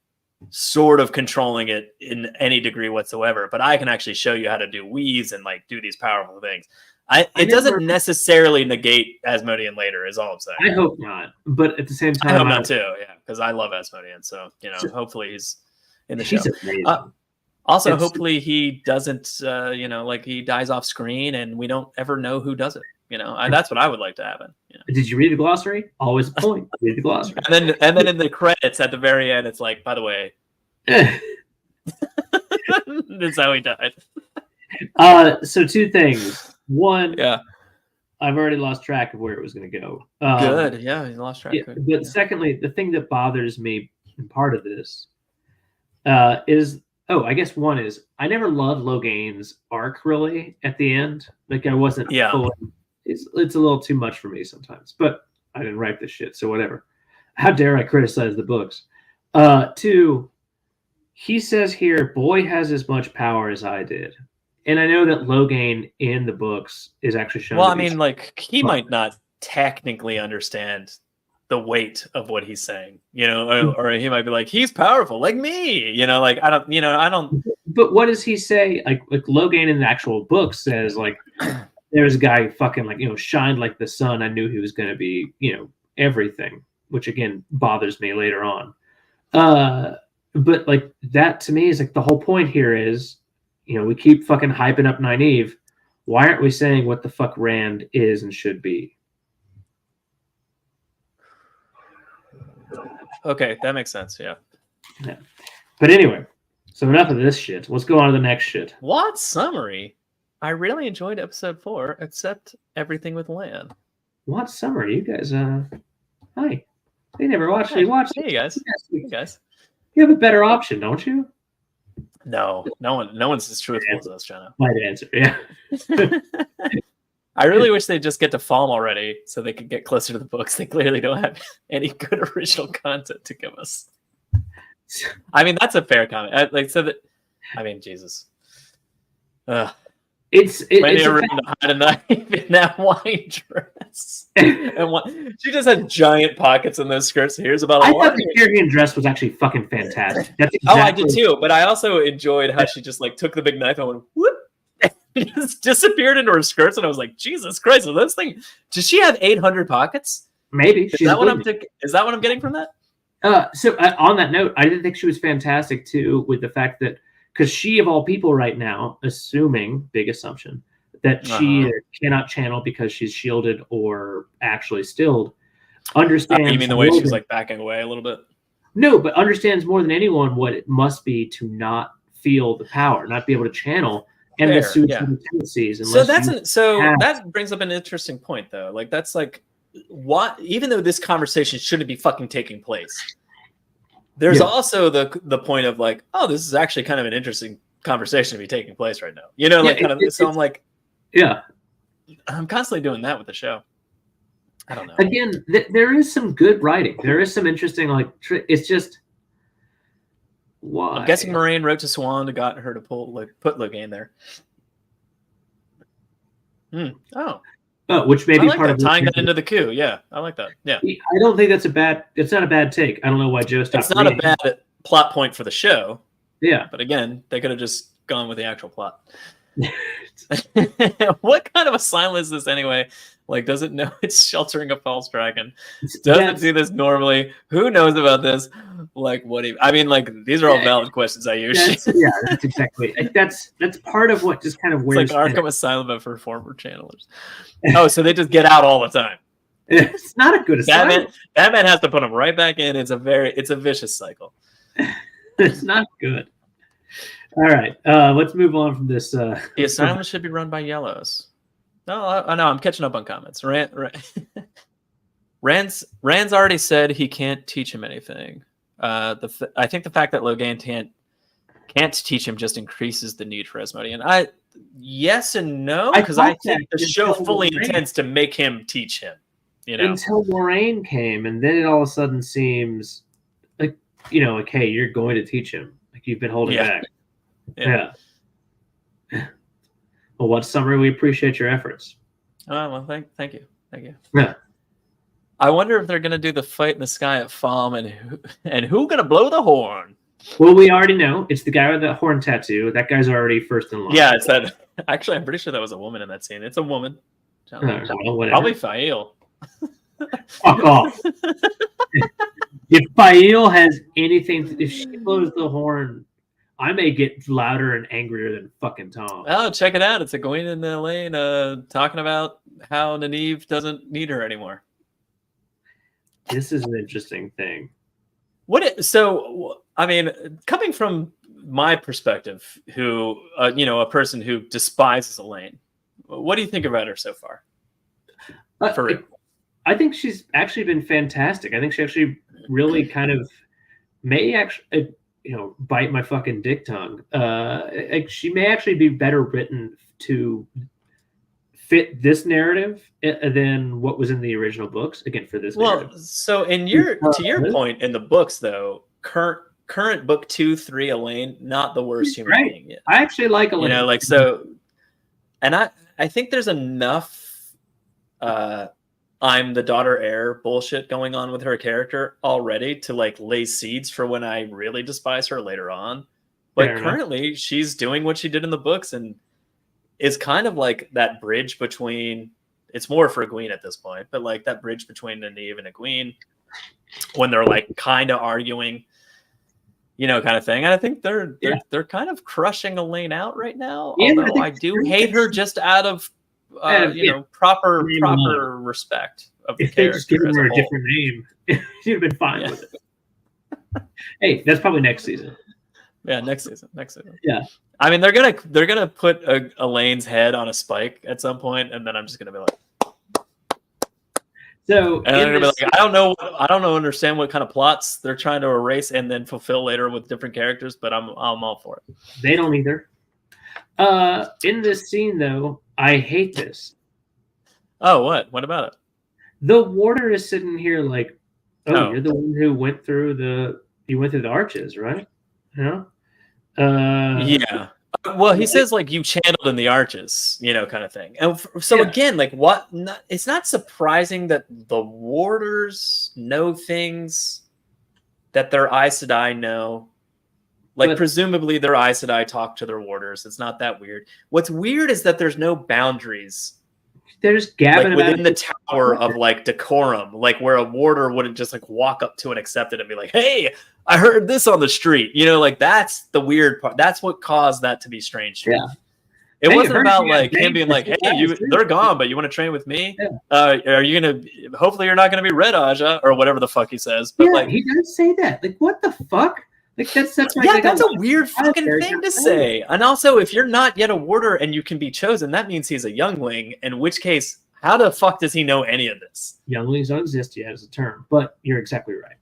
sort of controlling it in any degree whatsoever, but I can actually show you how to do weaves and like do these powerful things. It doesn't necessarily negate Asmodean later, is all I'm saying. I hope not, but at the same time, I hope not too. Yeah, because I love Asmodean, so hopefully he's in the show. Also, hopefully he doesn't, like he dies off screen and we don't ever know who does it. That's what I would like to happen. Did you read the glossary? Always a point. Read the glossary. and then in the credits at the very end, it's like, by the way, that's how he died. So two things. One, I've already lost track of where it was going to go. Good. Yeah, you lost track. Yeah, but secondly, the thing that bothers me in part of this is, I guess one is I never loved Logain's arc really at the end. Like I wasn't fully, it's a little too much for me sometimes, but I didn't write this shit, so whatever. How dare I criticize the books? Two, he says here, boy has as much power as I did. And I know that Logain in the books is actually shown. Well, I mean, like he might not technically understand the weight of what he's saying, or he might be like, he's powerful like me, like I don't. But what does he say? Like Logain in the actual book says, like, there's a guy fucking like, shined like the sun. I knew he was going to be, everything, which again bothers me later on. But like that to me is like the whole point here is, we keep fucking hyping up Nynaeve. Why aren't we saying what the fuck Rand is and should be? Okay, that makes sense. Yeah. But anyway, so enough of this shit. Let's go on to the next shit. What summary? I really enjoyed episode 4, except everything with Lan. What summary? You guys, hi. They never actually watched. Hey guys. Hey guys. You have a better option, don't you? No one's as truthful as us, Jono. Might answer, yeah. I really wish they'd just get to Falm already so they could get closer to the books. They clearly don't have any good original content to give us. I mean, that's a fair comment. Jesus. It's to hide a knife in that wine dress. And she just had giant pockets in those skirts. Here's about I thought the Tyrion dress was actually fucking fantastic. That's exactly I did too. But I also enjoyed how she just like took the big knife and went whoop, and just disappeared into her skirts. And I was like, Jesus Christ! So this thing, does she have 800 pockets? Maybe. Is that what I'm getting from that? So on that note, I didn't think she was fantastic too, with the fact that. Because she, of all people right now, assuming, big assumption, that she cannot channel because she's shielded or actually stilled, understands... you mean the way she's like backing away a little bit? No, but understands more than anyone what it must be to not feel the power, not be able to channel, and the suicidal tendencies. So that brings up an interesting point, though. Like, that's like, what? Even though this conversation shouldn't be fucking taking place... There's also the point of like, oh, this is actually kind of an interesting conversation to be taking place right now. So I'm like, I'm constantly doing that with the show. I don't know. Again, there is some good writing. There is some interesting, like, it's just why. I'm guessing Moraine wrote to Swan to got her to put Logain there. Which may be part of tying that into the coup. Yeah, I like that. Yeah, I don't think it's not a bad take. I don't know why Joe stopped. It's not a bad plot point for the show. Yeah, but again, they could have just gone with the actual plot. What kind of asylum is this anyway? Like, does it know it's sheltering a false dragon? Doesn't see this normally. Who knows about this? Like, these are all valid questions I use. That's exactly. That's part of what just kind of weird. It's like Arkham Asylum, but for former channelers. Oh, so they just get out all the time. It's not a good asylum. Batman has to put them right back in. It's a vicious cycle. It's not good. All right, let's move on from this. The asylum should be run by yellows. No, I'm catching up on comments. Rand's already said he can't teach him anything. I think the fact that Logain can't teach him just increases the need for Asmodean. Yes and no, because I think the show fully intends to make him teach him. Until Moraine came, and then it all of a sudden seems like hey, you're going to teach him. Like you've been holding back. Yeah. Well, what summary? We appreciate your efforts. Well, thank you. Yeah. I wonder if they're going to do the fight in the sky at Falm, and who going to blow the horn? Well, we already know it's the guy with the horn tattoo. That guy's already first in line. Yeah, it's that. Actually, I'm pretty sure that was a woman in that scene. It's a woman. Probably Fael. Fuck off. If Fael has anything, if she blows the horn, I may get louder and angrier than fucking Tom. Oh, check it out. It's Egwene and Elaine talking about how Nynaeve doesn't need her anymore. This is an interesting thing. Coming from my perspective, who, a person who despises Elaine, what do you think about her so far? For real. I think she's actually been fantastic. I think she actually really kind of may actually, bite my fucking dick tongue. She may actually be better written to fit this narrative than what was in the original books. Again, for this narrative. So to your point, in the books though, current book 2-3 Elaine, not the worst human being yet. I actually like Elaine. And I think there's enough I'm the daughter heir bullshit going on with her character already to like lay seeds for when I really despise her later on. But currently she's doing what she did in the books and is kind of like that bridge between, it's more for Egwene at this point, but like that bridge between Nynaeve and Egwene when they're like kind of arguing, kind of thing. And I think they're kind of crushing Elaine out right now. Although I do hate her just out of proper respect of the if they just give character her as a different name, she'd have been fine with it. Hey, that's probably next season. Yeah, next season. Yeah, I mean, they're gonna put Elaine's head on a spike at some point, and then I'm just gonna be like, so and I'm gonna be like, I don't understand what kind of plots they're trying to erase and then fulfill later with different characters, but I'm all for it. They don't either. In this scene though, I hate this. Oh, what? What about it? The warder is sitting here like, you're the one who went through the arches, right? Yeah. Yeah. Well, he says like you channeled in the arches, kind of thing. And so again, like what? It's not surprising that the warders know things that their Aes Sedai know. Like presumably their Aes Sedai talk to their warders. It's not that weird. What's weird is that there's no boundaries. They're just gabbing like within the tower of like decorum, like where a warder wouldn't just like walk up to and accept it and be like, "Hey, I heard this on the street." Like that's the weird part. That's what caused that to be strange. Yeah. It wasn't about like him being like, "Hey, they're gone, but you want to train with me? Yeah. Are you gonna? Hopefully, you're not gonna be Red Aja or whatever the fuck he says." But like, he does say that. Like, what the fuck? Like that's a weird fucking thing to say. And also, if you're not yet a warder and you can be chosen, that means he's a youngling. In which case, how the fuck does he know any of this? Younglings don't exist yet as a term, but you're exactly right.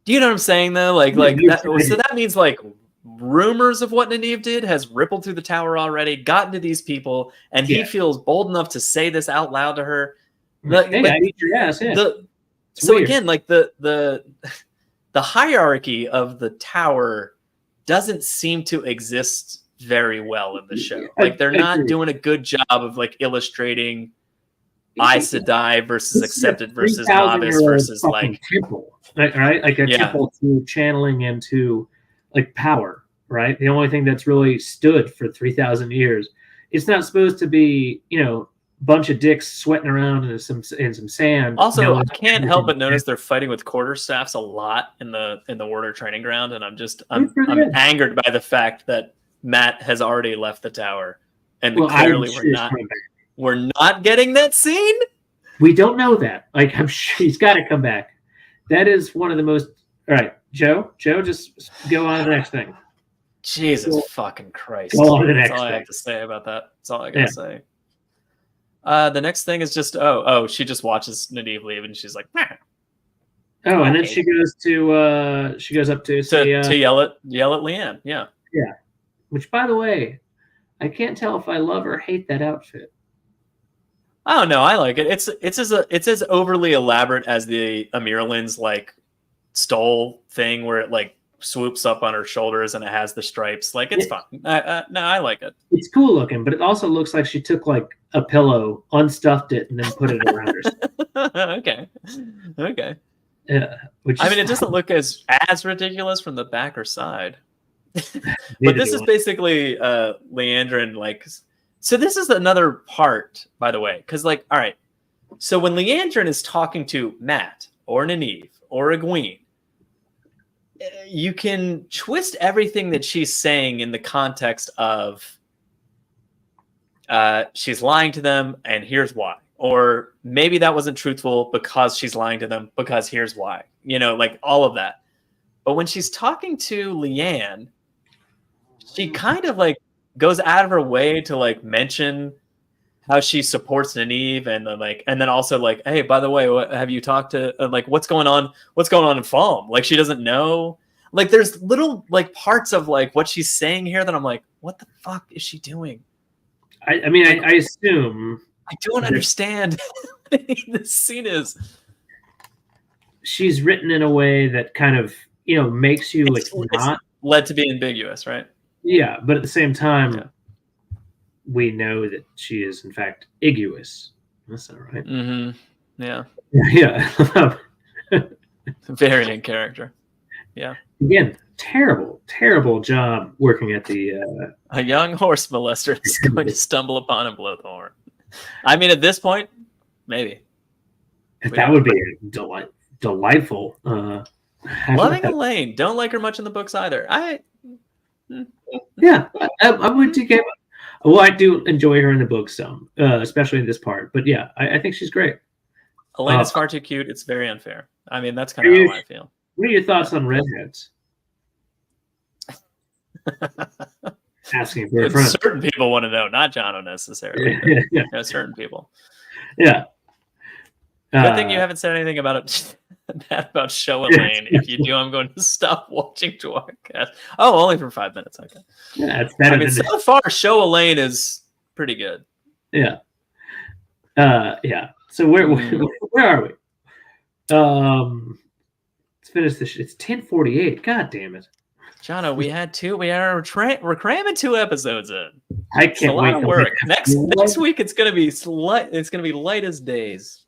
Do you know what I'm saying though? Like that. So that means like rumors of what Nynaeve did has rippled through the tower already, gotten to these people, and he feels bold enough to say this out loud to her. I eat your ass. Yeah. So weird. Again, like the hierarchy of the tower doesn't seem to exist very well in the show. Like they're not doing a good job of like illustrating Aes Sedai versus accepted versus novice versus like temple, right? Like a temple to channeling into like power, right? The only thing that's really stood for 3,000 years. It's not supposed to be, bunch of dicks sweating around in some sand. Also, I can't help but notice they're fighting with quarterstaffs a lot in the warder training ground, and I'm angered by the fact that Matt has already left the tower, and clearly we're not getting that scene. We don't know that. Like I'm sure he's got to come back. That is one of the most. All right, Joe, just go on to the next thing. Jesus fucking Christ! Go on to the next That's all thing. I have to say about that. That's all I gotta say. The next thing is just she just watches Nynaeve leave and she's like, and then she goes up to yell at Leanne. Yeah. Which, by the way, I can't tell if I love or hate that outfit. Oh no, I like it. It's as overly elaborate as the Amirlin's like stole thing where it like swoops up on her shoulders and it has the stripes. Like it's fun. No, I like it. It's cool looking, but it also looks like she took like a pillow, unstuffed it, and then put it around herself. Okay. Yeah. It doesn't look as ridiculous from the back or side. But this is basically Leandrin like. So this is another part, by the way, because like, all right. So when Leandrin is talking to Matt or Nynaeve or Egwene, you can twist everything that she's saying in the context of she's lying to them and here's why. Or maybe that wasn't truthful because she's lying to them because here's why. Like all of that. But when she's talking to Leanne, she kind of like goes out of her way to like mention how she supports Nynaeve, and then and then also like, hey, by the way, have you talked to like what's going on in Falm? Like she doesn't know. Like there's little like parts of like what she's saying here that I'm like, what the fuck is she doing? I mean, I assume I don't understand what this scene is. She's written in a way that kind of makes you it's not led to be ambiguous, right? Yeah, but at the same time, we know that she is in fact iguous. That's not right. Mm-hmm. Yeah. Yeah. Very in character. Yeah. Again, terrible job working at the. A young horse molester is going to stumble upon and blow the horn. I mean, at this point, maybe. That would be delightful. Loving Elaine. Don't like her much in the books either. Yeah, I would take it. Well, I do enjoy her in the books some, especially in this part. But yeah, I think she's great. Elaine is far too cute. It's very unfair. I mean, that's kind of how I feel. What are your thoughts on redheads? Asking for a friend. Certain people want to know, not Jono necessarily. But, certain people. Yeah. Good thing you haven't said anything about it. About Show Elaine. If you do, I'm going to stop watching tWoTcast. Oh, only for 5 minutes. Okay. Yeah, it's better. I mean, so far, Show Elaine is pretty good. Yeah. Yeah. So where are we? Let's finish this. It's 10:48. God damn it, Jono. We're cramming 2 episodes in. I can't wait. A lot of work. Next week it's gonna be light. It's gonna be light as days.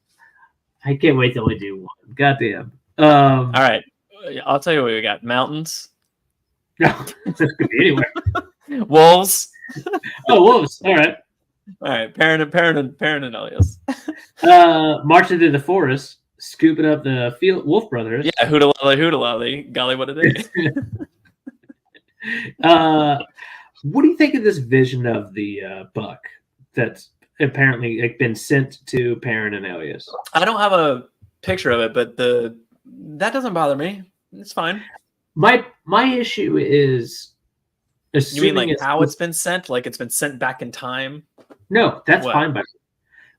I can't wait to only do one. Goddamn. All right. I'll tell you what we got. Mountains. No, this could be anywhere. Wolves. Oh, wolves. All right. All right. Perrin and Elias. Marching through the forest, scooping up the wolf brothers. Yeah, hoodalally. Golly, what a day. What do you think of this vision of the buck that's apparently been sent to Perrin and Elias? I don't have a picture of it, but that doesn't bother me. It's fine. My issue is you mean like how it's been sent? Like it's been sent back in time? No, that's fine by me.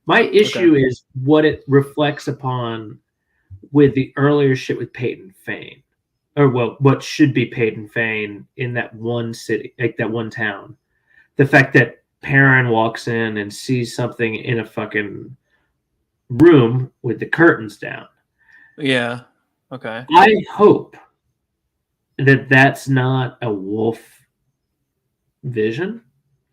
My issue is what it reflects upon with the earlier shit with Peyton Fane. Or what should be Peyton Fane in that one city, like that one town. The fact that Perrin walks in and sees something in a fucking room with the curtains down. Yeah. Okay. I hope that that's not a wolf vision.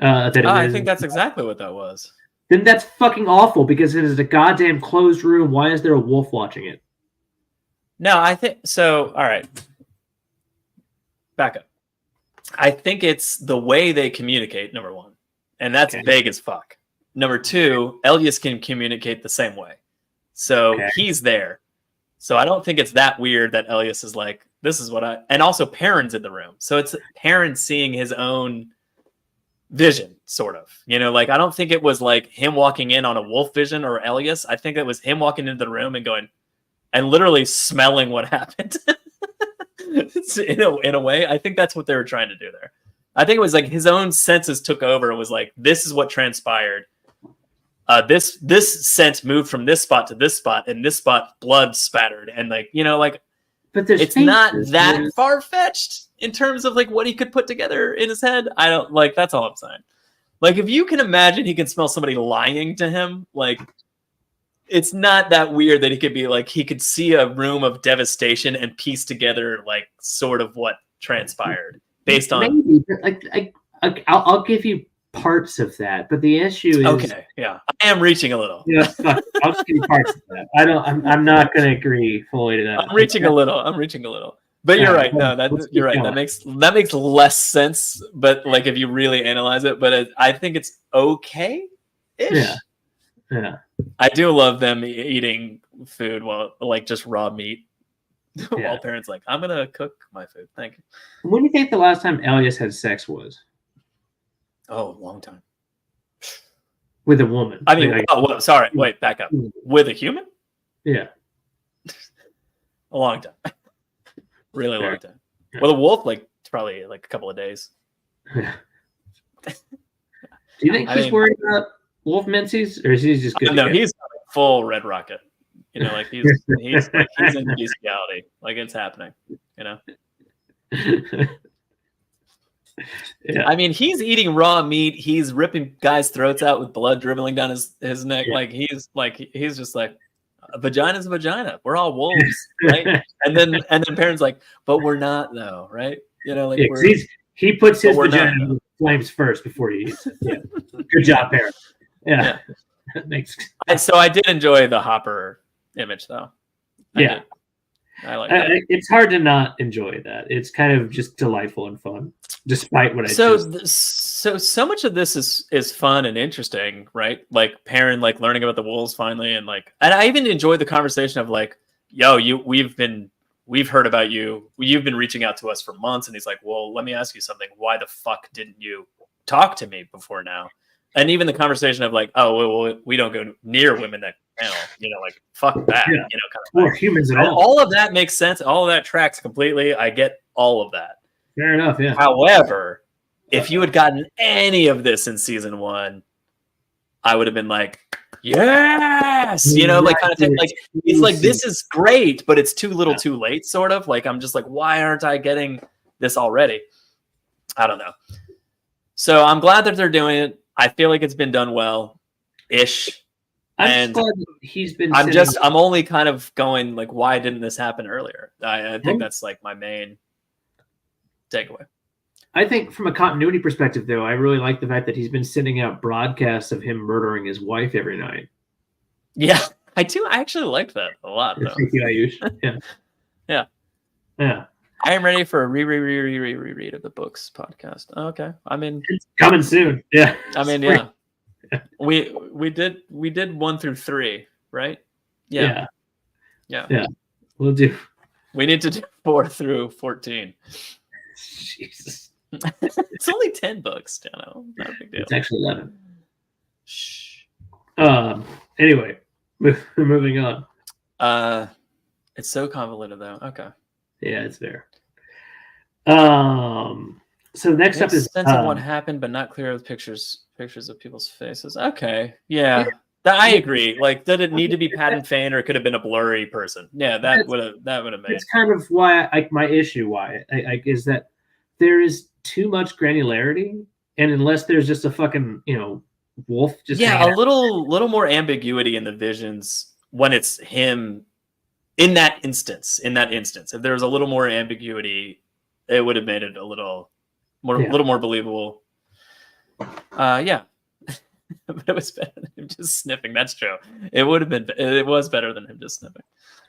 I think that's exactly what that was. Then that's fucking awful because it is a goddamn closed room. Why is there a wolf watching it? No, I think so. All right. Back up. I think it's the way they communicate, number one. And that's vague as fuck. Number two, Elias can communicate the same way. So he's there. So I don't think it's that weird that Elias is like, this is what and also Perrin's in the room. So it's Perrin seeing his own vision, sort of. Like I don't think it was like him walking in on a wolf vision or Elias. I think it was him walking into the room and going, and literally smelling what happened. in a way, I think that's what they were trying to do there. I think it was like his own senses took over and was like, this is what transpired. This scent moved from this spot to this spot, and this spot blood spattered, and but it's not that far fetched in terms of like what he could put together in his head. I don't like. That's all I'm saying. Like if you can imagine he can smell somebody lying to him, like it's not that weird that he could be like he could see a room of devastation and piece together like sort of what transpired based on. Maybe, I'll give you parts of that, but the issue is I am reaching a little. Yeah, I'll just give you parts of that. I'm not going to agree fully to that. I'm reaching a little. But you're right. No, you're right. That makes less sense. But like if you really analyze it, but I think it's okay-ish. Yeah. I do love them eating food while like just raw meat. While Perrin's like, I'm gonna cook my food. Thank you. When do you think the last time Elias had sex was? Oh, long time. With a woman. I mean, sorry. Wait, back up. With a human? Yeah. A long time. Really long time. With a wolf, like it's probably like a couple of days. Do you think he's worried about wolf menses, or is he just good? No, he's full Red Rocket. You know, like he's in bestiality. Like it's happening. You know. Yeah. I mean, he's eating raw meat. He's ripping guys' throats out with blood dribbling down his neck. Yeah. Like he's just like, a vagina's a vagina. We're all wolves, right? and then Perrin's like, but we're not though, right? You know, like he puts his vagina not, in the flames first before he eats it. Yeah. Good job, Perrin. Yeah. That makes. So I did enjoy the Hopper image though. I like that. It's hard to not enjoy that. It's kind of just delightful and fun, despite what I so much of this is fun and interesting, right? Like Perrin like learning about the wolves finally, and I even enjoyed the conversation of like, yo, we've heard about you. You've been reaching out to us for months, and he's like, well, let me ask you something. Why the fuck didn't you talk to me before now? And even the conversation of like, oh, well, we don't go near women that panel, you know, like fuck that, you know, kind of or humans at all. All of that makes sense. All of that tracks completely. I get all of that. Fair enough. Yeah. However, if you had gotten any of this in season 1, I would have been like, yes, you know, like kind of thing. Like it's like this is great, but it's too little, too late, sort of. Like I'm just like, why aren't I getting this already? I don't know. So I'm glad that they're doing it. I feel like it's been done well-ish. I'm glad he's been. I'm only kind of going like, why didn't this happen earlier? I think that's like my main takeaway. I think from a continuity perspective, though, I really like the fact that he's been sending out broadcasts of him murdering his wife every night. Yeah, I do. I actually liked that a lot, though. Yeah. Yeah. Yeah. I am ready for a reread of the books podcast. Oh, okay. I mean, it's coming soon. Yeah. I mean, yeah. We did 1 through 3, right? Yeah. We'll do. We need to do 4 through 14. Jesus. It's only 10 books, Jono. Not a big deal. It's actually 11. Shh. Anyway, moving on. It's so convoluted though. Okay. Yeah, it's there. So next up is sense of what happened, but not clear with pictures of people's faces. Okay. Yeah. I agree. Like, did it need to be Pat and Fane, or it could have been a blurry person? Yeah, that would have made. It's kind of why my issue is that there is too much granularity, and unless there's just a fucking wolf, just a little more ambiguity in the visions when it's him. In that instance, if there was a little more ambiguity, it would have made it a little more believable. Yeah. But it was better than him just sniffing. That's true. It was better than him just sniffing.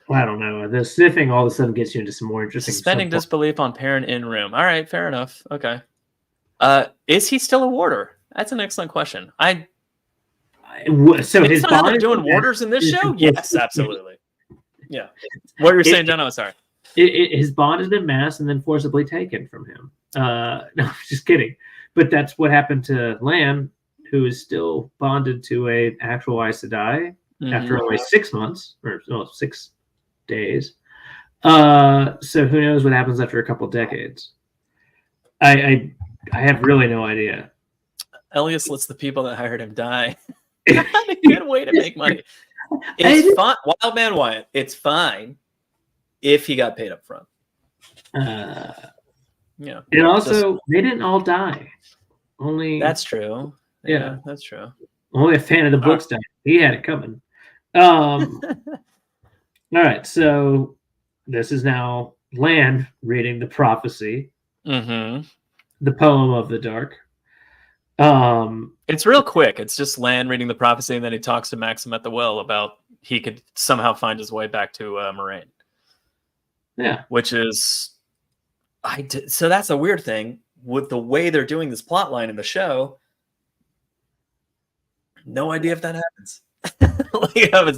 Well, I don't know. The sniffing all of a sudden gets you into some more interesting. Suspending disbelief on Perrin in room. All right, fair enough. Okay. Is he still a warder? That's an excellent question. So his bond doing warders in this show? Yes, absolutely. Yeah. What you're saying, Jono? Sorry. His bond has been masked and then forcibly taken from him. No, just kidding. But that's what happened to Lan, who is still bonded to a actual Aes Sedai after only 6 months, or 6 days. So who knows what happens after a couple of decades? I have really no idea. Elias lets the people that hired him die. A good way to make money. It's fine. Wild Man Wyatt. It's fine if he got paid up front. Yeah. And also, they didn't all die. Only that's true. Yeah, that's true. Only a fan of the books died. He had it coming. All right, so this is now Lan reading the prophecy, the poem of the dark. It's real quick. It's just Lan reading the prophecy, and then he talks to Maxim at the well about he could somehow find his way back to Moraine. Yeah, which is so that's a weird thing with the way they're doing this plot line in the show. No idea if that happens.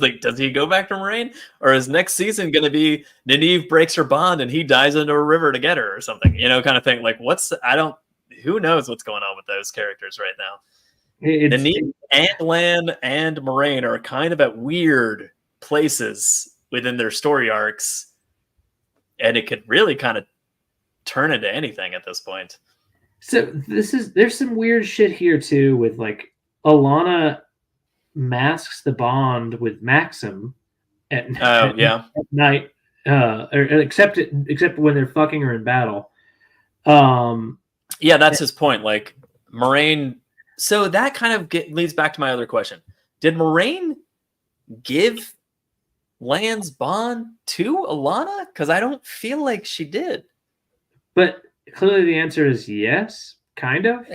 Like, does he go back to Moraine, or is next season going to be Nynaeve breaks her bond and he dives into a river to get her or something? Kind of thing. Like, who knows what's going on with those characters right now? Nynaeve and Lan and Moraine are kind of at weird places within their story arcs, and it could really kind of turn into anything at this point. So there's some weird shit here too with like Alana masks the bond with Maxim at night, except when they're fucking or in battle. That's his point. Like Moraine. So that kind of leads back to my other question. Did Moraine give Lan's bond to Alana? Because I don't feel like she did. But clearly the answer is yes, kind of.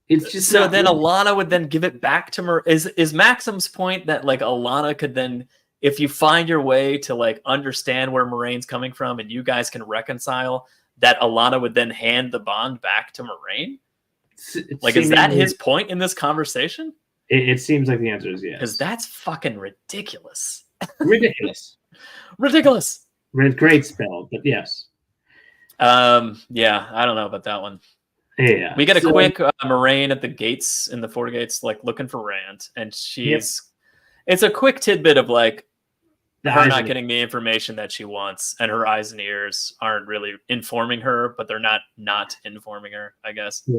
It's just so then Alana would then give it back to Moraine. Is Maxim's point that like Alana could then, if you find your way to like understand where Moraine's coming from and you guys can reconcile, that Alana would then hand the bond back to Moraine? Like, is that his point in this conversation? It seems like the answer is yes. Because that's fucking ridiculous. Ridiculous. Ridiculous. Great spell, but yes. I don't know about that one. Yeah. We get a quick Moraine at the gates, in the Four Gates, like looking for Rand. And it's a quick tidbit of like her not getting the information that she wants, and her eyes and ears aren't really informing her, but they're not informing her, I guess.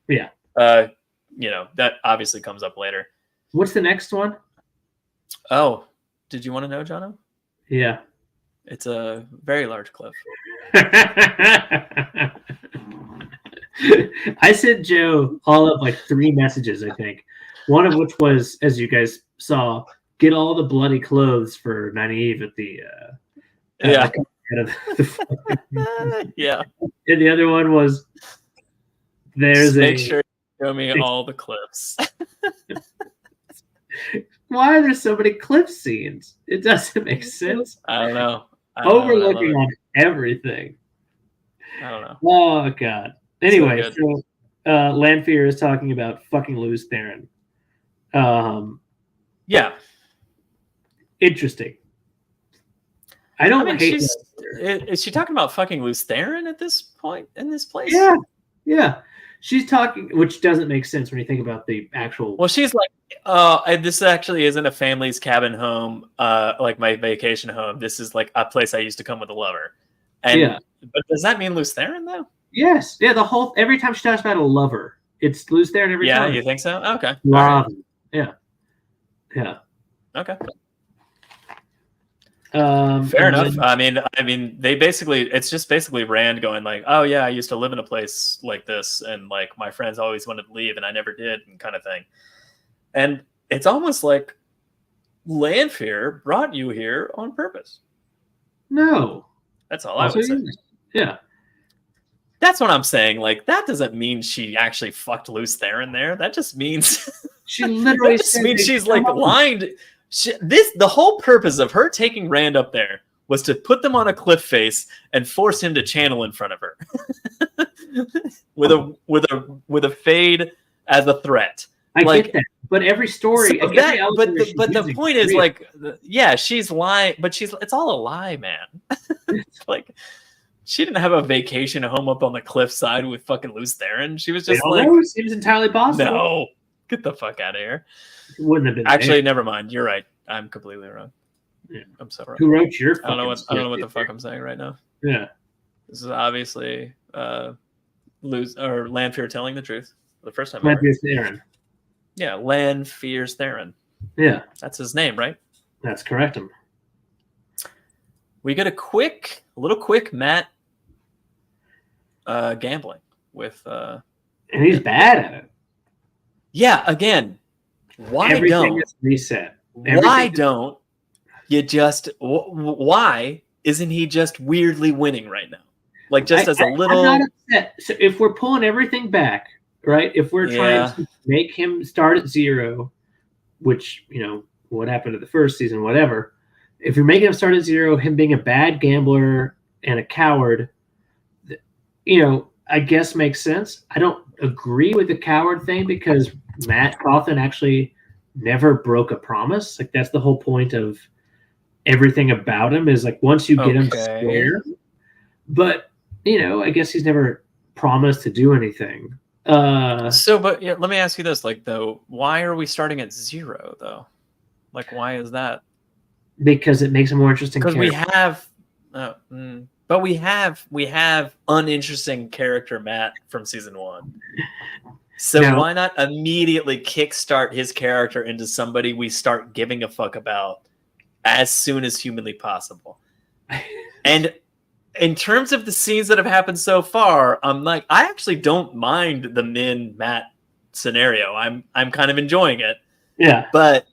Yeah. That obviously comes up later. What's the next one? Oh, did you want to know, Jono? Yeah. It's a very large cliff. I sent Joe all of like 3 messages, I think. One of which was, as you guys saw, get all the bloody clothes for Nynaeve at the yeah. And the other one was make sure you show me all the clips. Why are there so many clip scenes? It doesn't make sense. I don't know. Overlooking on everything. I don't know. Oh god. Anyway, so Lanfear is talking about fucking lose Theron. Yeah. Interesting. I hate is she talking about fucking lose Theron at this point in this place? Yeah. She's talking, which doesn't make sense when you think about the actual. Well, she's like, this actually isn't a family's cabin home, like my vacation home. This is like a place I used to come with a lover. And but does that mean lose Theron though? Yes. Yeah. Every time she talks about a lover, it's lose Theron every time. Yeah, you think so? Okay. Right. Yeah. Okay. Fair enough. I mean, it's just basically Rand going like, oh yeah, I used to live in a place like this, and like my friends always wanted to leave, and I never did, and kind of thing. And it's almost like Lanfear brought you here on purpose. No, that's all I would say. Yeah, that's what I'm saying. Like, that doesn't mean she actually fucked loose Theron there. That just means she literally. That just means she's like lying. The whole purpose of her taking Rand up there was to put them on a cliff face and force him to channel in front of her with a fade as a threat. I get that, but every story, but the point is like, yeah, she's lying, but it's all a lie, man. Like, she didn't have a vacation home up on the cliffside with fucking loose Theron. She was just like, seems entirely possible. No, get the fuck out of here. Wouldn't have been actually. Never mind. You're right. I'm completely wrong. Yeah, I'm so wrong. Who wrote your? I don't know what the fuck I'm saying right now. Yeah, this is obviously Lanfear telling the truth the first time. Lanfear Theron. Yeah, Lanfear Theron. Yeah, that's his name, right? That's correct. We get a little quick Matt gambling with, and he's bad at it. Yeah, again. Why don't you just? Why isn't he just weirdly winning right now? Like I'm not upset. So if we're pulling everything back, right? If we're trying to make him start at 0, which what happened to the first season, whatever. If you're making him start at 0, him being a bad gambler and a coward, I guess makes sense. I don't agree with the coward thing because Matt Cawthon actually never broke a promise. Like, that's the whole point of everything about him is like, once you get him to swear. But, I guess he's never promised to do anything. But let me ask you this, like, though, why are we starting at 0 though? Like, why is that? Because it makes a more interesting character. We have uninteresting character Matt from season 1. So Now- why not immediately kickstart his character into somebody we start giving a fuck about as soon as humanly possible? And in terms of the scenes that have happened so far, I'm like, I actually don't mind the Min Matt scenario. I'm kind of enjoying it. Yeah. But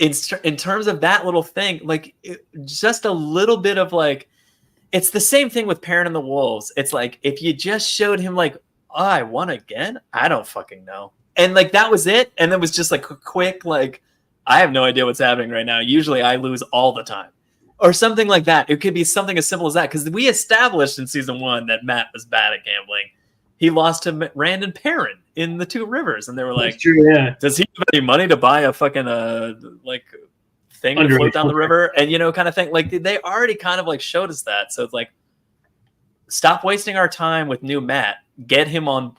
in terms of that little thing, like just a little bit of like, it's the same thing with Perrin and the Wolves. It's like, if you just showed him like, oh, I won again? I don't fucking know. And like, that was it. And it was just like a quick, like, I have no idea what's happening right now. Usually I lose all the time. Or something like that. It could be something as simple as that. Because we established in season 1 that Matt was bad at gambling. He lost to Rand and Perrin in the Two Rivers. And they were like, true, yeah. does he have any money to buy a fucking like thing to float down the river? And, you know, kind of thing. Like, they already kind of like showed us that. So it's like, stop wasting our time with new Matt. Get him on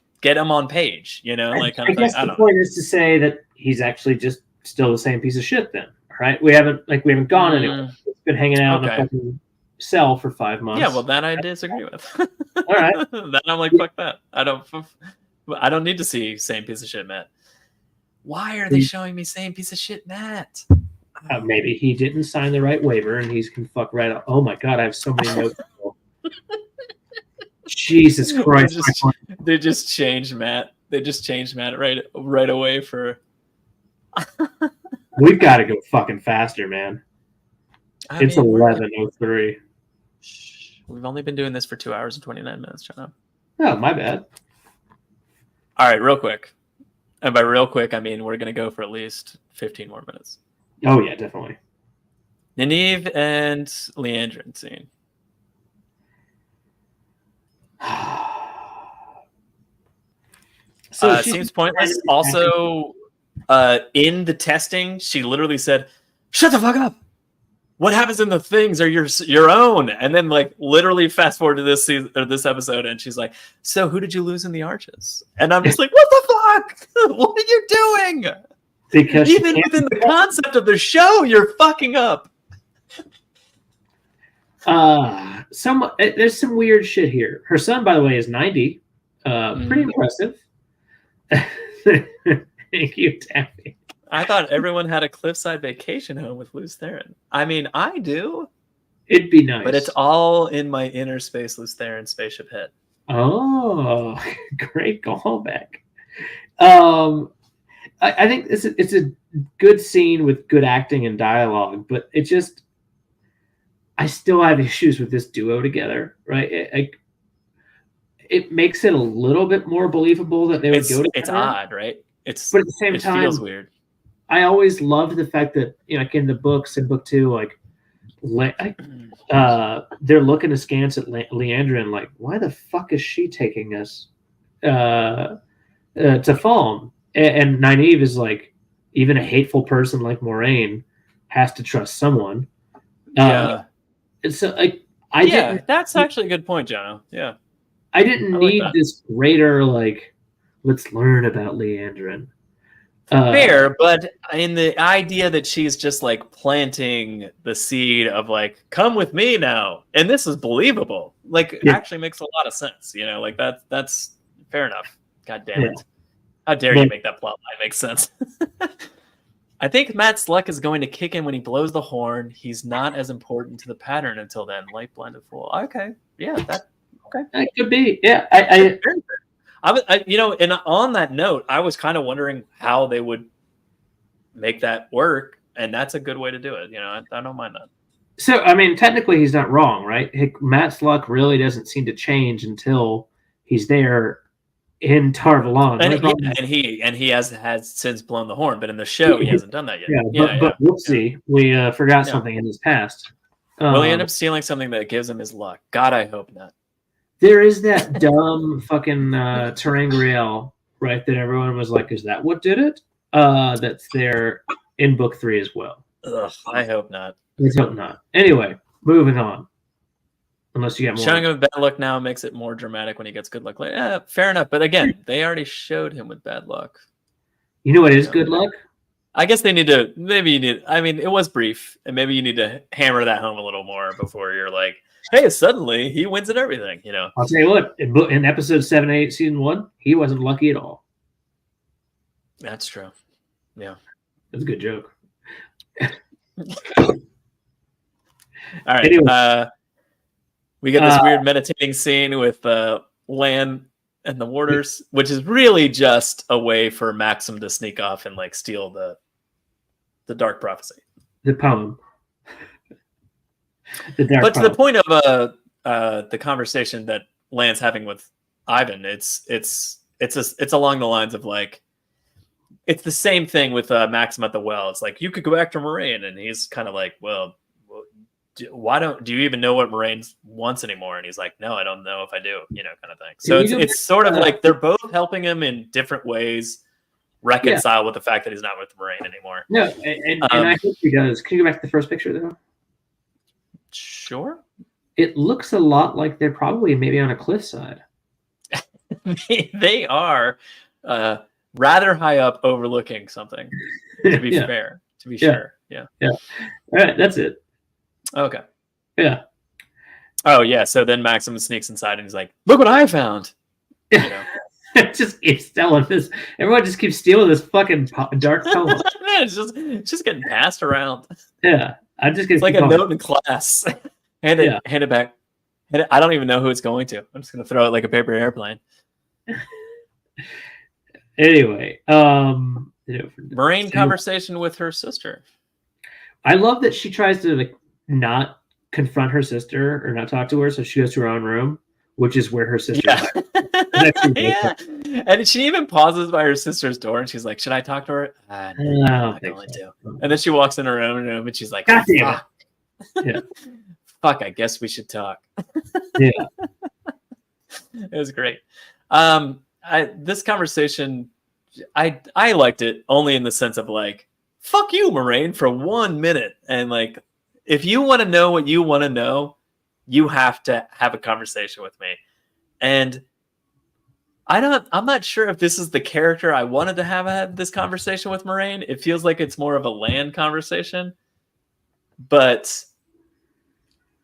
page, you know, like kind of thing. I guess the point is to say that he's actually just still the same piece of shit then, right? We haven't gone anywhere. It's been hanging out in a fucking cell for 5 months. Yeah, well, that I disagree with. All right. That I'm like, fuck that. I don't need to see same piece of shit Matt. Why are they showing me same piece of shit Matt? Maybe he didn't sign the right waiver and he's can fuck right up. Oh my god, I have so many notes. Jesus Christ. They just changed Matt. They just changed Matt right away for We've got to go fucking faster, man. It's 11:03. We've only been doing this for 2 hours and 29 minutes, Jono. Oh, my bad. All right, real quick. And by real quick, I mean we're going to go for at least 15 more minutes. Oh, yeah, definitely. Nynaeve and Leandrin scene. So seems pointless. Also, in the testing, she literally said, "Shut the fuck up! What happens in the things are your own." And then, like, literally fast forward to this season or this episode, and she's like, "So, who did you lose in the arches?" And I'm just like, "What the fuck? What are you doing?" Because even within the concept of the show, you're fucking up. There's some weird shit here. Her son, by the way, is 90. Pretty impressive. Thank you, Taffy. I thought everyone had a cliffside vacation home with Luce Theron. I mean, I do. It'd be nice. But it's all in my inner space Luce Theron spaceship head. Oh, great callback. I think it's a good scene with good acting and dialogue, but it just, I still have issues with this duo together, right? It makes it a little bit more believable that they would go together. It's odd, right? But at the same time, it feels weird. I always loved the fact that, you know, like in the books, in book 2, like they're looking askance at Leandrin, like, why the fuck is she taking us to Falm? And Nynaeve is like, even a hateful person like Moraine has to trust someone. Yeah. So like, that's actually a good point, Jono. Yeah. I didn't need this greater, like, let's learn about Leandrin. Fair, but in the idea that she's just like planting the seed of like, come with me now, and this is believable, like, actually makes a lot of sense. You know, like that's fair enough. God damn it. How dare you make that plot line make sense? I think Matt's luck is going to kick in when he blows the horn. He's not as important to the pattern until then. Light blinded fool. Okay. Yeah, that could be. Yeah. I you know, and on that note, I was kind of wondering how they would make that work, and that's a good way to do it. You know, I don't mind that. So, I mean, technically he's not wrong, right? Matt's luck really doesn't seem to change until he's there in Tar Valon. And he has since blown the horn, but in the show he hasn't done that yet. But whoopsie, we forgot something in his past. Will he end up stealing something that gives him his luck? God, I hope not. There is that dumb fucking Terangriel, right? That everyone was like, "Is that what did it?" That's there in book 3 as well. Ugh, I hope not. Let's hope not. Anyway, moving on. Unless you get more. Showing him bad luck now makes it more dramatic when he gets good luck later. Fair enough. But again, they already showed him with bad luck. You know what is good luck? I guess they need to. Maybe you need. I mean, it was brief, and maybe you need to hammer that home a little more before you're like, "Hey, suddenly he wins at everything." You know. I'll tell you what. In episode 7 and 8, season 1, he wasn't lucky at all. That's true. Yeah, that's a good joke. All right. Anyway. We get this weird meditating scene with Lan and the warders, which is really just a way for Maxim to sneak off and like steal the dark prophecy. The poem. But to the point of the conversation that Lan's having with Ivan, it's along the lines of like, it's the same thing with Maxim at the well. It's like, you could go back to Moraine, and he's kind of like, well, do you even know what Moraine wants anymore? And he's like, no, I don't know if I do, you know, kind of thing. So it's sort of like they're both helping him in different ways reconcile with the fact that he's not with Moraine anymore. No, and I hope he does. Can you go back to the first picture though? Sure. It looks a lot like they're probably maybe on a cliffside. They are rather high up overlooking something, to be fair. To be sure. Yeah. All right, that's it. Okay. Yeah. Oh yeah. So then Maxim sneaks inside and he's like, "Look what I found." You know? It just keeps telling this. Everyone just keeps stealing this fucking dark poem. it's just getting passed around. Yeah, it's like a note in class. Hand it back. I don't even know who it's going to. I'm just gonna throw it like a paper airplane. Anyway, Moraine conversation with her sister. I love that she tries to like not confront her sister or not talk to her, so she goes to her own room, which is where her sister is. Yeah. And she even pauses by her sister's door and she's like, should I talk to her? No, I'm not going to. And then she walks in her own room and she's like, God damn it. Yeah. Fuck, I guess we should talk. Yeah. It was great. This conversation, I liked it only in the sense of like, fuck you, Moraine, for 1 minute. And like, if you want to know what you want to know, you have to have a conversation with me. And I'm not sure if this is the character I wanted to have this conversation with Moraine. It feels like it's more of a Lan conversation, but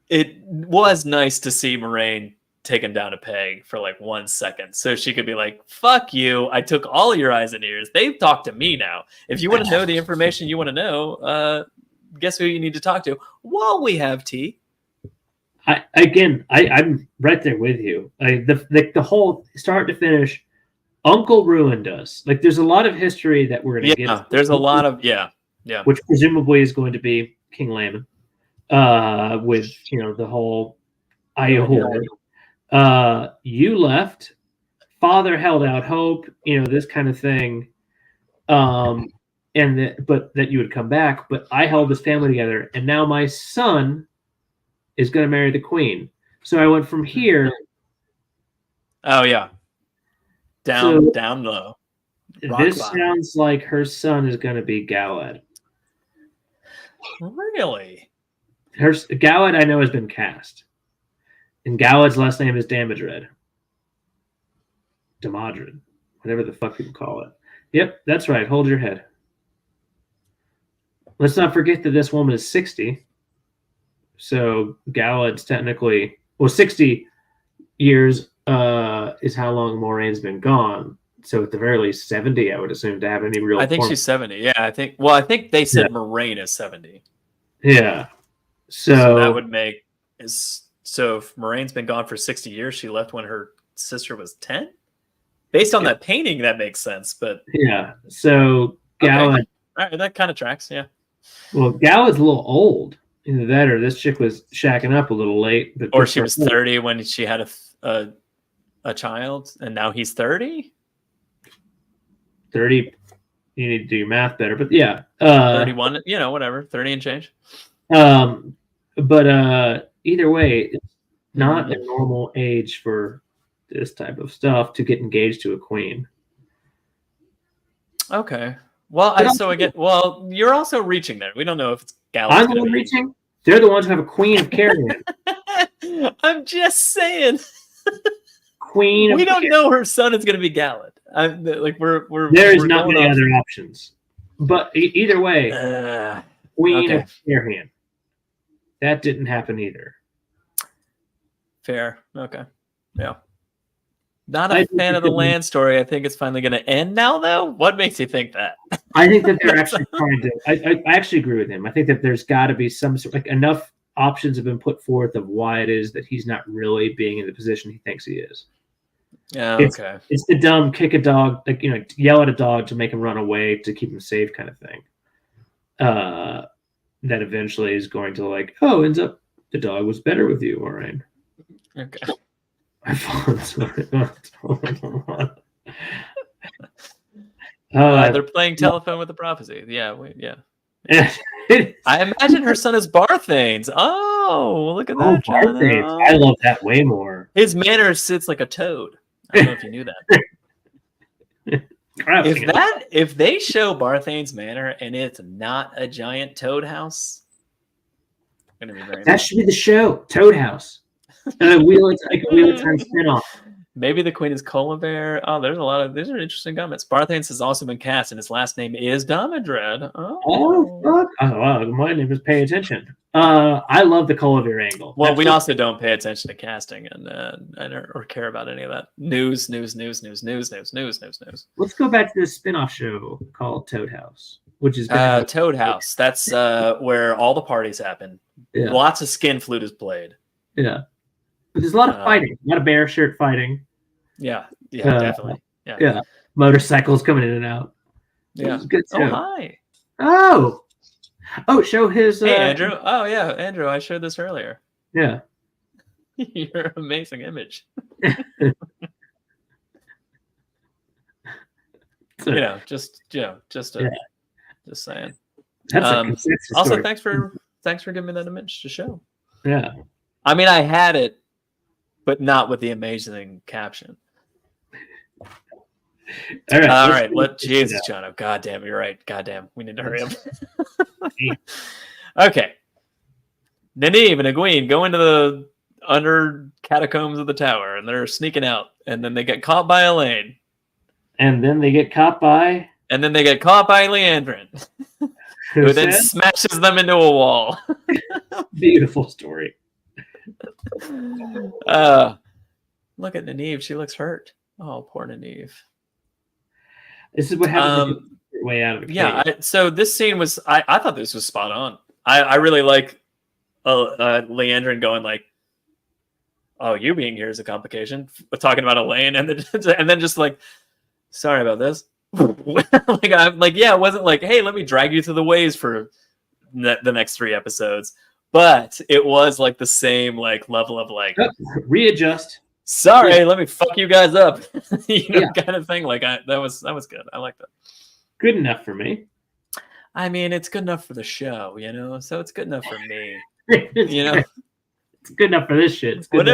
it was nice to see Moraine taken down a peg for like 1 second so she could be like, fuck you, I took all your eyes and ears, they've talked to me now. If you want to know the information you want to know, guess who you need to talk to while we have tea. I'm right there with you. The whole start to finish, Uncle ruined us. Like there's a lot of history that we're going to get. There's a lot of which presumably is going to be King Layman, with the whole Iahor. You left, father held out hope, this kind of thing, but that you would come back. But I held this family together, and now my son is going to marry the queen. So I went from here. Oh yeah, down low. This sounds like her son is going to be Galad. Really? Galad, I know, has been cast. And Galad's last name is Damadred. Whatever the fuck people call it. Yep, that's right. Hold your head. Let's not forget that this woman is 60. So Galad's technically 60 years is how long Moraine's been gone. So at the very least 70, I would assume, to have any real. I think she's 70. Yeah, I think they said Moraine is 70. Yeah. So that would make so if Moraine's been gone for 60 years, she left when her sister was 10? Based on that painting, that makes sense. But yeah. So Galad. Okay. All right, that kind of tracks, yeah. Well, Galad's a little old. Either that or this chick was shacking up a little late. But or she was 30 when she had a child, and now he's 30? 30, you need to do your math better. But yeah. 31, whatever. 30 and change. But either way, it's not a normal age for this type of stuff to get engaged to a queen. Okay. Well, you're also reaching there. We don't know if it's Galad. I'm the one reaching. They're the ones who have a queen of Carrion. I'm just saying. Queen. We don't know her son is going to be Galad. There is not many other options. But either way, Queen okay. of Perrin. That didn't happen either. Fair. Okay. Yeah. Not a fan of the land story. I think it's finally going to end now, though. What makes you think that? I think that they're actually trying to. I actually agree with him. I think that there's got to be some sort, like, enough options have been put forth of why it is that he's not really being in the position he thinks he is. Yeah. Okay. It's the dumb kick a dog, like, yell at a dog to make him run away to keep him safe kind of thing. That eventually is going to, like, ends up the dog was better with you, Orion. Okay. They're playing telephone with the prophecy. Yeah, I imagine her son is Barthanes. Oh, look at that. Barthanes. I love that way more. His manner sits like a toad. I don't know if you knew that. If they show Barthane's manor and it's not a giant toad house, I'm gonna be very mad. Should be the show, Toad House. Wheel of Time spinoff. Maybe the queen is Colabert. Oh, there's a lot of these are interesting comments. Barthanes has also been cast, and his last name is Damodred. Oh fuck! Oh, wow, my name is Pay Attention. I love the Colabert angle. Well, we also don't pay attention to casting and or care about any of that news. Let's go back to this spinoff show called Toad House, which is Toad House. That's where all the parties happen. Yeah. Lots of skin flute is played. Yeah, but there's a lot of fighting, a lot of bear shirt fighting. Yeah, definitely. Yeah, motorcycles coming in and out. Yeah. Good show. Hi. Oh, show his. Hey, Andrew. Oh, yeah, Andrew. I showed this earlier. Yeah. Your amazing image. Just saying. That's also, story. thanks for giving me that image to show. Yeah. I mean, I had it, but not with the amazing caption. All right. Jesus, Jono. God damn, you're right. God damn, we need to hurry up. Okay. Nynaeve and Egwene go into the under catacombs of the tower, and they're sneaking out, and then they get caught by Elaine. And then they get caught by Leandrin, who then smashes them into a wall. Beautiful story. Look at Nynaeve. She looks hurt. Oh, poor Nynaeve. This is what happens way out of the cave. Yeah, so this scene was... I thought this was spot on. I really like Leandrin going like, oh, you being here is a complication. Talking about Elaine, and then just like, sorry about this. It wasn't like, hey, let me drag you through the ways for the next 3 episodes. But it was like the same like level of like readjust. Sorry, let me fuck you guys up, kind of thing. Like that was good. I like that. Good enough for me. I mean, it's good enough for the show, So it's good enough for me, It's good enough for this shit. It's good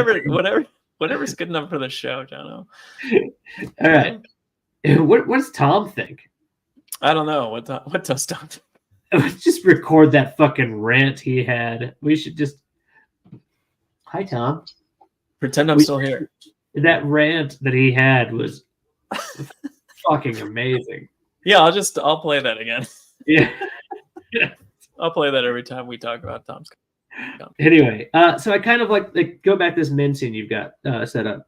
whatever's good enough for the show, Jono. All right. What does Tom think? I don't know. What does Tom think? Just record that fucking rant he had. We should just. Hi, Tom. Pretend I'm still here. That rant that he had was fucking amazing. Yeah, I'll play that again. Yeah. I'll play that every time we talk about Tom's. Anyway, so I kind of like go back to this Min scene you've got set up.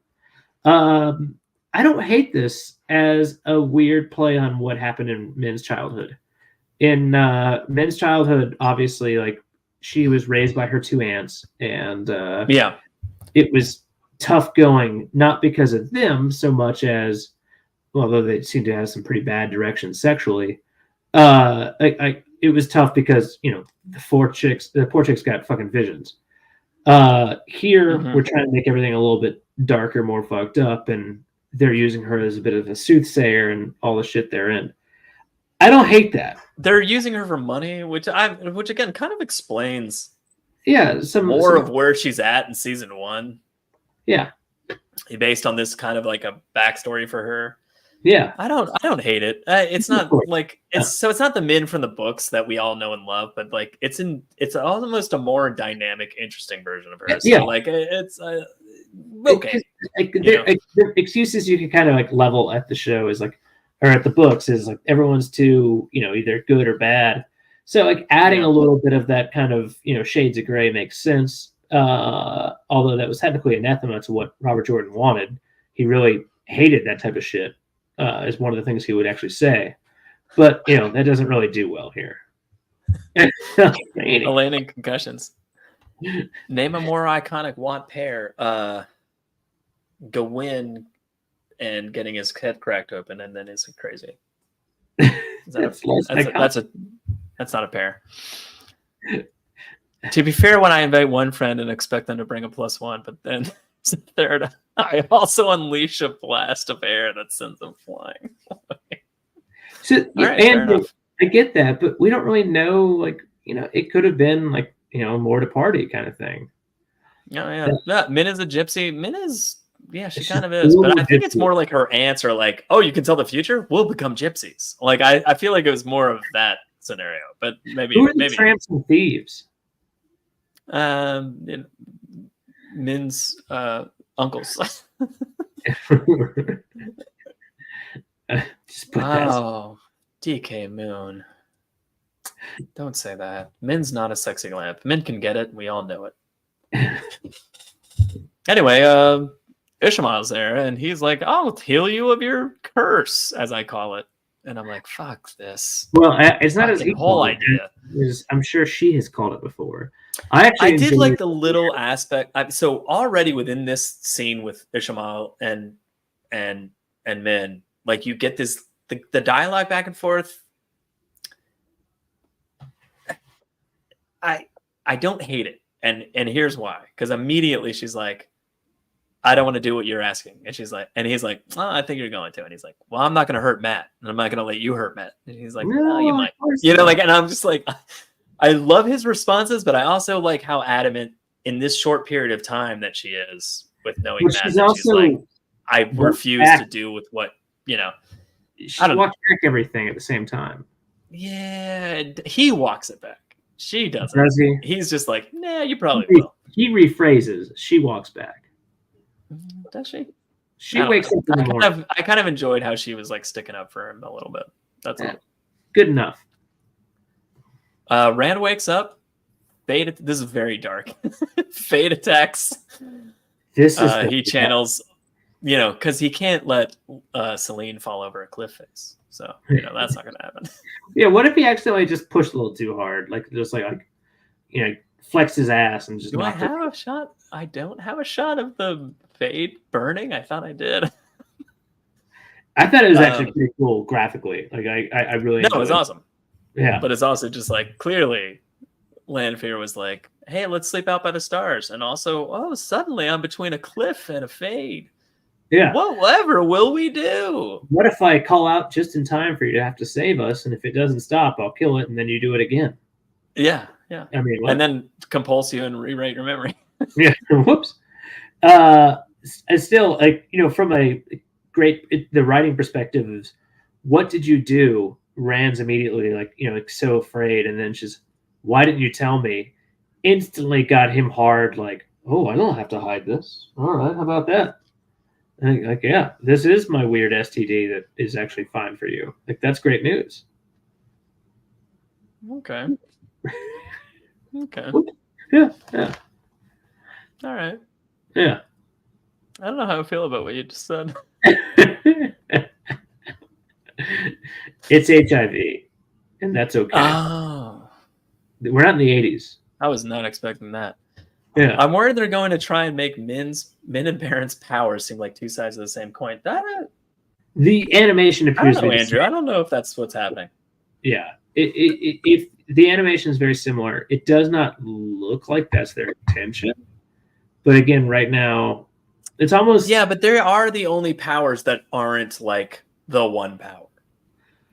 I don't hate this as a weird play on what happened in Min's childhood. In Min's childhood, obviously, like she was raised by her 2 aunts, and it was tough going, not because of them so much as, although they seem to have some pretty bad directions sexually. It was tough because the poor chicks got fucking visions. Here we're trying to make everything a little bit darker, more fucked up, and they're using her as a bit of a soothsayer and all the shit they're in. I don't hate that. They're using her for money, which again kind of explains some of where she's at in season 1. Yeah. Based on this kind of like a backstory for her. Yeah. I don't hate it. It's not like it's not the Min from the books that we all know and love, but like it's almost a more dynamic, interesting version of her. So it's okay. The excuses you can kind of like level at the show is like, or at the books is like everyone's too, either good or bad. So like adding a little bit of that kind of, shades of gray makes sense. Although that was technically anathema to what Robert Jordan wanted. He really hated that type of shit, is one of the things he would actually say. But, that doesn't really do well here. Elaine and concussions. Name a more iconic Want pair. Gawain and getting his head cracked open, and then is it crazy? That's not a pair. To be fair, when I invite one friend and expect them to bring a +1, but then third, I also unleash a blast of air that sends them flying. So, and I get that, but we don't really know. Like, it could have been like more to party kind of thing. Yeah. Min is a gypsy. Min is, she kind of is, but I think it's more like her aunts are like, oh, you can tell the future. We'll become gypsies. Like I feel like it was more of that scenario, but maybe who are the tramps and thieves? Min's uncles. Oh, DK Moon. Don't say that. Min's not a sexy lamp. Min can get it. We all know it. Anyway, Ishmael's there, and he's like, I'll heal you of your curse, as I call it. And I'm like, fuck this. Well, it's not as the whole idea. I'm sure she has called it before. I did like the little aspect. So already within this scene with Ishmael and Min, like you get this the dialogue back and forth. I don't hate it, and here's why. Because immediately she's like, I don't want to do what you're asking, and he's like, oh, I think you're going to, and he's like, well, I'm not going to hurt Matt, and I'm not going to let you hurt Matt, and he's like, no, you might, like, and I'm just like, I love his responses, but I also like how adamant in this short period of time that she is with knowing Matt. She's like, I refuse to do with what She walks back everything at the same time. Yeah, he walks it back. She doesn't. Does he? He's just like, nah, you probably will. He rephrases. She walks back. Does she? She wakes up in the morning. I kind of enjoyed how she was like sticking up for him a little bit. That's all. Good enough. Rand wakes up. This is very dark. Fate attacks. This is he channels, because he can't let Celine fall over a cliff face. So that's not gonna happen. Yeah, what if he accidentally just pushed a little too hard, like flexed his ass and just? Do I have a shot? I don't have a shot of the fade burning. I thought I did. I thought it was actually pretty cool graphically. Like I really. No, it was awesome. Yeah, but it's also just like clearly, Lanfear was like, "Hey, let's sleep out by the stars," and also, suddenly I'm between a cliff and a fade. Yeah. Whatever will we do? What if I call out just in time for you to have to save us, and if it doesn't stop, I'll kill it, and then you do it again? Yeah. I mean, and then compulse you and rewrite your memory. Yeah. Whoops. And still, from the writing perspective is, what did you do? Rand's immediately like so afraid, and then she's, why didn't you tell me? Instantly got him hard. Like, oh, I don't have to hide this. All right, how about that? And like, yeah, this is my weird STD that is actually fine for you. Like, that's great news. Okay. Yeah. All right. Yeah. I don't know how I feel about what you just said. It's HIV, and that's okay. Oh. We're not in the 80s. I was not expecting that. Yeah. I'm worried they're going to try and make Min and Perrin's powers seem like two sides of the same coin. The animation appears. I don't know, Andrew. I don't know if that's what's happening. Yeah. If the animation is very similar, it does not look like that's their intention. But again, right now, it's almost. Yeah, but there are the only powers that aren't like the one power.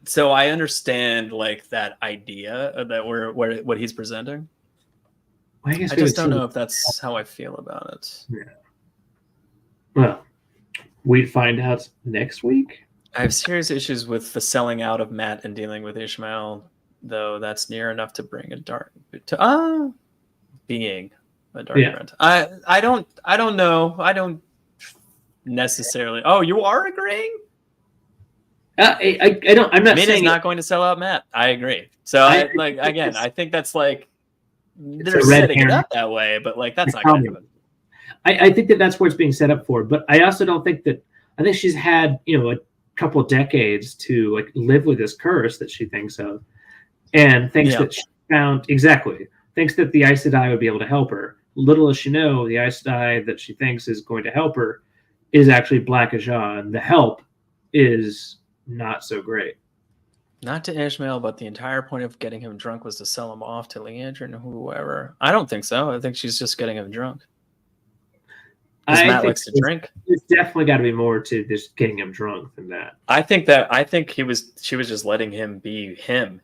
So I understand like that idea that what he's presenting. I just don't know if that's how I feel about it. Yeah. Well, we'd find out next week. I have serious issues with the selling out of Matt and dealing with Ishmael, though that's near enough to bring a dark being a dark event. I don't know. I don't necessarily. Oh, you are agreeing? I'm not Min saying is not going to sell out Matt. I agree. So I think that's like they're a red setting it herring. up that way, but like that's not going to happen. I think that's where it's being set up for. But I also don't think that. I think she's had a couple of decades to like live with this curse that she thinks of, and thinks that she thinks that the Aes Sedai would be able to help her. Little as she know, the Aes Sedai that she thinks is going to help her is actually Black Ajah, and the help is not so great. Not to Ishmael, but the entire point of getting him drunk was to sell him off to Leandra and whoever. I don't think so. I think she's just getting him drunk. Because Matt likes to drink. There's definitely got to be more to just getting him drunk than that. I think she was just letting him be him,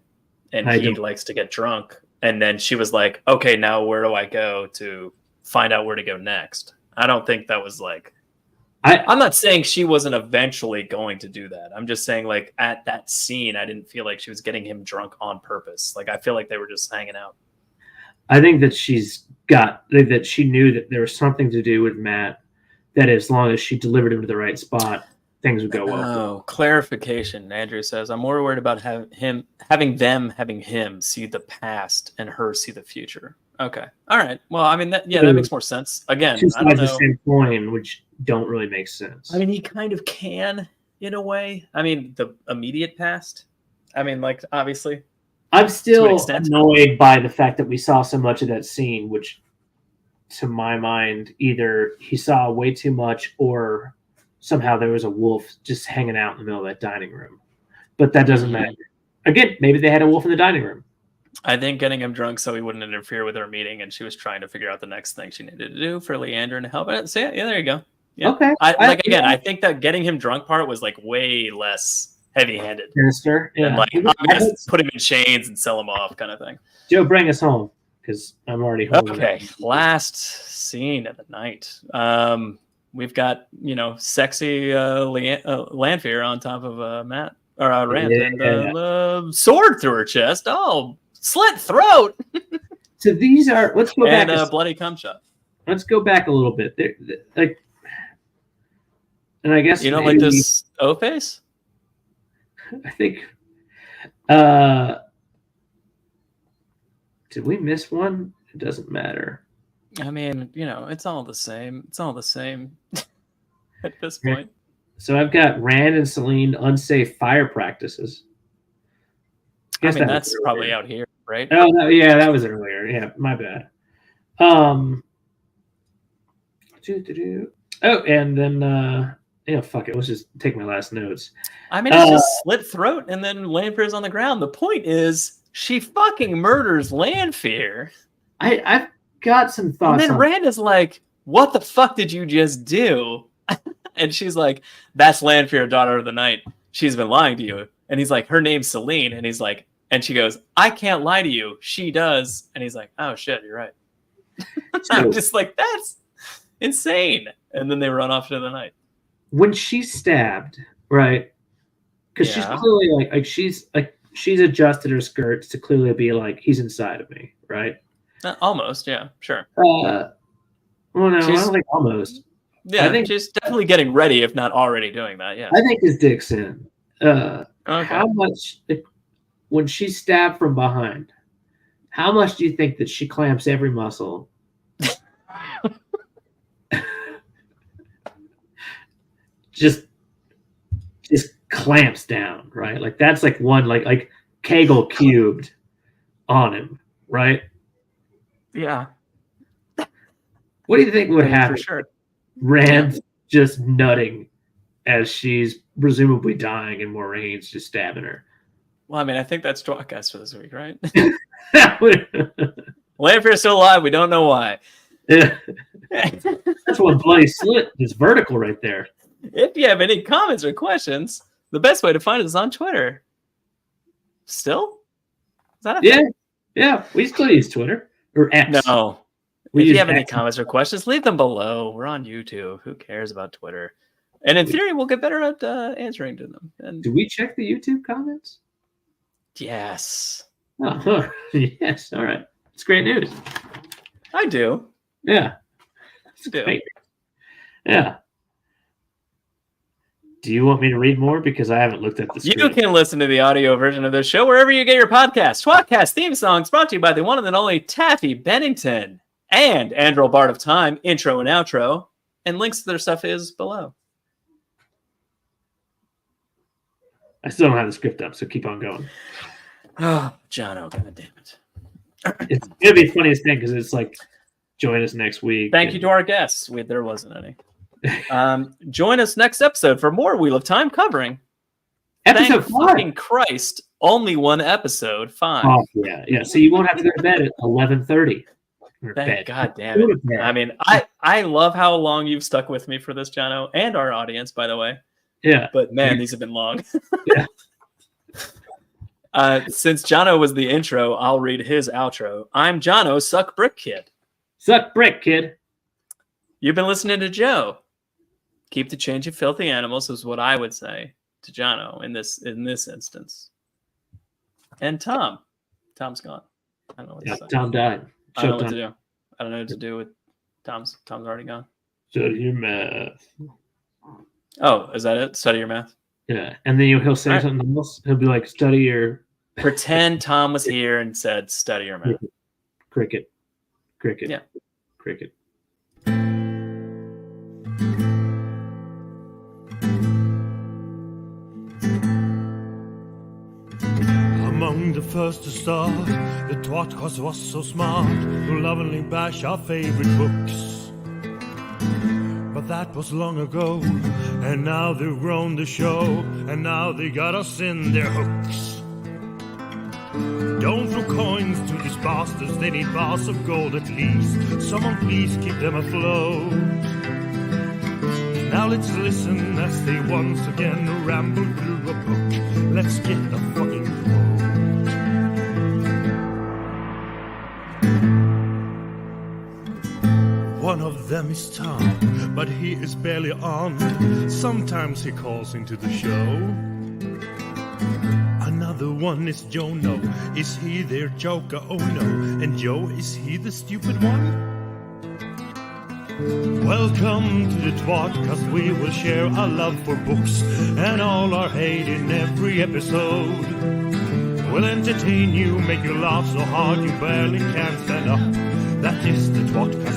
and he likes to get drunk. And then she was like, "Okay, now where do I go to find out where to go next?" I don't think that was like. I'm not saying she wasn't eventually going to do that. I'm just saying, like, at that scene, I didn't feel like she was getting him drunk on purpose. Like, I feel like they were just hanging out. I think that that she knew that there was something to do with Matt, that as long as she delivered him to the right spot, things would go well. Oh, clarification. Andrew says, I'm more worried about having him see the past and her see the future. Okay. All right. Well, I mean, that makes more sense. Again, two sides of the same coin, which don't really make sense. I mean, he kind of can in a way. I mean, the immediate past. I mean, like, obviously. I'm still annoyed by the fact that we saw so much of that scene, which, to my mind, either he saw way too much or somehow there was a wolf just hanging out in the middle of that dining room. But that doesn't matter. Again, maybe they had a wolf in the dining room. I think getting him drunk so he wouldn't interfere with her meeting, and she was trying to figure out the next thing she needed to do for Leandra and help it. So yeah, there you go. Yeah. Okay. I think that getting him drunk part was like way less heavy-handed. Sinister. Yeah. And like, I'm gonna put him in chains and sell him off, kind of thing. Joe, bring us home because I'm already home. Okay. Last scene of the night. We've got sexy Lanfear on top of Matt or Rand, and sword through her chest. Oh, slit throat. So these are. Let's go back. And a bloody cum shot. Let's go back a little bit. Like, and I guess like this O face. I think. Did we miss one? It doesn't matter. I mean, it's all the same. It's all the same at this point. So I've got Rand and Selene unsafe fire practices. I mean, that's probably out here, right? Oh, no, yeah, that was earlier. Yeah, my bad. Oh, and then fuck it. Let's just take my last notes. I mean, it's just slit throat, and then Lanfear's on the ground. The point is, she fucking murders Lanfear. I've got some thoughts. And then Rand is like, "What the fuck did you just do?" And she's like, "That's Lanfear, daughter of the night. She's been lying to you." And he's like, "Her name's Selene." And he's like, and she goes, "I can't lie to you. She does." And he's like, "Oh shit, you're right." I'm just like, that's insane. And then they run off into the night. When she's stabbed, right? Because she's clearly she's adjusted her skirts to clearly be like, he's inside of me, right? Almost, yeah, sure. Well, no, I don't think almost. Yeah, I think she's definitely getting ready, if not already doing that. Yeah, I think his dick's in. Okay. How much, when she's stabbed from behind, how much do you think that she clamps every muscle? just clamps down, right? Like that's like one like Kegel cubed on him, right? Yeah. What do you think would happen? For sure. Rand just nutting as she's presumably dying, and Moiraine's just stabbing her. Well, I mean, I think that's tWoTcast for this week, right? Lanfear's still alive. We don't know why. Yeah. That's one bloody slit. It's vertical right there. If you have any comments or questions, the best way to find us is on Twitter. Still? Is that a thing? Yeah. We still use Twitter or X. No. If you have any comments or questions, leave them below. We're on YouTube. Who cares about Twitter? And in theory, we'll get better at answering to them. And do we check the YouTube comments? Yes. Oh, yes. All right. It's great news. I do. Yeah. I do. Great. Yeah. Do you want me to read more? Because I haven't looked at the script. You can listen to the audio version of this show wherever you get your podcast. tWoTcast theme songs brought to you by the one and only Taffy Bennington and Andrew Bard of Time, intro and outro. And links to their stuff is below. I still don't have the script up, so keep on going. Oh, Jono, god damn it. It's going to be the funniest thing because it's like, join us next week. Thank you to our guests. There wasn't any. Join us next episode for more Wheel of Time covering. Episode 5. Fucking Christ, only one episode, 5. Oh, yeah. So you won't have to go to bed at 11:30. Thank God damn it. I mean, I love how long you've stuck with me for this, Jono, and our audience, by the way. Yeah. But man, these have been long. Yeah. Since Jono was the intro, I'll read his outro. I'm Jono, Suck Brick Kid. Suck brick, kid. You've been listening to Joe. Keep the change of filthy animals is what I would say to Jono in this instance. And Tom. Tom's gone. I don't know what to say. Tom died. I don't know what to do. I don't know what to do with Tom's already gone. Study your math. Oh, is that it? Study your math? Yeah. And then he'll say something else. He'll be like, study your... Pretend Tom was here and said, study your math. Cricket. Yeah. Cricket. Among the first to start, the tWoTcast was so smart to lovingly bash our favorite books. But that was long ago, and now they've grown the show, and now they got us in their hooks. Don't throw coins to these bastards, they need bars of gold at least. Someone please keep them afloat. Now let's listen as they once again ramble through a book. Let's get the fucking quote. One of them is Tom, but he is barely on. Sometimes he calls into the show. Another one is Jono. Is he their joker? Oh no. And Joe, is he the stupid one? Welcome to the tWoTcast. We will share our love for books and all our hate in every episode. We'll entertain you, make you laugh so hard you barely can stand up. That is the tWoTcast.